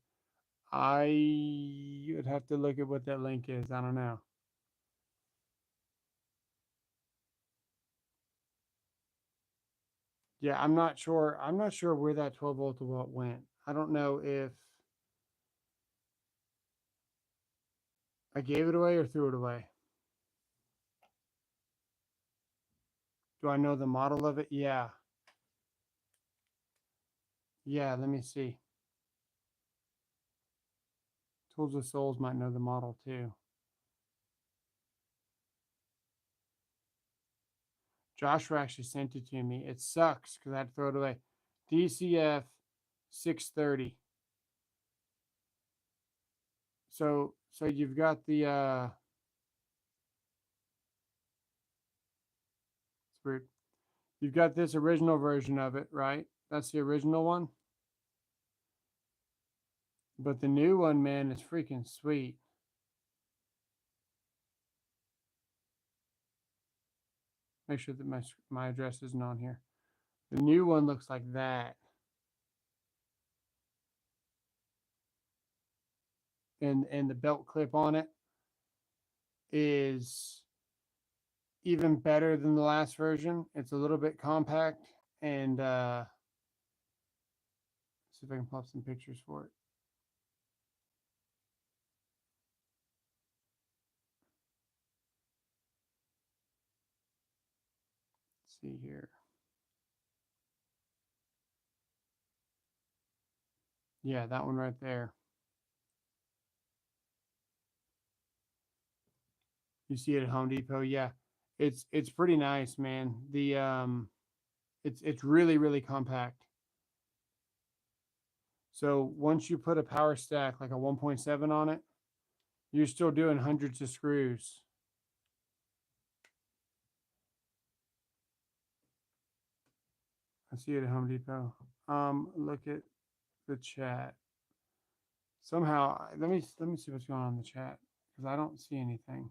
I would have to look at what that link is. I don't know. Yeah, I'm not sure. I'm not sure where that 12 volt to watt went. I don't know if I gave it away or threw it away. Do I know the model of it? Yeah. Yeah, let me see. Tools of Souls might know the model too. Joshua actually sent it to me. It sucks because I had to throw it away. DCF 630. So you've got the it's weird. You've got this original version of it, right? That's the original one. But the new one, man, is freaking sweet. Make sure that my address isn't on here. The new one looks like that. And the belt clip on it is even better than the last version. It's a little bit compact and see if I can pop some pictures for it. Let's see here. Yeah, that one right there. You see it at Home Depot. Yeah. It's pretty nice, man. The it's really, really compact. So once you put a power stack like a 1.7 on it, you're still doing hundreds of screws. I see it at Home Depot. Look at the chat. Somehow, let me see what's going on in the chat because I don't see anything.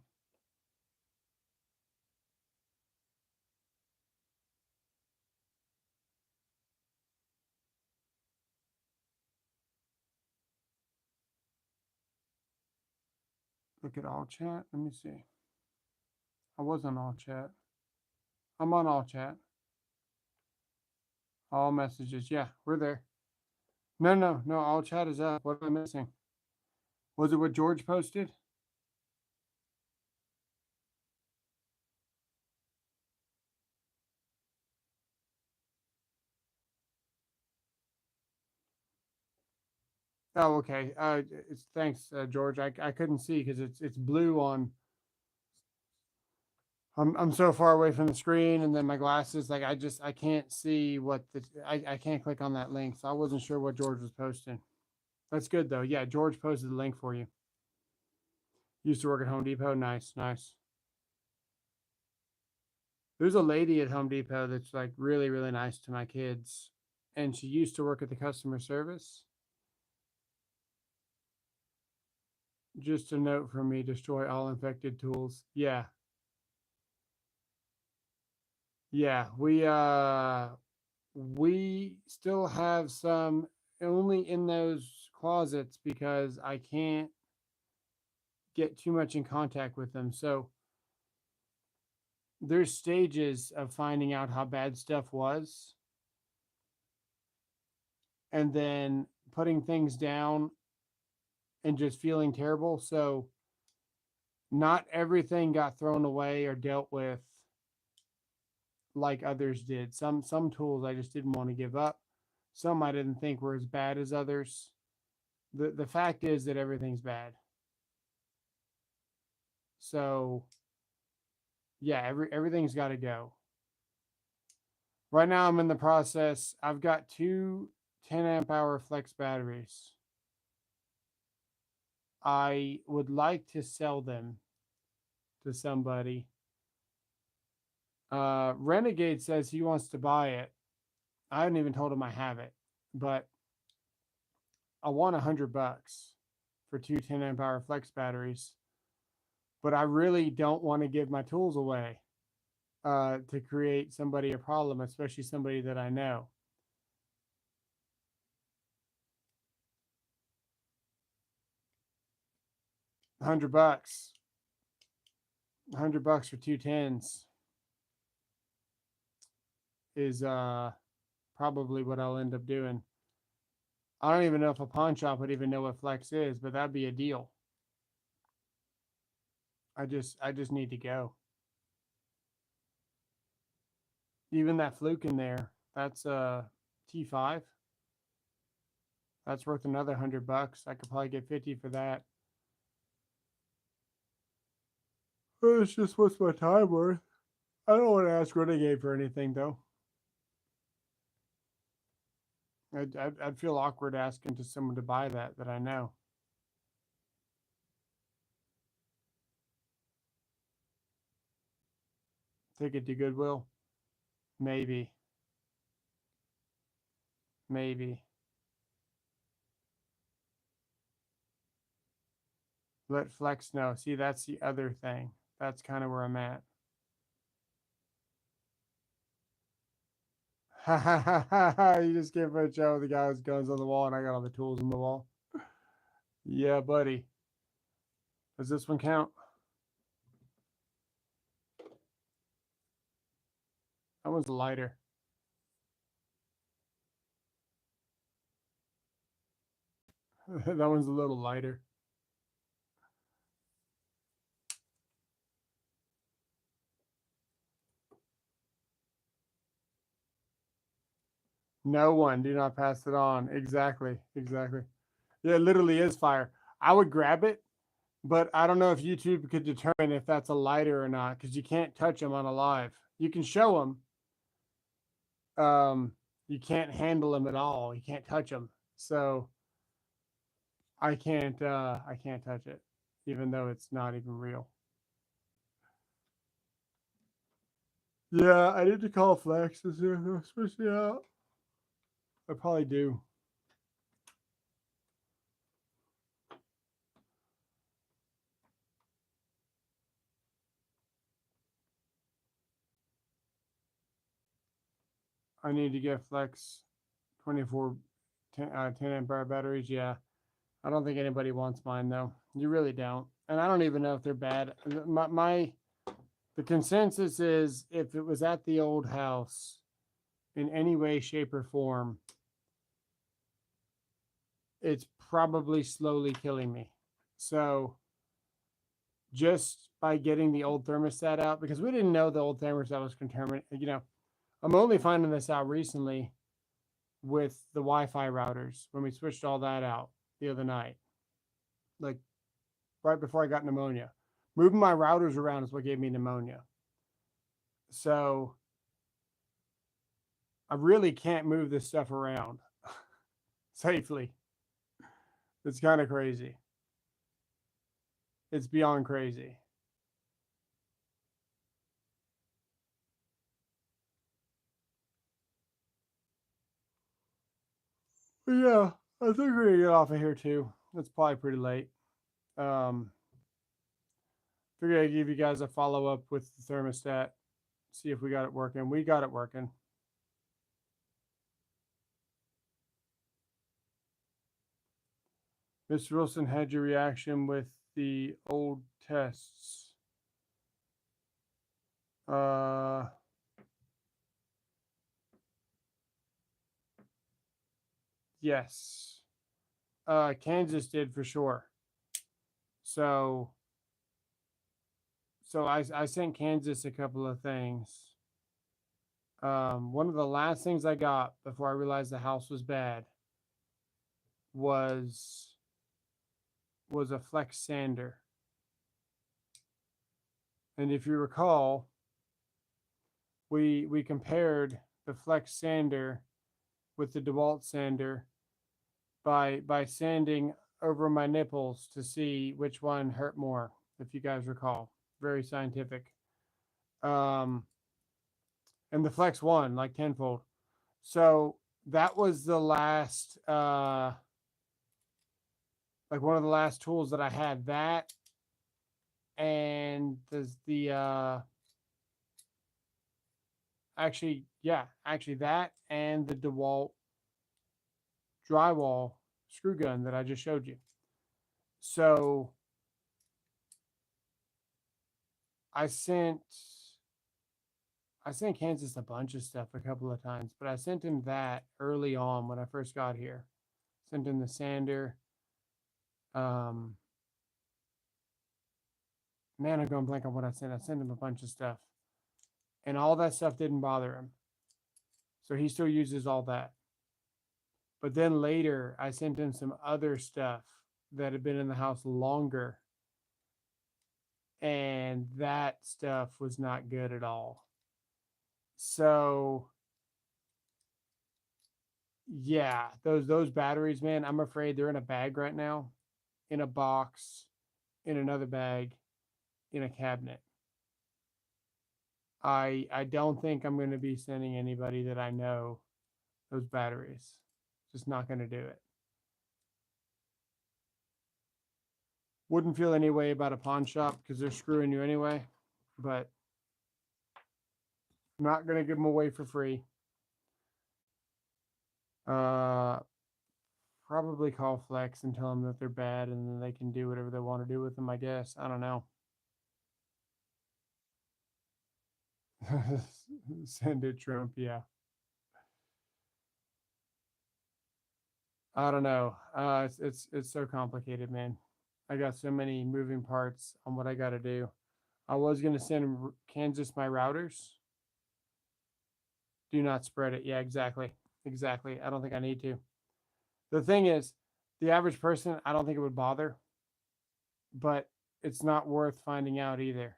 Look at all chat. Let me see. I was on all chat. I'm on all chat. All messages. Yeah, we're there. No. All chat is up. What am I missing? Was it what George posted? Oh, okay. It's thanks, George. I couldn't see because it's blue on. I'm so far away from the screen, and then my glasses. Like I can't see what the I can't click on that link, so I wasn't sure what George was posting. That's good though. Yeah, George posted the link for you. Used to work at Home Depot. Nice. There's a lady at Home Depot that's like really, really nice to my kids, and she used to work at the customer service. Just a note from me: destroy all infected tools. Yeah. We still have some only in those closets because I can't get too much in contact with them. So there's stages of finding out how bad stuff was and then putting things down and just feeling terrible. So not everything got thrown away or dealt with like others did. Some tools I just didn't want to give up. Some I didn't think were as bad as others. The fact is that everything's bad. So yeah, everything's got to go. Right now I'm in the process. I've got two 10 amp hour flex batteries. I would like to sell them to somebody. Renegade says he wants to buy it. I haven't even told him I have it, but I want $100 for two 10 amp hour flex batteries. But I really don't want to give my tools away to create somebody a problem, especially somebody that I know. $100. $100 for two 10s is probably what I'll end up doing. I don't even know if a pawn shop would even know what flex is, but that'd be a deal. I just need to go. Even that fluke in there, that's T5. That's worth another $100. I could probably get 50 for that. It's just what's my time worth. I don't want to ask Renegade for anything though. I'd feel awkward asking to someone to buy that I know. Take it to Goodwill. Maybe. Maybe. Let Flex know. See, that's the other thing. That's kind of where I'm at. Ha ha ha ha ha. You just can't put a show with the guy with guns on the wall and I got all the tools on the wall. Yeah, buddy. Does this one count? That one's lighter. That one's a little lighter. No one. Do not pass it on. Exactly. Exactly. Yeah, it literally is fire. I would grab it, but I don't know if YouTube could determine if that's a lighter or not because you can't touch them on a live. You can show them. You can't handle them at all. You can't touch them. So I can't touch it, even though it's not even real. Yeah, I need to call Flex to see if they're switching out. I probably do. I need to get Flex 24 10 amp hour batteries. Yeah. I don't think anybody wants mine though. You really don't. And I don't even know if they're bad. The consensus is if it was at the old house in any way, shape, or form, it's probably slowly killing me. So just by getting the old thermostat out, because we didn't know the old thermostat was contaminated, I'm only finding this out recently with the Wi-Fi routers when we switched all that out the other night, like right before I got pneumonia. Moving my routers around is what gave me pneumonia. So I really can't move this stuff around safely. It's kind of crazy. It's beyond crazy. But yeah, I think we're gonna get off of here too. It's probably pretty late. Figured I'd give you guys a follow up with the thermostat, see if we got it working. We got it working. Mr. Wilson had your reaction with the old tests. Yes. Kansas did for sure. So I sent Kansas a couple of things. One of the last things I got before I realized the house was bad was a flex sander. And if you recall, we compared the flex sander with the DeWalt sander by sanding over my nipples to see which one hurt more, if you guys recall. Very scientific. And the Flex 1, like tenfold. So that was the last, like one of the last tools that I had. That and actually that and the DeWalt drywall screw gun that I just showed you. So I sent Kansas a bunch of stuff a couple of times, but I sent him that early on when I first got here. Sent him the sander. Man, I'm going blank on what I sent. I sent him a bunch of stuff, and all that stuff didn't bother him. So he still uses all that. But then later, I sent him some other stuff that had been in the house longer, and that stuff was not good at all. So yeah, those batteries, man, I'm afraid they're in a bag right now, in a box, in another bag, in a cabinet. I don't think I'm going to be sending anybody that I know those batteries. Just not going to do it. Wouldn't feel any way about a pawn shop because they're screwing you anyway, but I'm not going to give them away for free. Probably call Flex and tell them that they're bad and then they can do whatever they want to do with them, I guess. I don't know. Send it, Trump. Yeah. I don't know. It's so complicated, man. I got so many moving parts on what I got to do. I was gonna send Kansas my routers. Do not spread it. Yeah, exactly. Exactly. I don't think I need to. The thing is, the average person, I don't think it would bother, but it's not worth finding out either.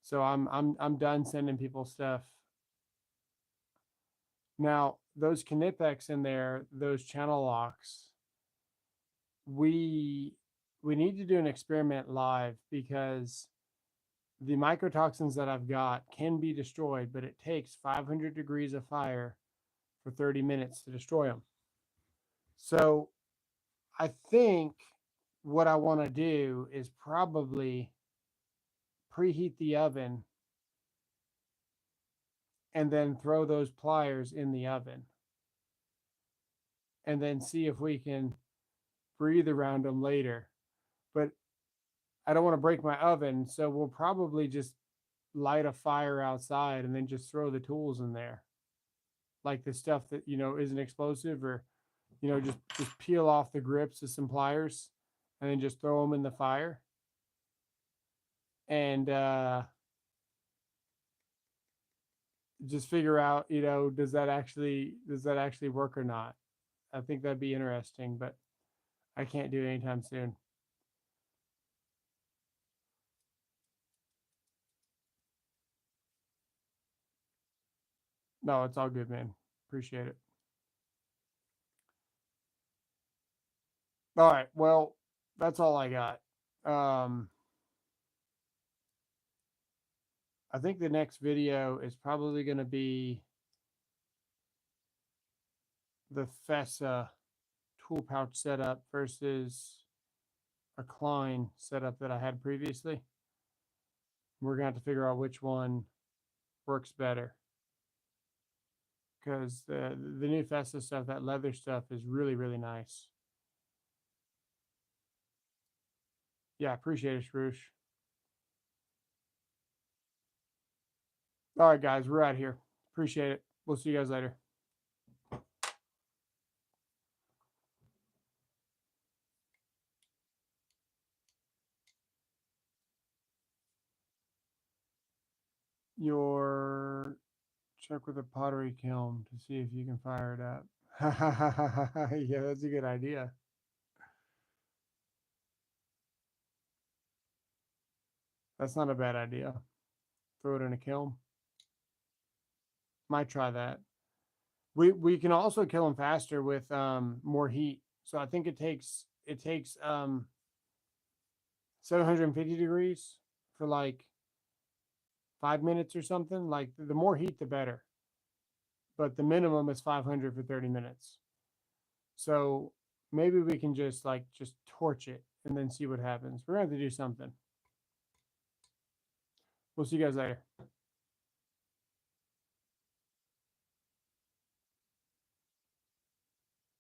So I'm done sending people stuff. Now, those Knipex in there, those channel locks, we need to do an experiment live because the mycotoxins that I've got can be destroyed, but it takes 500 degrees of fire for 30 minutes to destroy them. So I think what I want to do is probably preheat the oven and then throw those pliers in the oven and then see if we can breathe around them later. But I don't want to break my oven, so we'll probably just light a fire outside and then just throw the tools in there. Like the stuff that, isn't explosive, or, just peel off the grips of some pliers and then just throw them in the fire. And just figure out, does that actually work or not? I think that'd be interesting, but I can't do it anytime soon. No, it's all good, man. Appreciate it. All right. Well, that's all I got. I think the next video is probably going to be the Fessa tool pouch setup versus a Klein setup that I had previously. We're going to have to figure out which one works better, because the new Fessa stuff, that leather stuff, is really, really nice. Yeah, appreciate it, Shrush. All right, guys, we're out here. Appreciate it. We'll see you guys later. Your check with a pottery kiln to see if you can fire it up. Yeah, that's a good idea. That's not a bad idea. Throw it in a kiln. Might try that. We can also kill them faster with more heat. So I think it takes 750 degrees for like 5 minutes or something. Like the more heat, the better. But the minimum is 500 for 30 minutes. So maybe we can just torch it and then see what happens. We're going to have to do something. We'll see you guys later.